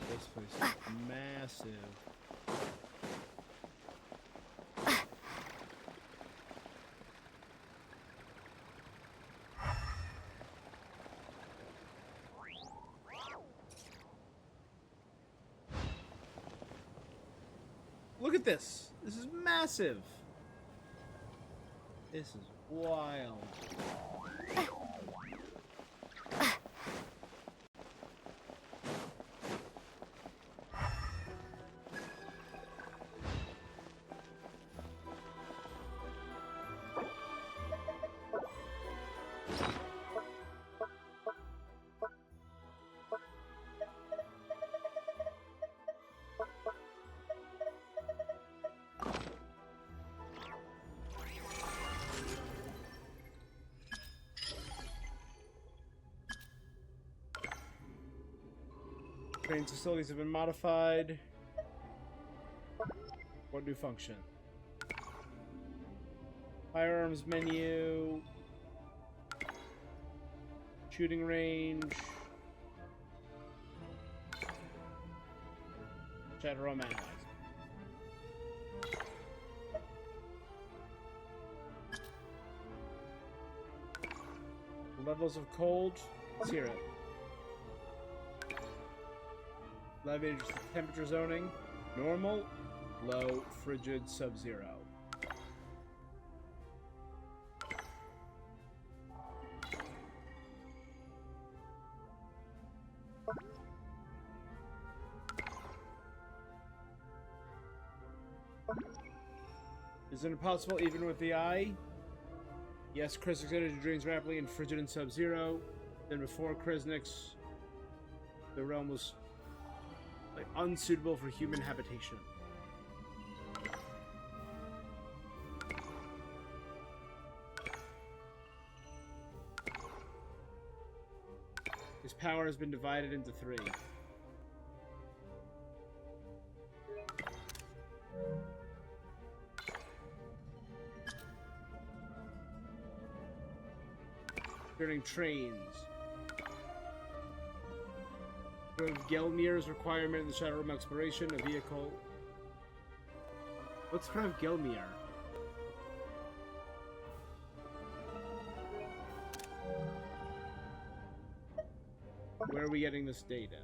This place is massive. Look at this. This is massive. This is wild. Train facilities have been modified. What new function? Firearms menu. Shooting range. Chat room analyzer. Levels of cold. Let's hear it. Elevated temperature zoning. Normal. Low. Frigid. Sub-zero. Is it impossible even with the eye? Yes, Krisnik's energy drains rapidly in frigid and sub-zero. Then before Krisnik's, the realm was like unsuitable for human habitation. His power has been divided into three. Turning trains. Gelmir's requirement in the Shadow Realm exploration, a vehicle. What's Krev Gelmir? Where are we getting this data?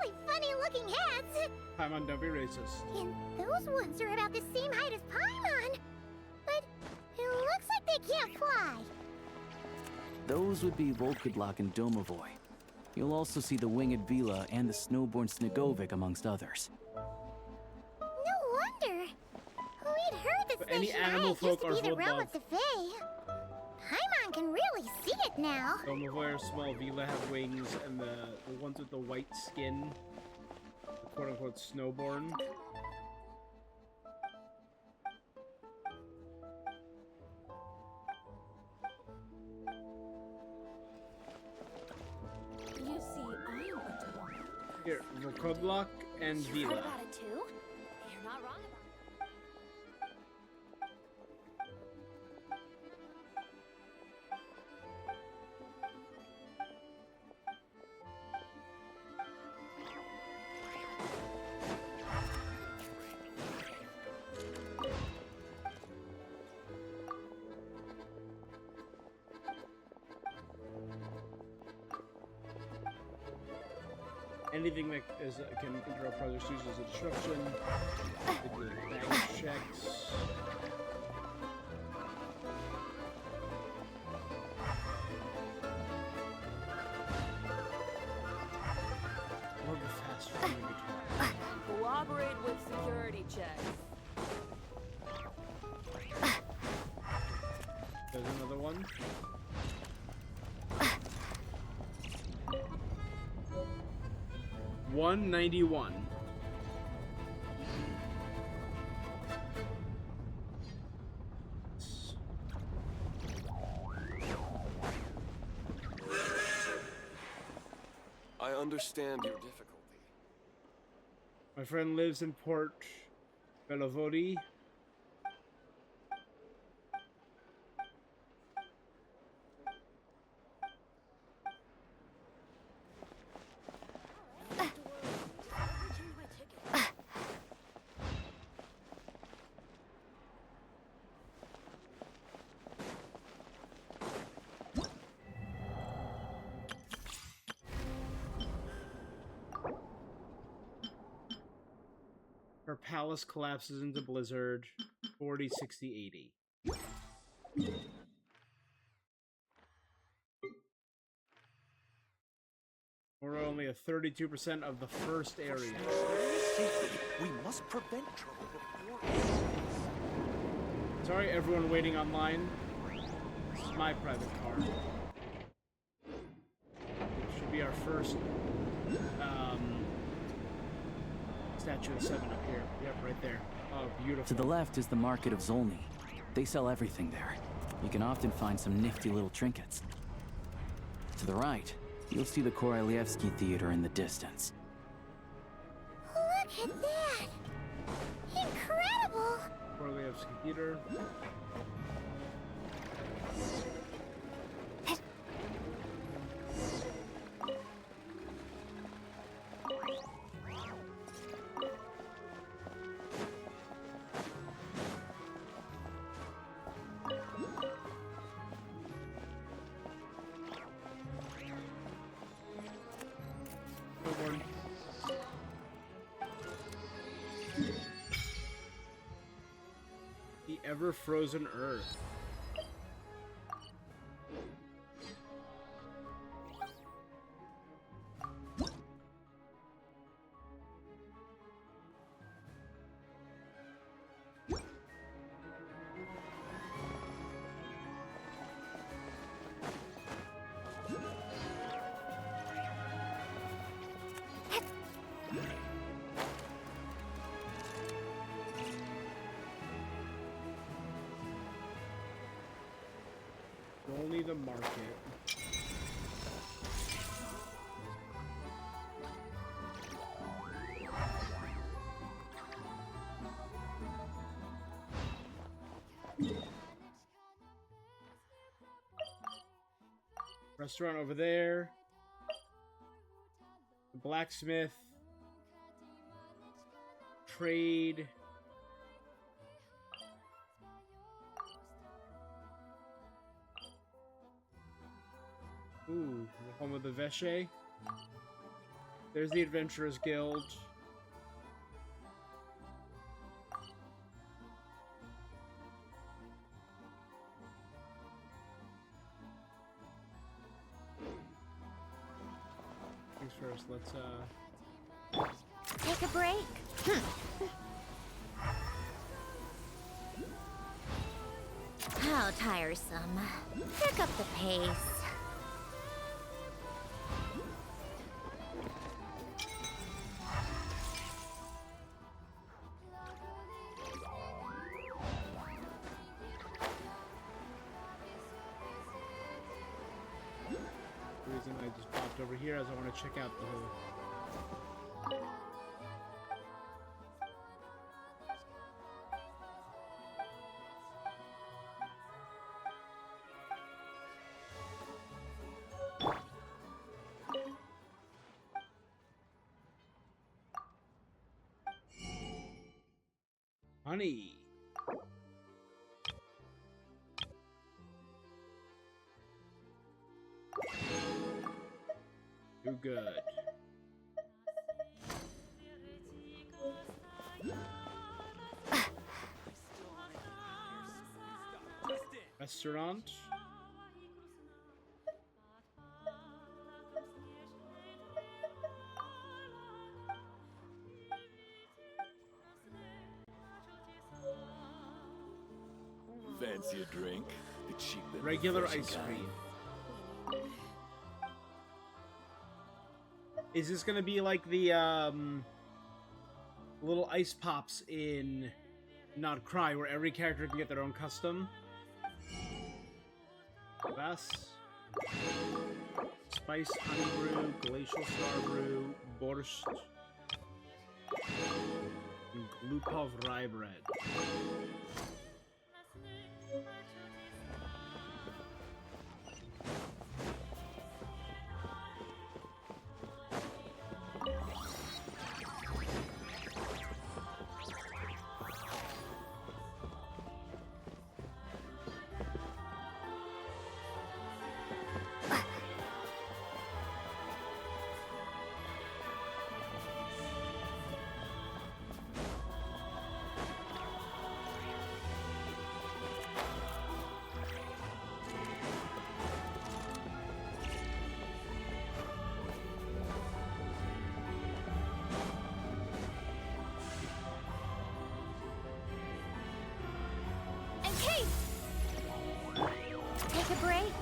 really funny-looking hats. Paimon, don't be racist. And those ones are about the same height as Paimon. But it looks like they can't fly. Those would be Volkudlak and Domovoy. You'll also see the winged Vila and the snowborn Snegovic amongst others. No wonder. We'd heard that Any Snezhnaya animal used folk to are be the realm Vodlov. of the Fae. Paimon can really see it now. Domovoy are small, Vila have wings, and the ones with the white skin, the quote-unquote snowborn. You see, I'm a dog. Here, Volkudlak and You heard Vila. about it too? You're not wrong about it. Anything that can interrupt others uses a disruption. They do baggage checks. Love the fast food guitar. Cooperate with security checks. There's another one. $191. I understand your difficulty. My friend lives in Port Belavodi. Her palace collapses into blizzard. 40, 60, 80. We're only at 32% of the first area. We must prevent trouble before. Sorry, everyone waiting online. This is my private car. It should be our first statue of 7 up here. Yep, right there. Oh, beautiful. To the left is the market of Zolny. They sell everything there. You can often find some nifty little trinkets. To the right, you'll see the Korolievsky Theater in the distance. Look at that! Incredible! Korolievsky Theater. The ever-frozen earth. Only the market. Restaurant over there. The blacksmith. Trade. Ooh, the home of the Veshe. There's the Adventurers Guild. Things first, let's Take a break. How tiresome. Pick up the pace. The reason I just popped over here is I want to check out the honey. Too good. Restaurant. Fancy a drink? The cheap little Regular refreshing ice kind. cream. Is this gonna be like the little ice pops in Not Cry, where every character can get their own custom? Bass, spice honey brew, glacial star brew, borscht, and glukov rye bread. And Kate! Take a break.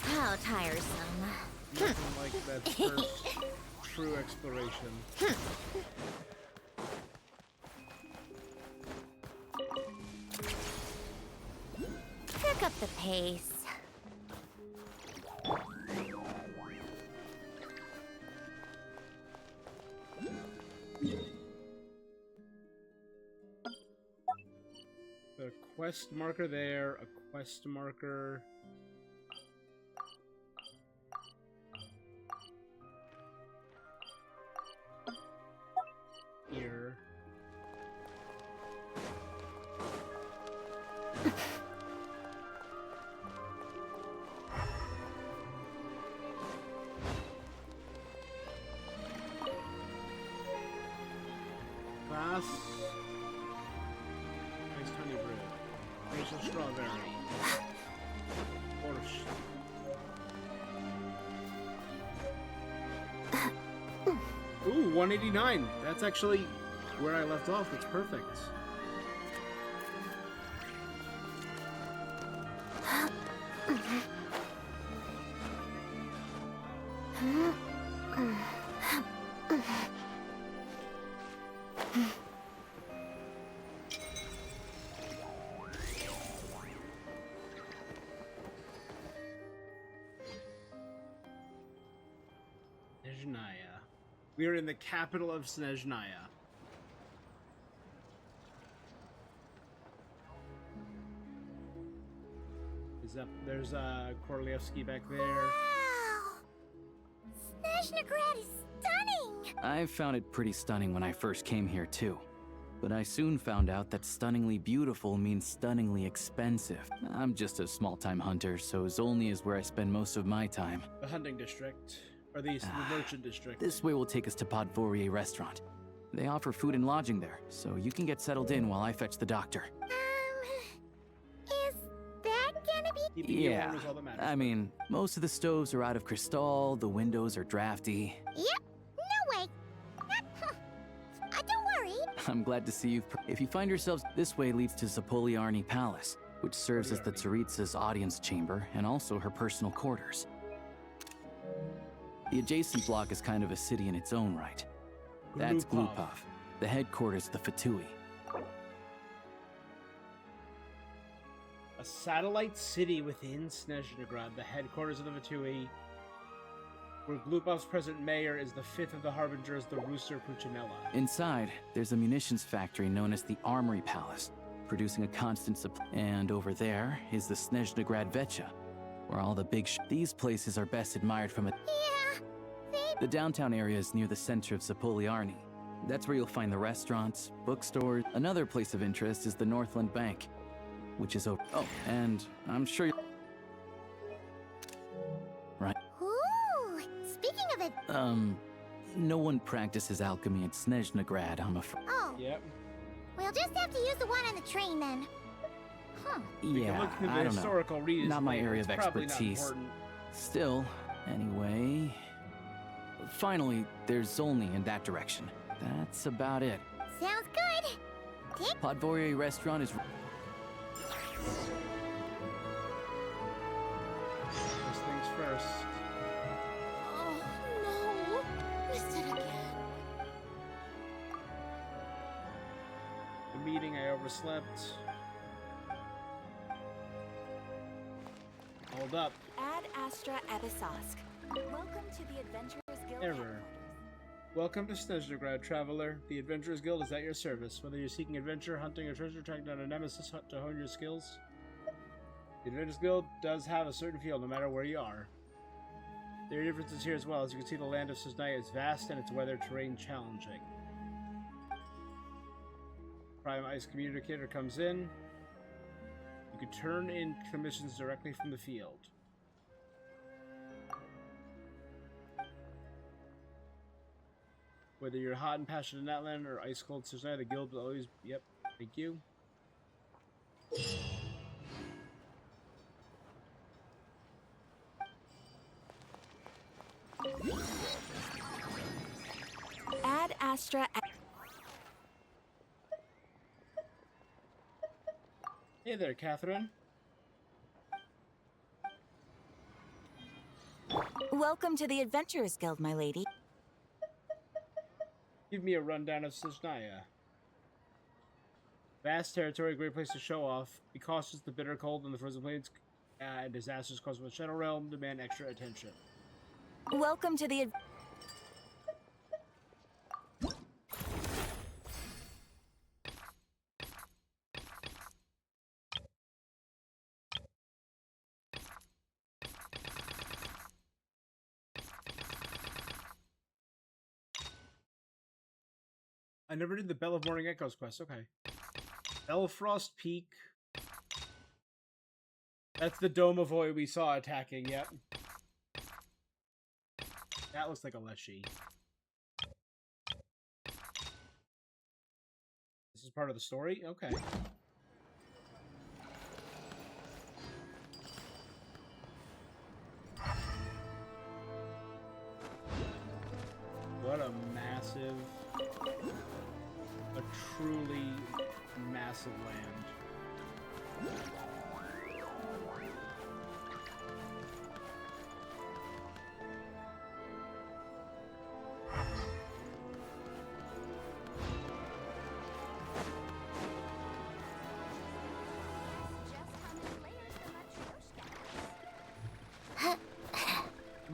How tiresome. Nothing like that first true exploration. Pick up the pace. A quest marker there, a quest marker here. Glass. Nice honey bread. Facial strawberry. Borscht. Ooh, 189. That's actually where I left off. It's perfect. Snezhnaya. We are in the capital of Snezhnaya. There's Korolievsky back there. Wow! Snezhnagrad is stunning! I found it pretty stunning when I first came here too. But I soon found out that stunningly beautiful means stunningly expensive. I'm just a small-time hunter, so Zolny is where I spend most of my time. The hunting district. Or the merchant district. This way will take us to Podvorier restaurant. They offer food and lodging there, so you can get settled in while I fetch the doctor. Is that gonna be... Yeah, I mean, most of the stoves are out of crystal, the windows are drafty. Yep, no way. Don't worry. I'm glad to see you. If you find yourselves, this way leads to Zapoliarny Palace, which serves as the Tsaritsa's audience chamber and also her personal quarters. The adjacent block is kind of a city in its own right. That's Glupov, the headquarters of the Fatui. A satellite city within Snezhnagrad, the headquarters of the Fatui, where Glupov's present mayor is the fifth of the Harbingers, the Rooster Puccinella. Inside, there's a munitions factory known as the Armory Palace, producing a constant supply. And over there is the Snezhnagrad Vecha, where all the big these places are best admired from a... Yeah, The downtown area is near the center of Zapoliarny. That's where you'll find the restaurants, bookstores. Another place of interest is the Northland Bank, which is over... Oh, and I'm sure you... Right. Ooh, speaking of it... No one practices alchemy at Snezhnagrad, I'm afraid. Oh. Yep. We'll just have to use the one on the train then. Huh. Yeah, I don't know. Not my area of expertise. Still, anyway... Finally, there's Zolny in that direction. That's about it. Sounds good. Podvorier restaurant is... First things first. Oh, no. Missed it again. The meeting, I overslept. Hold up. Ad Astra Abyssosque. Welcome to the Adventurers Guild. Error. Welcome to Snezhnagrad, traveler. The Adventurers Guild is at your service. Whether you're seeking adventure, hunting, or treasure, tracking down a nemesis to hone your skills, the Adventurers Guild does have a certain feel no matter where you are. There are differences here as well. As you can see, the land of Snezhnaya is vast and its weather terrain challenging. Prime Ice Communicator comes in. You can turn in commissions directly from the field. Whether you're hot and passionate in that land or ice cold Snezhnaya, the guild will always... Yep, thank you. Ad Astra... Hey there, Catherine. Welcome to the Adventurers Guild, my lady. Give me a rundown of Snezhnaya. Vast territory, great place to show off. Be cautious, the bitter cold and the frozen plains and disasters caused by the Shadow Realm demand extra attention. Welcome to the... I never did the Bell of Morning Echoes quest. Okay. Belfrost Peak. That's the Dome of Void we saw attacking. Yep. That looks like a Leshy. This is part of the story? Okay. What a massive... massive land.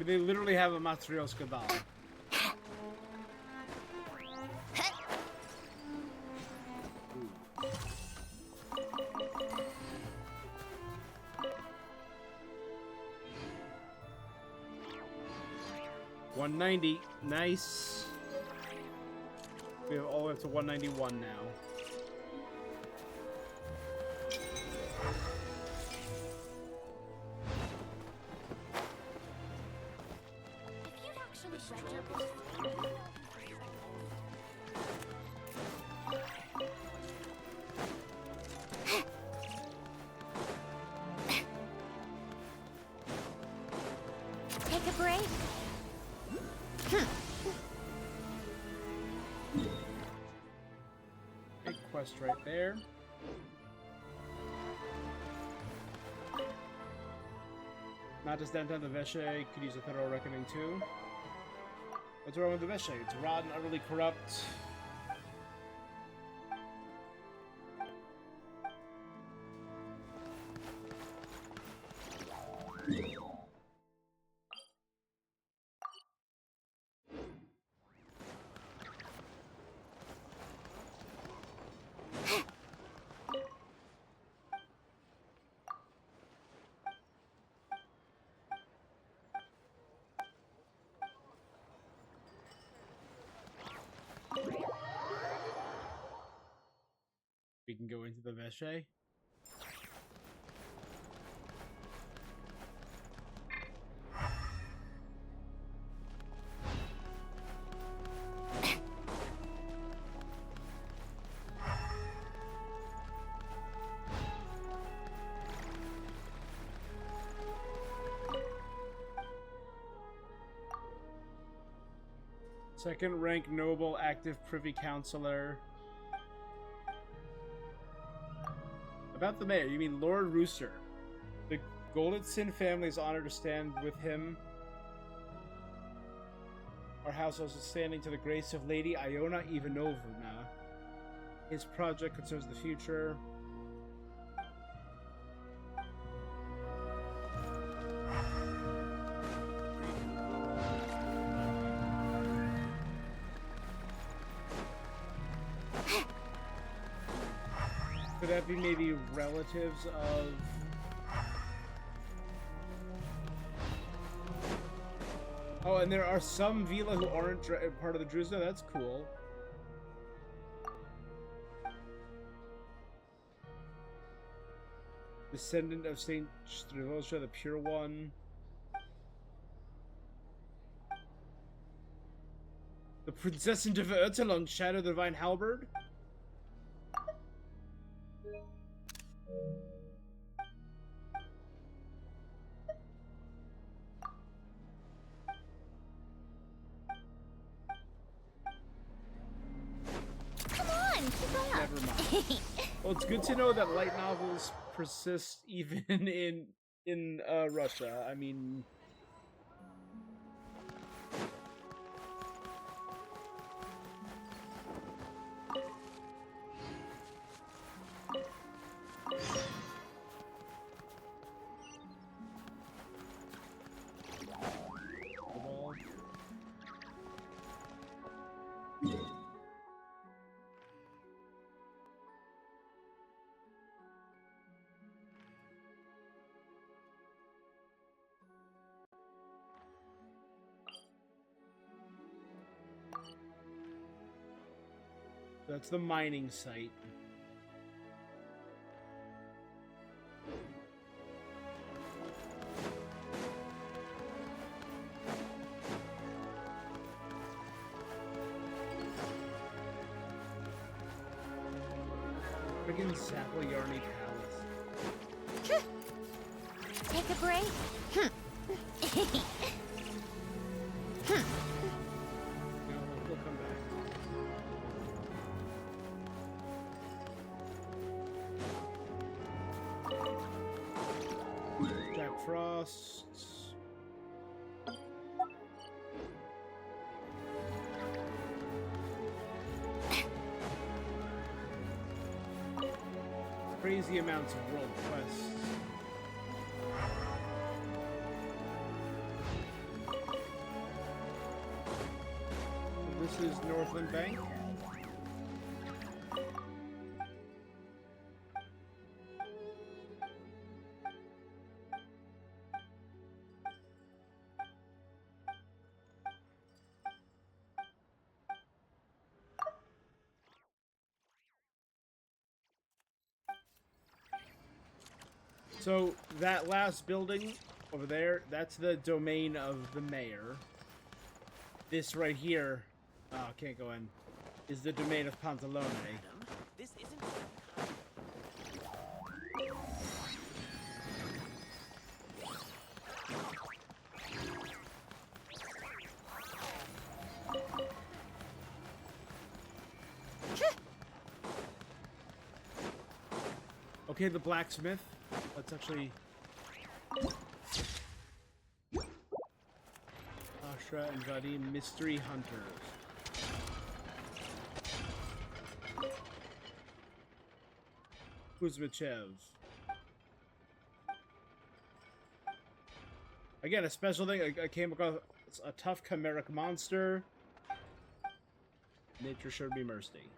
They literally have a Matryoshka doll. $190, nice. We have all the way up to 191 now. Take a break. Big quest right there. Not just downtown, the Veshe could use a thorough reckoning too. What's wrong with the Veshe? It's rotten, utterly corrupt. We can go into the Veshe. Second rank noble, active privy councillor. About the mayor, you mean Lord Rooster. The Golitsin family is honored to stand with him. Our household is standing to the grace of Lady Iona Ivanovna. His project concerns the future. Could that be maybe relatives of... Oh, and there are some Vila who aren't part of the Druzhna? That's cool. Descendant of Saint Strelosha, the Pure One. The Princess in Ertelon, Shadow the Divine Halberd? Come on, keep up. Never mind. Well, it's good to know that light novels persist even in Russia. I mean... That's the mining site. Friggin' Saplayarny Palace. Take a break. No, we'll come back. Frost. Crazy amounts of world quests. So this is Northland Bank. So that last building over there, that's the domain of the mayor. This right here, can't go in, is the domain of Pantalone. This isn't Okay, the blacksmith. That's actually Ashra and Vadim, mystery hunters. Kuzmichev. Again, a special thing. I came across a tough chimeric monster. Nature showed me mercy.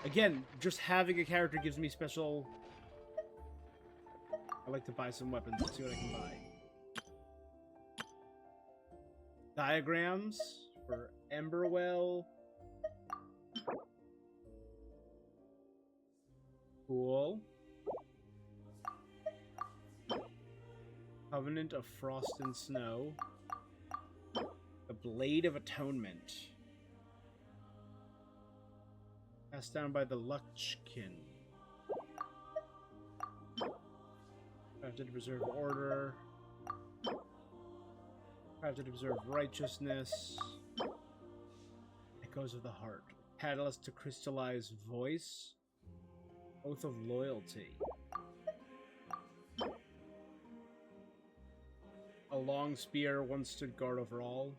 Again, just having a character gives me special... I like to buy some weapons. Let's see what I can buy. Diagrams for Emberwell. Cool. Covenant of Frost and Snow. The Blade of Atonement. Passed down by the Luchkin. Crafted to preserve order. Crafted to preserve righteousness. Echoes of the Heart. Catalyst to crystallize voice. Oath of Loyalty. A long spear once stood guard over all.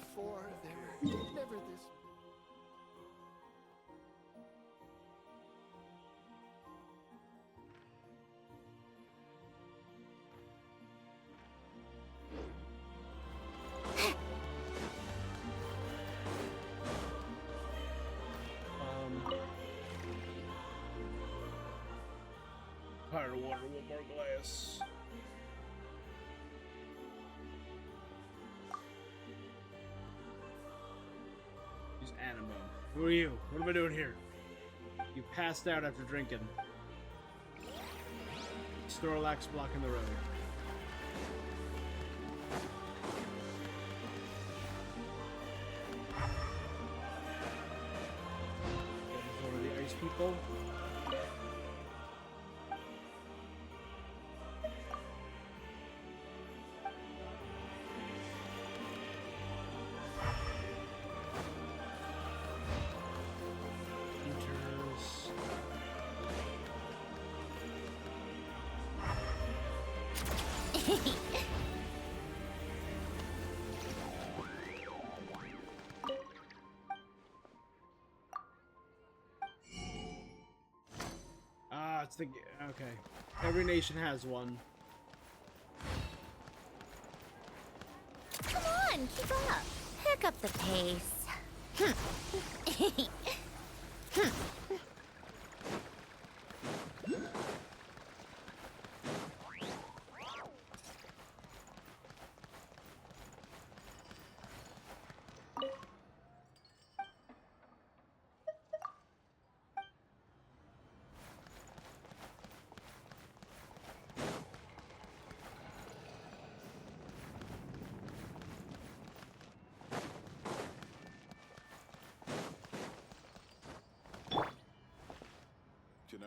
Before, they were never this. Fire water, one more glass. Use Animo. Who are you? What am I doing here? You passed out after drinking. Snorlax blocking the road. One of the ice people. It's the... okay. Every nation has one. Come on, keep up. Pick up the pace.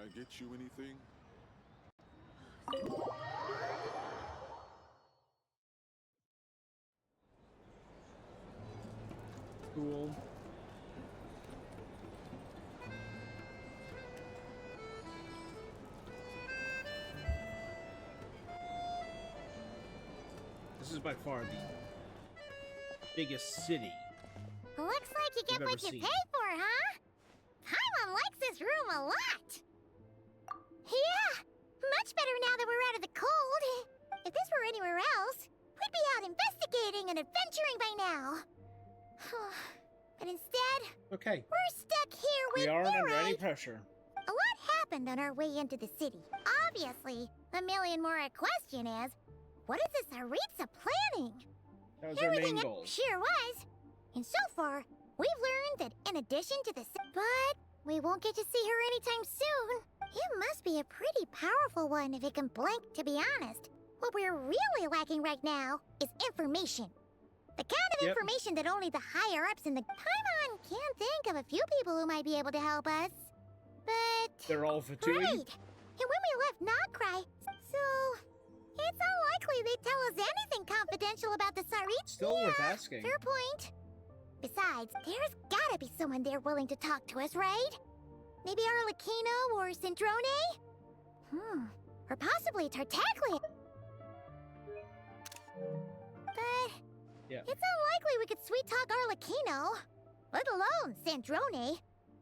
I get you anything? Cool. This is by far the biggest city. Looks like you get I've what ever you seen. pay for, huh? Paimon likes this room a lot. Yeah, much better now that we're out of the cold. If this were anywhere else, we'd be out investigating and adventuring by now. But instead, Okay. we're stuck here with We aren't under Mirai. any pressure. A lot happened on our way into the city. Obviously, the million more question is, what is this Aritza planning? That was our Everything main it goal. sure was. And so far, we've learned that in addition to the but we won't get to see her anytime soon. It must be a pretty powerful one if it can blink, to be honest. What we're really lacking right now is information. The kind of information that only the higher-ups in the Paimon can think of a few people who might be able to help us. But... They're all fatigued. Right. And when we left Noctry, so... It's unlikely they'd tell us anything confidential about the Sarit. Still worth asking. Fair point. Besides, there's gotta be someone there willing to talk to us, right? Maybe Arlecchino or Centrone? Or possibly Tartaglia. But it's unlikely we could sweet-talk Arlecchino, let alone Centrone.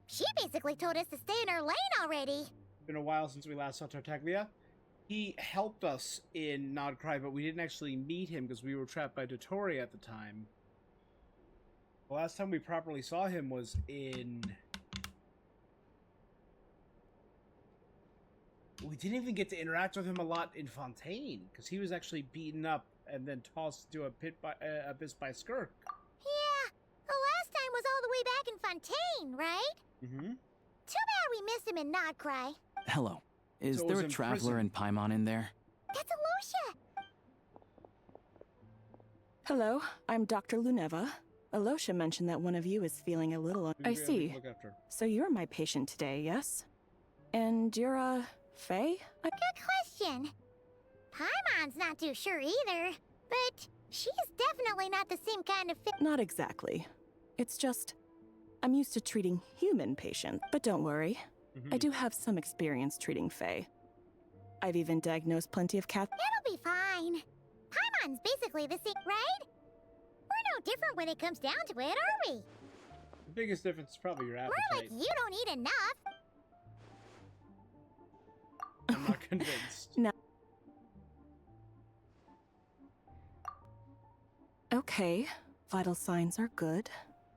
She basically told us to stay in her lane already. Been a while since we last saw Tartaglia. He helped us in Nodcry, but we didn't actually meet him because we were trapped by Dottore at the time. The last time we properly saw him was in... We didn't even get to interact with him a lot in Fontaine, because he was actually beaten up and then tossed into a abyss by Skirk. Yeah, the last time was all the way back in Fontaine, right? Mm-hmm. Too bad we missed him in Nodcry. Hello. Is So it there was a in traveler prison. in Paimon in there? That's Alosha! Hello, I'm Dr. Luneva. Alosha mentioned that one of you is feeling a little I see. Look after. So you're my patient today, yes? And you're, Faye? Good question. Paimon's not too sure either, but she's definitely not the same kind of Not exactly. It's just, I'm used to treating human patients, but don't worry. I do have some experience treating Faye. I've even diagnosed plenty of cats. It'll be fine. Paimon's basically the same, right? We're no different when it comes down to it, are we? The biggest difference is probably your appetite. We're like, you don't eat enough. I'm not convinced. No. Okay, vital signs are good.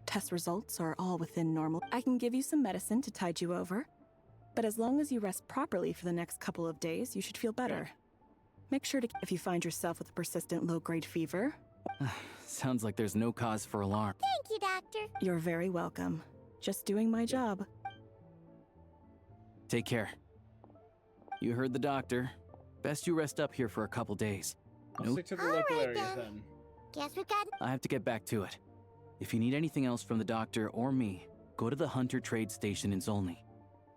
Test results are all within normal. I can give you some medicine to tide you over. But as long as you rest properly for the next couple of days, you should feel better. Make sure to, if you find yourself with a persistent low-grade fever. Sounds like there's no cause for alarm. Thank you, Doctor. You're very welcome. Just doing my job. Take care. You heard the doctor. Best you rest up here for a couple days. I'll stick to the local area then. Guess we've got... I have to get back to it. If you need anything else from the doctor or me, go to the Hunter Trade Station in Zolny.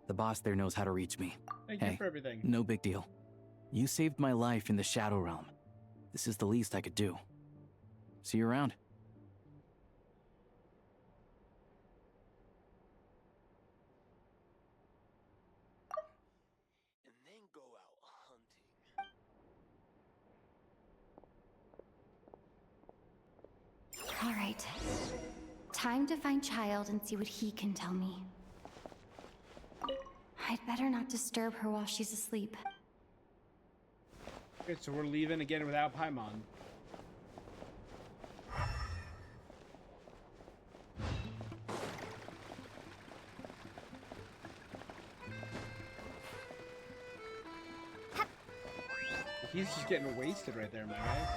The boss there knows how to reach me. Thank you for everything. No big deal. You saved my life in the Shadow Realm. This is the least I could do. See you around. And then go out hunting. All right. Time to find Child and see what he can tell me. I'd better not disturb her while she's asleep. Okay, so we're leaving again without Paimon. He's just getting wasted right there, my guy.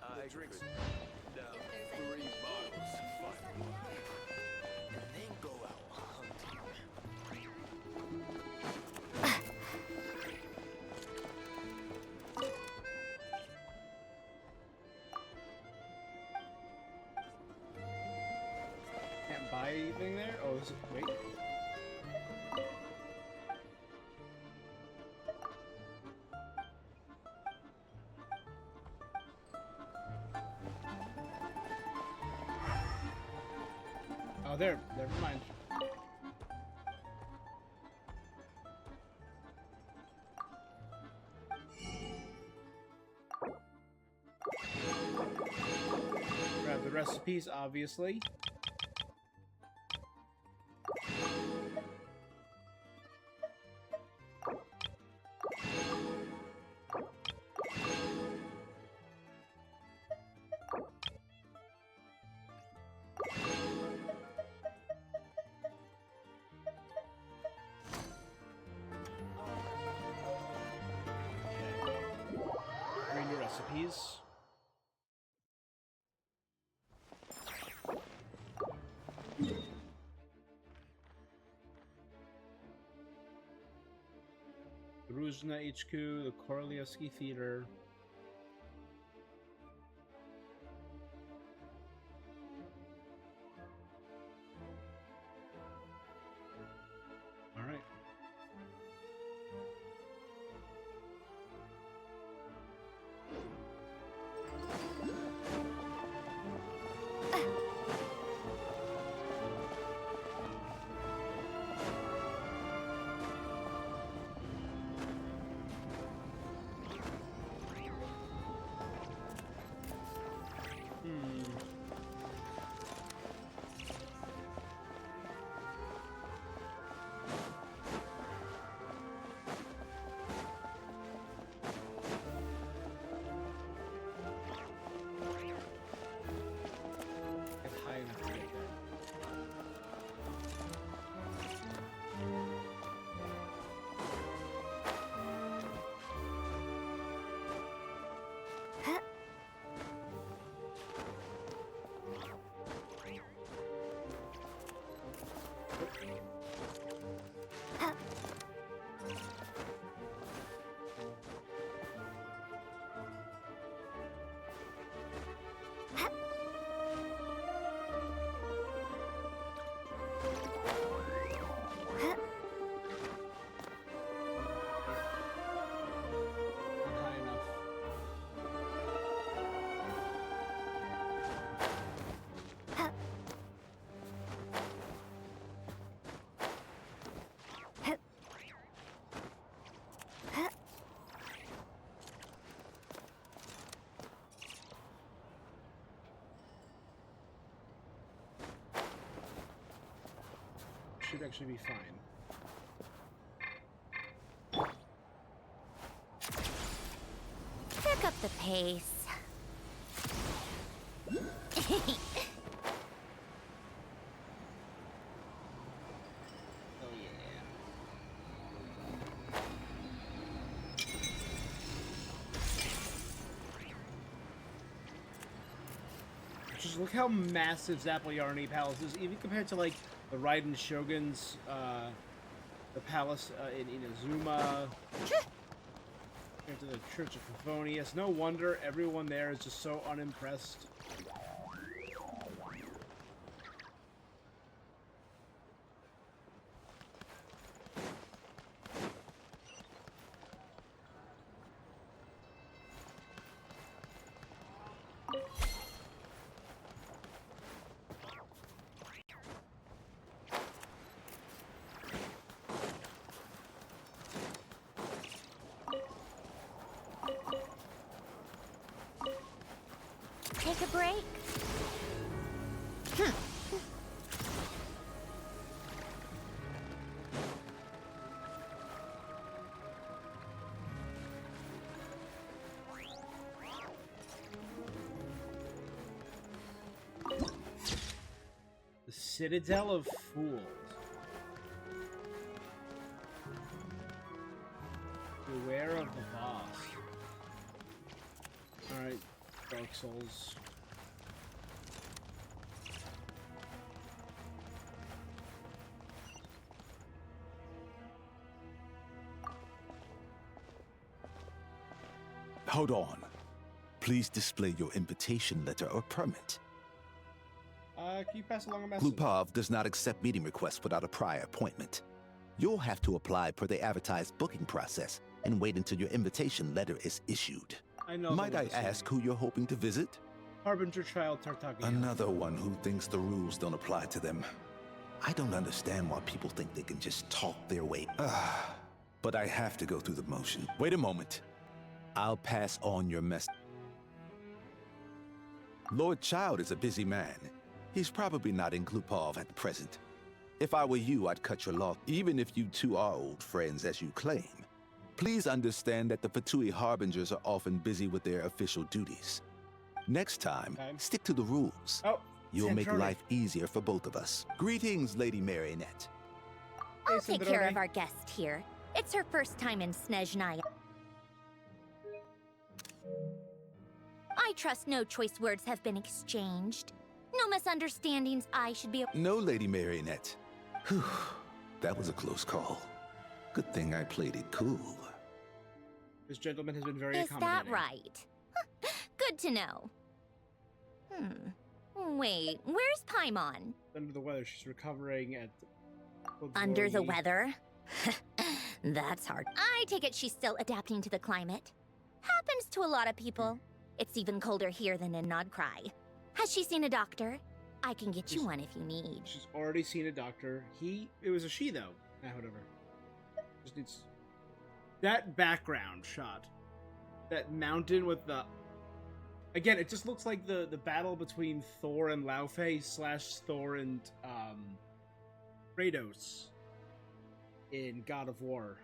I drink down 3 bottles, fight one. And then go out hunting. Can't buy anything there? Oh, is it, wait. Oh, there. Never mind. Grab the recipes, obviously. Read your recipes. The Ruzna HQ, the Korolievsky Theater. All right. Should actually be fine. Pick up the pace. Just look how massive Zappoyarny Palace is, even compared to like the Raiden Shogun's, the palace in Inazuma, compared to the Church of Favonius. No wonder everyone there is just so unimpressed. Take a break. The Citadel of Fools. Beware of the boss. Alright, Dark Souls. Hold on. Please display your invitation letter or permit. Can you pass along a message? Lupov does not accept meeting requests without a prior appointment. You'll have to apply per the advertised booking process and wait until your invitation letter is issued. I know. Might I ask who you're hoping to visit? Harbinger Child Tartaglia. Another one who thinks the rules don't apply to them. I don't understand why people think they can just talk their way. But I have to go through the motion. Wait a moment. I'll pass on your message. Lord Child is a busy man. He's probably not in Glupov at present. If I were you, I'd cut your loss, even if you two are old friends as you claim. Please understand that the Fatui Harbingers are often busy with their official duties. Next time, stick to the rules. Oh, you'll make Sandrone. life easier for both of us. Greetings, Lady Marionette. I'll take care of our guest here. It's her first time in Snezhnaya. I trust no choice words have been exchanged. No misunderstandings I should be... No, Lady Marionette. Whew, that was a close call. Good thing I played it cool. This gentleman has been very Is that accommodating. right? Good to know. Wait, where's Paimon? Under the weather, she's recovering at... Under the weather? That's hard. I take it she's still adapting to the climate. Happens to a lot of people. It's even colder here than in Nodcry. Has she seen a doctor? I can get you one if you need. She's already seen a doctor. It was a she, though. Whatever. Just needs... That background shot. That mountain with the... Again, it just looks like the battle between Thor and Laufey / Thor and, Kratos in God of War.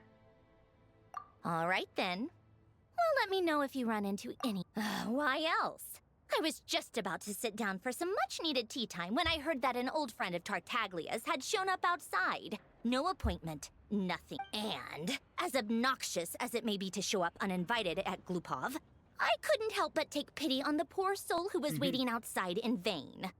All right, then. Well, let me know if you run into any... Why else? I was just about to sit down for some much-needed tea time when I heard that an old friend of Tartaglia's had shown up outside. No appointment, nothing. And, as obnoxious as it may be to show up uninvited at Glupov, I couldn't help but take pity on the poor soul who was waiting outside in vain.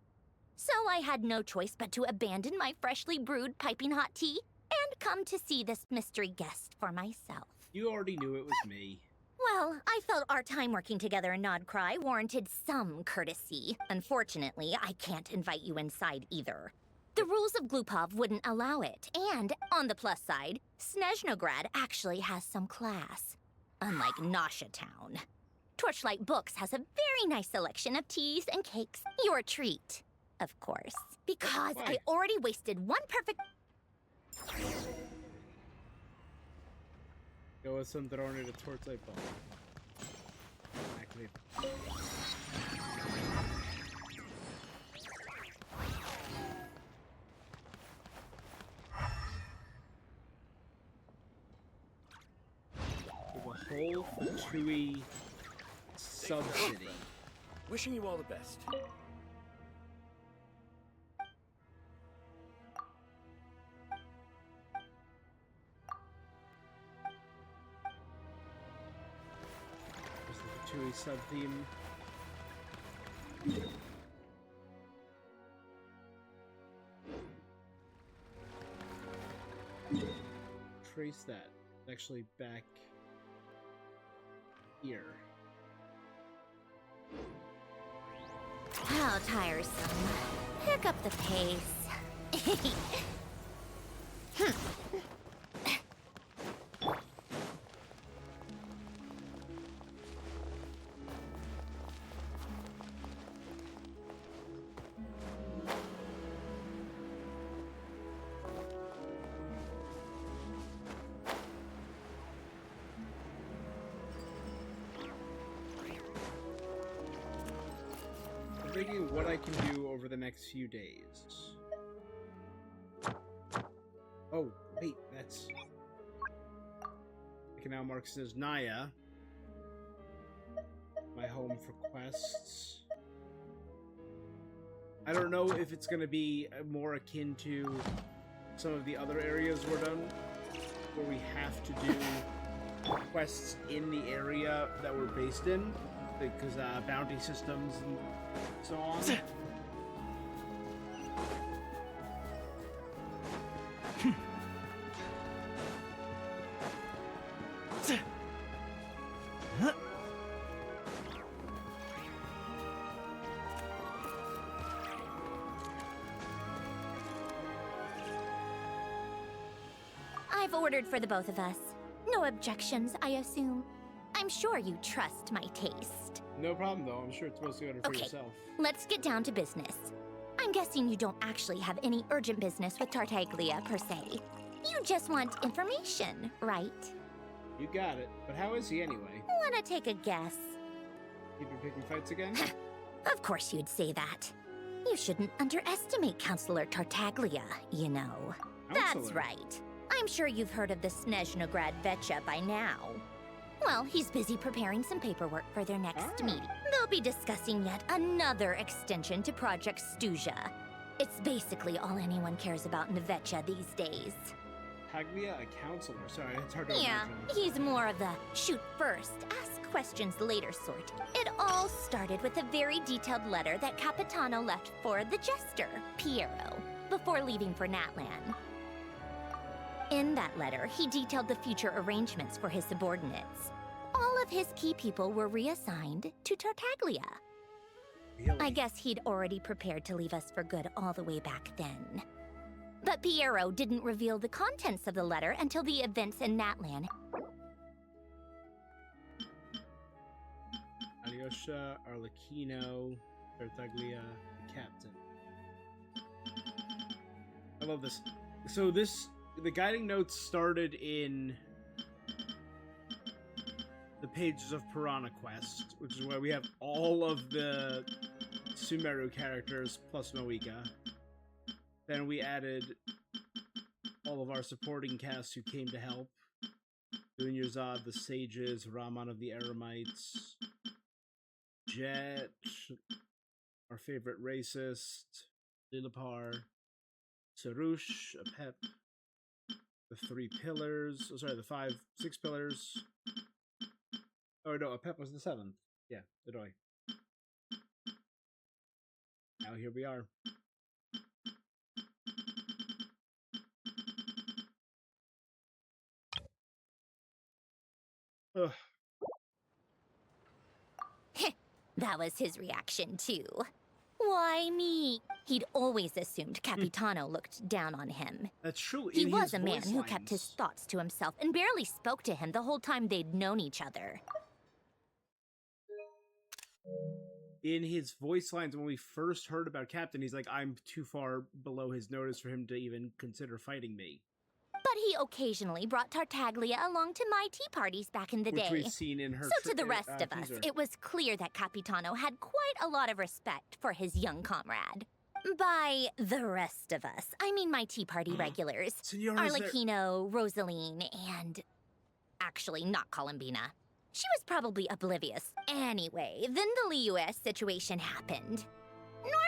So I had no choice but to abandon my freshly brewed piping hot tea and come to see this mystery guest for myself. You already knew it was me. Well, I felt our time working together in Nodcry warranted some courtesy. Unfortunately, I can't invite you inside either. The rules of Glupov wouldn't allow it, and, on the plus side, Snezhnograd actually has some class. Unlike Nosha Town. Torchlight Books has a very nice selection of teas and cakes. Your treat, of course. Because I already wasted one perfect... Go with some thrown at a torchlight ball. Exactly. A whole Fatui sub-city. Wishing you all the best. To a sub-theme. Trace that. Actually back here. How tiresome. Pick up the pace. I'm thinking what I can do over the next few days. Oh, wait, that's... I can now mark Snezhnaya. My home for quests. I don't know if it's going to be more akin to some of the other areas we're done, where we have to do quests in the area that we're based in, because bounty systems and so on. I've ordered for the both of us. No objections, I assume. I'm sure you trust my taste. No problem, though. I'm sure it's mostly order for Okay, yourself. let's get down to business. I'm guessing you don't actually have any urgent business with Tartaglia, per se. You just want information, right? You got it. But how is he anyway? Wanna take a guess? You been picking fights again? Of course you'd say that. You shouldn't underestimate Counselor Tartaglia, you know. That's Counselor? right. I'm sure you've heard of the Snezhnaya Vetcha by now. Well, he's busy preparing some paperwork for their next meeting. They'll be discussing yet another extension to Project Stuzha. It's basically all anyone cares about in the Vetcha these days. Taglia, a counselor. Sorry, it's hard to Yeah, imagine. he's more of the shoot first, ask questions later sort. It all started with a very detailed letter that Capitano left for the jester, Piero, before leaving for Natlan. In that letter, he detailed the future arrangements for his subordinates. All of his key people were reassigned to Tartaglia. Really? I guess he'd already prepared to leave us for good all the way back then. But Piero didn't reveal the contents of the letter until the events in Natlan. Alyosha, Arlecchino, Tartaglia, the captain. I love this. So the guiding notes started in the pages of Piranha Quest, which is where we have all of the Sumeru characters plus Moika. Then we added all of our supporting cast who came to help. Dunyarzad, the Sages, Raman of the Eremites, Jet, our favorite racist, Lilipar, Sarush, Apep, the 3 pillars, the 6 pillars. Oh no, Apep was the 7th. Yeah, Leroy. Now here we are. Ugh. That was his reaction, too. Why me? He'd always assumed Capitano looked down on him. That's true. He in was his a man voice who kept his lines. thoughts to himself and barely spoke to him the whole time they'd known each other. In his voice lines, when we first heard about Captain, he's like, I'm too far below his notice for him to even consider fighting me. But he occasionally brought Tartaglia along to my tea parties back in the Which day. we've seen in her So to the rest of us, teaser. it was clear that Capitano had quite a lot of respect for his young comrade. By the rest of us, I mean my tea party regulars. Senora, is there- Arlecchino, Rosaline, and... actually, not Columbina. She was probably oblivious. Anyway, then the Liu's situation happened.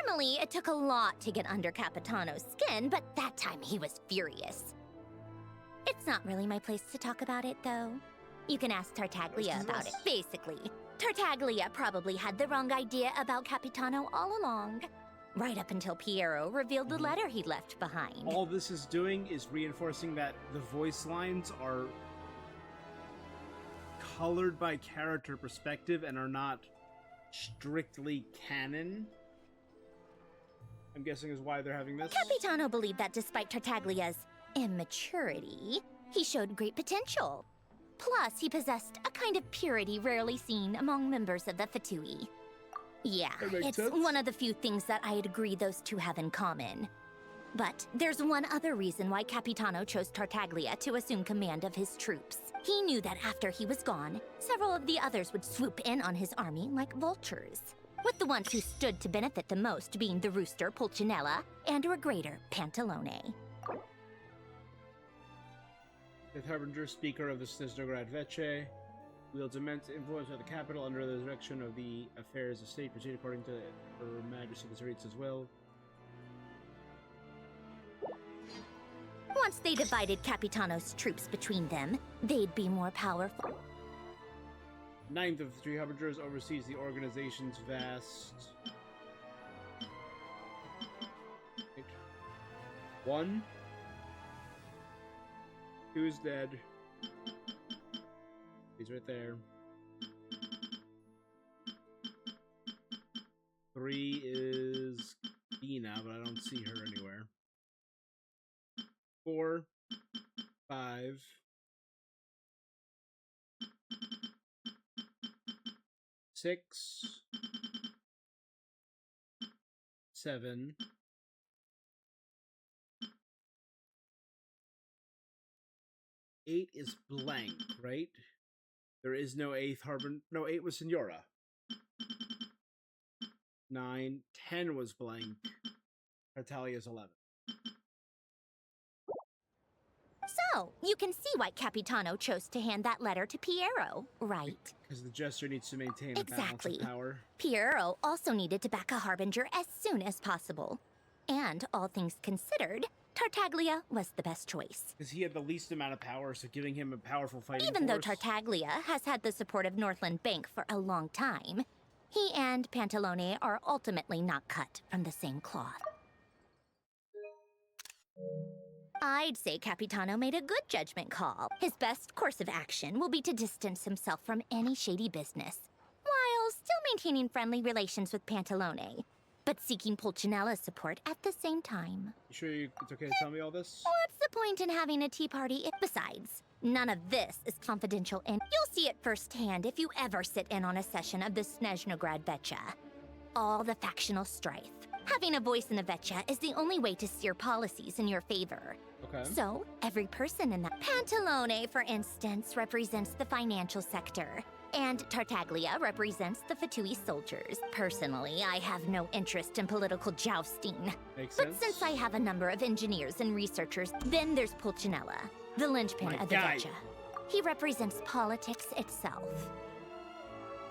Normally, it took a lot to get under Capitano's skin, but that time he was furious. It's not really my place to talk about it, though. You can ask Tartaglia about it. Basically, Tartaglia probably had the wrong idea about Capitano all along. Right up until Piero revealed the letter he'd left behind. All this is doing is reinforcing that the voice lines are colored by character perspective and are not strictly canon. I'm guessing is why they're having this. Capitano believed that despite Tartaglia's immaturity, he showed great potential. Plus, he possessed a kind of purity rarely seen among members of the Fatui. Yeah, That makes it's sense. one of the few things that I'd agree those two have in common. But there's one other reason why Capitano chose Tartaglia to assume command of his troops. He knew that after he was gone, several of the others would swoop in on his army like vultures, with the ones who stood to benefit the most being the rooster Pulcinella and Regrator Pantalone. The Harbinger, speaker of the Snezhnaya Vetche, wields immense influence at the capital under the direction of the affairs of state, proceed according to Her Majesty the Tsaritsas' will. Once they divided Capitano's troops between them, they'd be more powerful. Ninth of the 3 Harbingers oversees the organization's vast... Wait. 1. 2 is dead. He's right there. 3 is Dina, but I don't see her anywhere. 4, 5, 6, 6, 7, 8 is blank, right? There is no 8th harbor. No, 8 was Senora. 9, 10 was blank. Tartaglia's 11. So, you can see why Capitano chose to hand that letter to Piero, right? Because the Jester needs to maintain a balance Exactly. of power. Piero also needed to back a Harbinger as soon as possible. And, all things considered, Tartaglia was the best choice. Because he had the least amount of power, so giving him a powerful fighting Even though force. Tartaglia has had the support of Northland Bank for a long time, he and Pantalone are ultimately not cut from the same cloth. I'd say Capitano made a good judgment call. His best course of action will be to distance himself from any shady business, while still maintaining friendly relations with Pantalone, but seeking Pulcinella's support at the same time. You sure it's okay to tell me all this? What's the point in having a tea party if, besides, none of this is confidential and you'll see it firsthand if you ever sit in on a session of the Snezhnaya Vecha. All the factional strife. Having a voice in the Vecha is the only way to steer policies in your favor. Okay. So, every person in that... Pantalone, for instance, represents the financial sector, and Tartaglia represents the Fatui soldiers. Personally, I have no interest in political jousting. Makes but sense. since I have a number of engineers and researchers, then there's Pulcinella, the linchpin of the Vecha. He represents politics itself.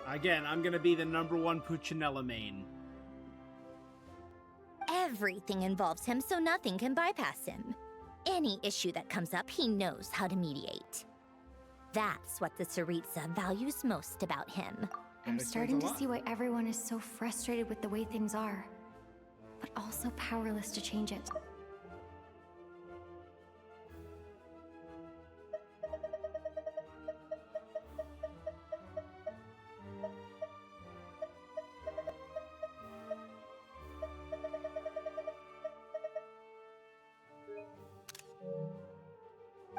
Again, I'm gonna be the #1 Pulcinella main. Everything involves him, so nothing can bypass him. Any issue that comes up, he knows how to mediate. That's what the Tsaritsa values most about him. I'm starting to see why everyone is so frustrated with the way things are, but also powerless to change it.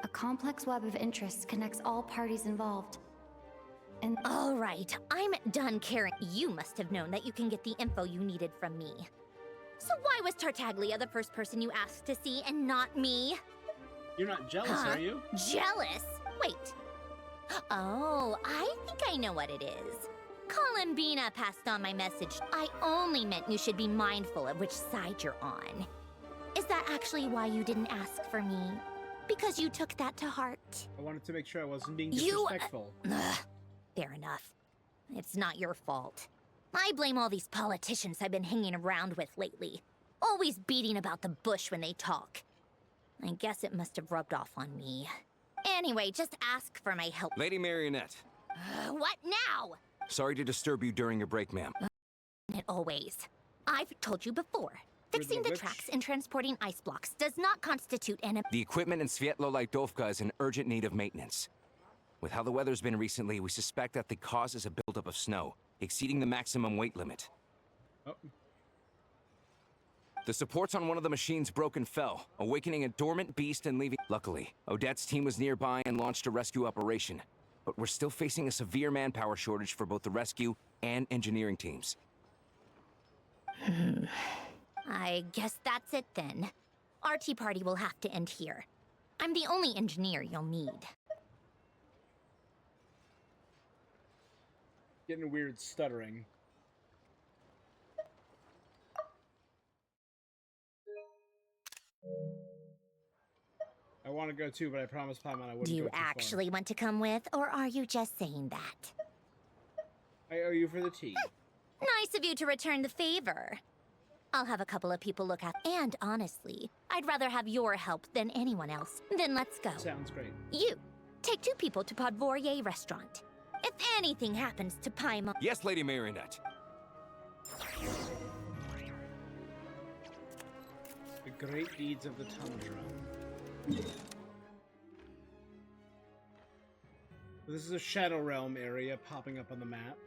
A complex web of interests connects all parties involved. And all right, I'm done caring. You must have known that you can get the info you needed from me. So why was Tartaglia the first person you asked to see and not me? You're not jealous, are you? Jealous? Wait. Oh, I think I know what it is. Columbina passed on my message. I only meant you should be mindful of which side you're on. Is that actually why you didn't ask for me? Because you took that to heart? I wanted to make sure I wasn't being disrespectful. Fair enough. It's not your fault. I blame all these politicians I've been hanging around with lately. Always beating about the bush when they talk. I guess it must have rubbed off on me. Anyway, just ask for my help. Lady Marionette. What now? Sorry to disturb you during your break, ma'am. Always. I've told you before. Fixing the tracks and transporting ice blocks does not constitute an... The equipment in Svietlo-Lightovka is in urgent need of maintenance. With how the weather's been recently, we suspect that the cause is a buildup of snow, exceeding the maximum weight limit. Oh. The supports on one of the machines broke and fell, awakening a dormant beast and leaving... Luckily, Odette's team was nearby and launched a rescue operation. But we're still facing a severe manpower shortage for both the rescue and engineering teams. I guess that's it then. Our tea party will have to end here. I'm the only engineer you'll need. Getting a weird stuttering. I want to go too, but I promised Paimon I wouldn't Do you go too actually want to come with, or are you just saying that? far. I owe you for the tea. Nice of you to return the favor. I'll have a couple of people look at, and honestly, I'd rather have your help than anyone else. Then let's go. Sounds great. You, take 2 people to Podvorier restaurant. If anything happens to Paimon... Yes, Lady Marionette. The great deeds of the tundra. This is a Shadow Realm area popping up on the map.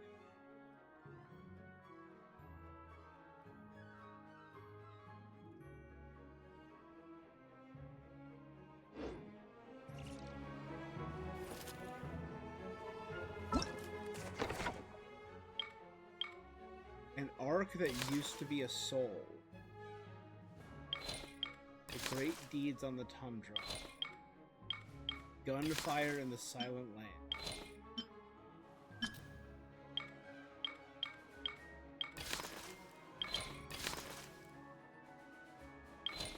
An ark that used to be a soul. The great deeds on the tundra. Gunfire in the silent land.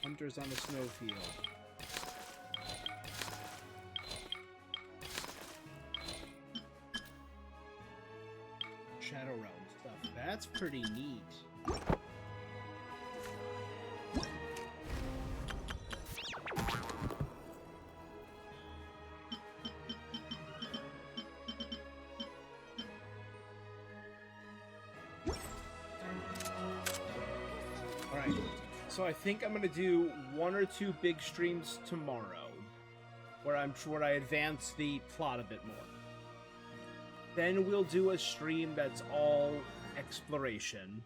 Hunters on a snowfield. Shadow Realm stuff. That's pretty neat. Alright, so I think I'm gonna do 1 or 2 big streams tomorrow, where I advance the plot a bit more. Then we'll do a stream that's all exploration.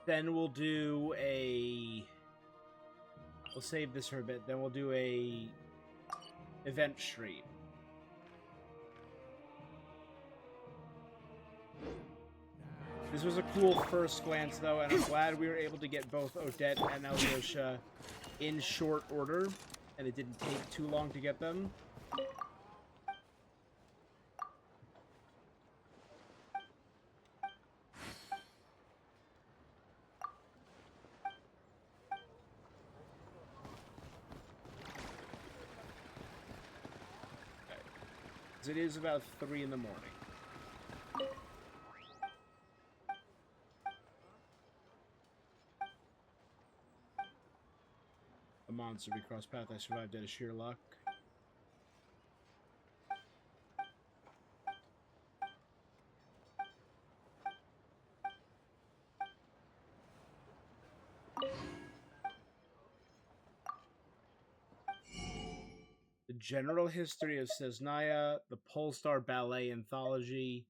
Then we'll do a... We'll save this for a bit. Then we'll do a event stream. This was a cool first glance, though, and I'm glad we were able to get both Odette and Alyosha in short order, and it didn't take too long to get them. It is about 3 in the morning. A monster we crossed path. I survived out of sheer luck. The General History of Snezhnaya, the Polestar Ballet Anthology,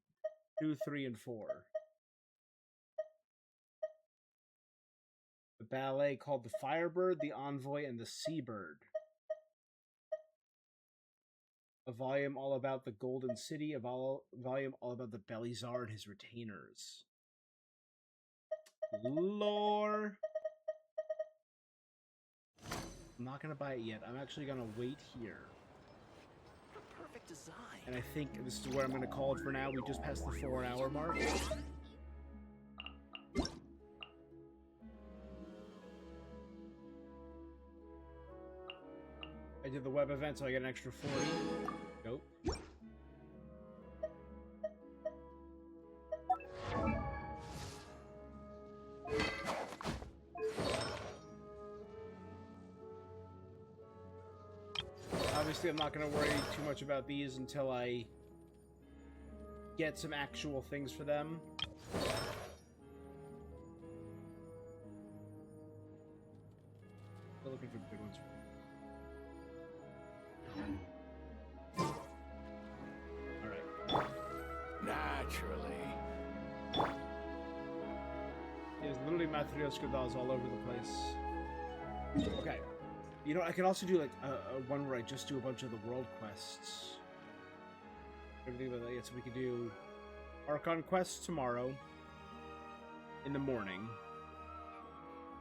2, 3, and 4. The ballet called The Firebird, The Envoy, and The Seabird. A volume all about the Golden City, a volume all about the Belizar and his retainers. Lore! I'm not gonna buy it yet. I'm actually gonna wait here. What a perfect design. And I think this is where I'm gonna call it for now. We just passed the 4-hour mark. I did the web event, so I get an extra 40. Nope. Obviously, I'm not going to worry too much about these until I get some actual things for them. Still looking for the big ones. Alright. Naturally. There's literally Matryoshka dolls all over the place. Okay. You know, I can also do like a one where I just do a bunch of the world quests. Everything about that, yeah, so we could do Archon quests tomorrow in the morning.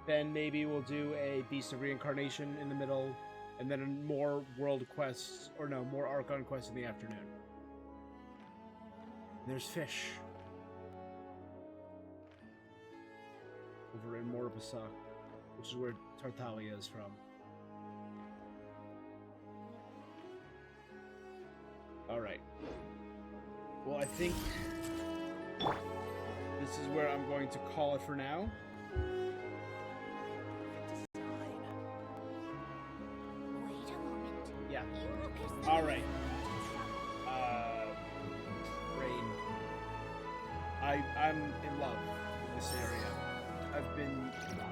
Then maybe we'll do a Beast of Reincarnation in the middle, and then more world quests, or no, more Archon quests in the afternoon. And there's fish. Over in Morpasok, which is where Tartaglia is from. Alright. Well, I think this is where I'm going to call it for now. Wait a moment. Yeah. You look as though Alright. Rain. I'm in love with this area. I've been...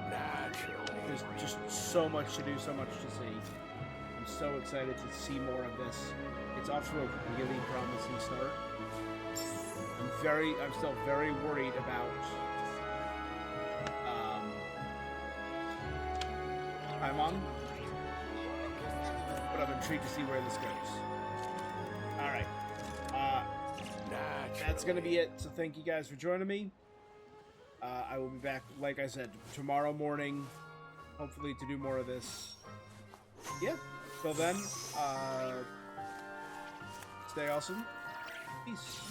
Naturally. There's just so much to do, so much to see. I'm so excited to see more of this. It's off to a really promising start. I'm still very worried about Paimon, but I'm intrigued to see where this goes. Alright. that's gonna be it. So thank you guys for joining me. I will be back, like I said, tomorrow morning, hopefully to do more of this. Yeah. Till then, stay awesome. Peace.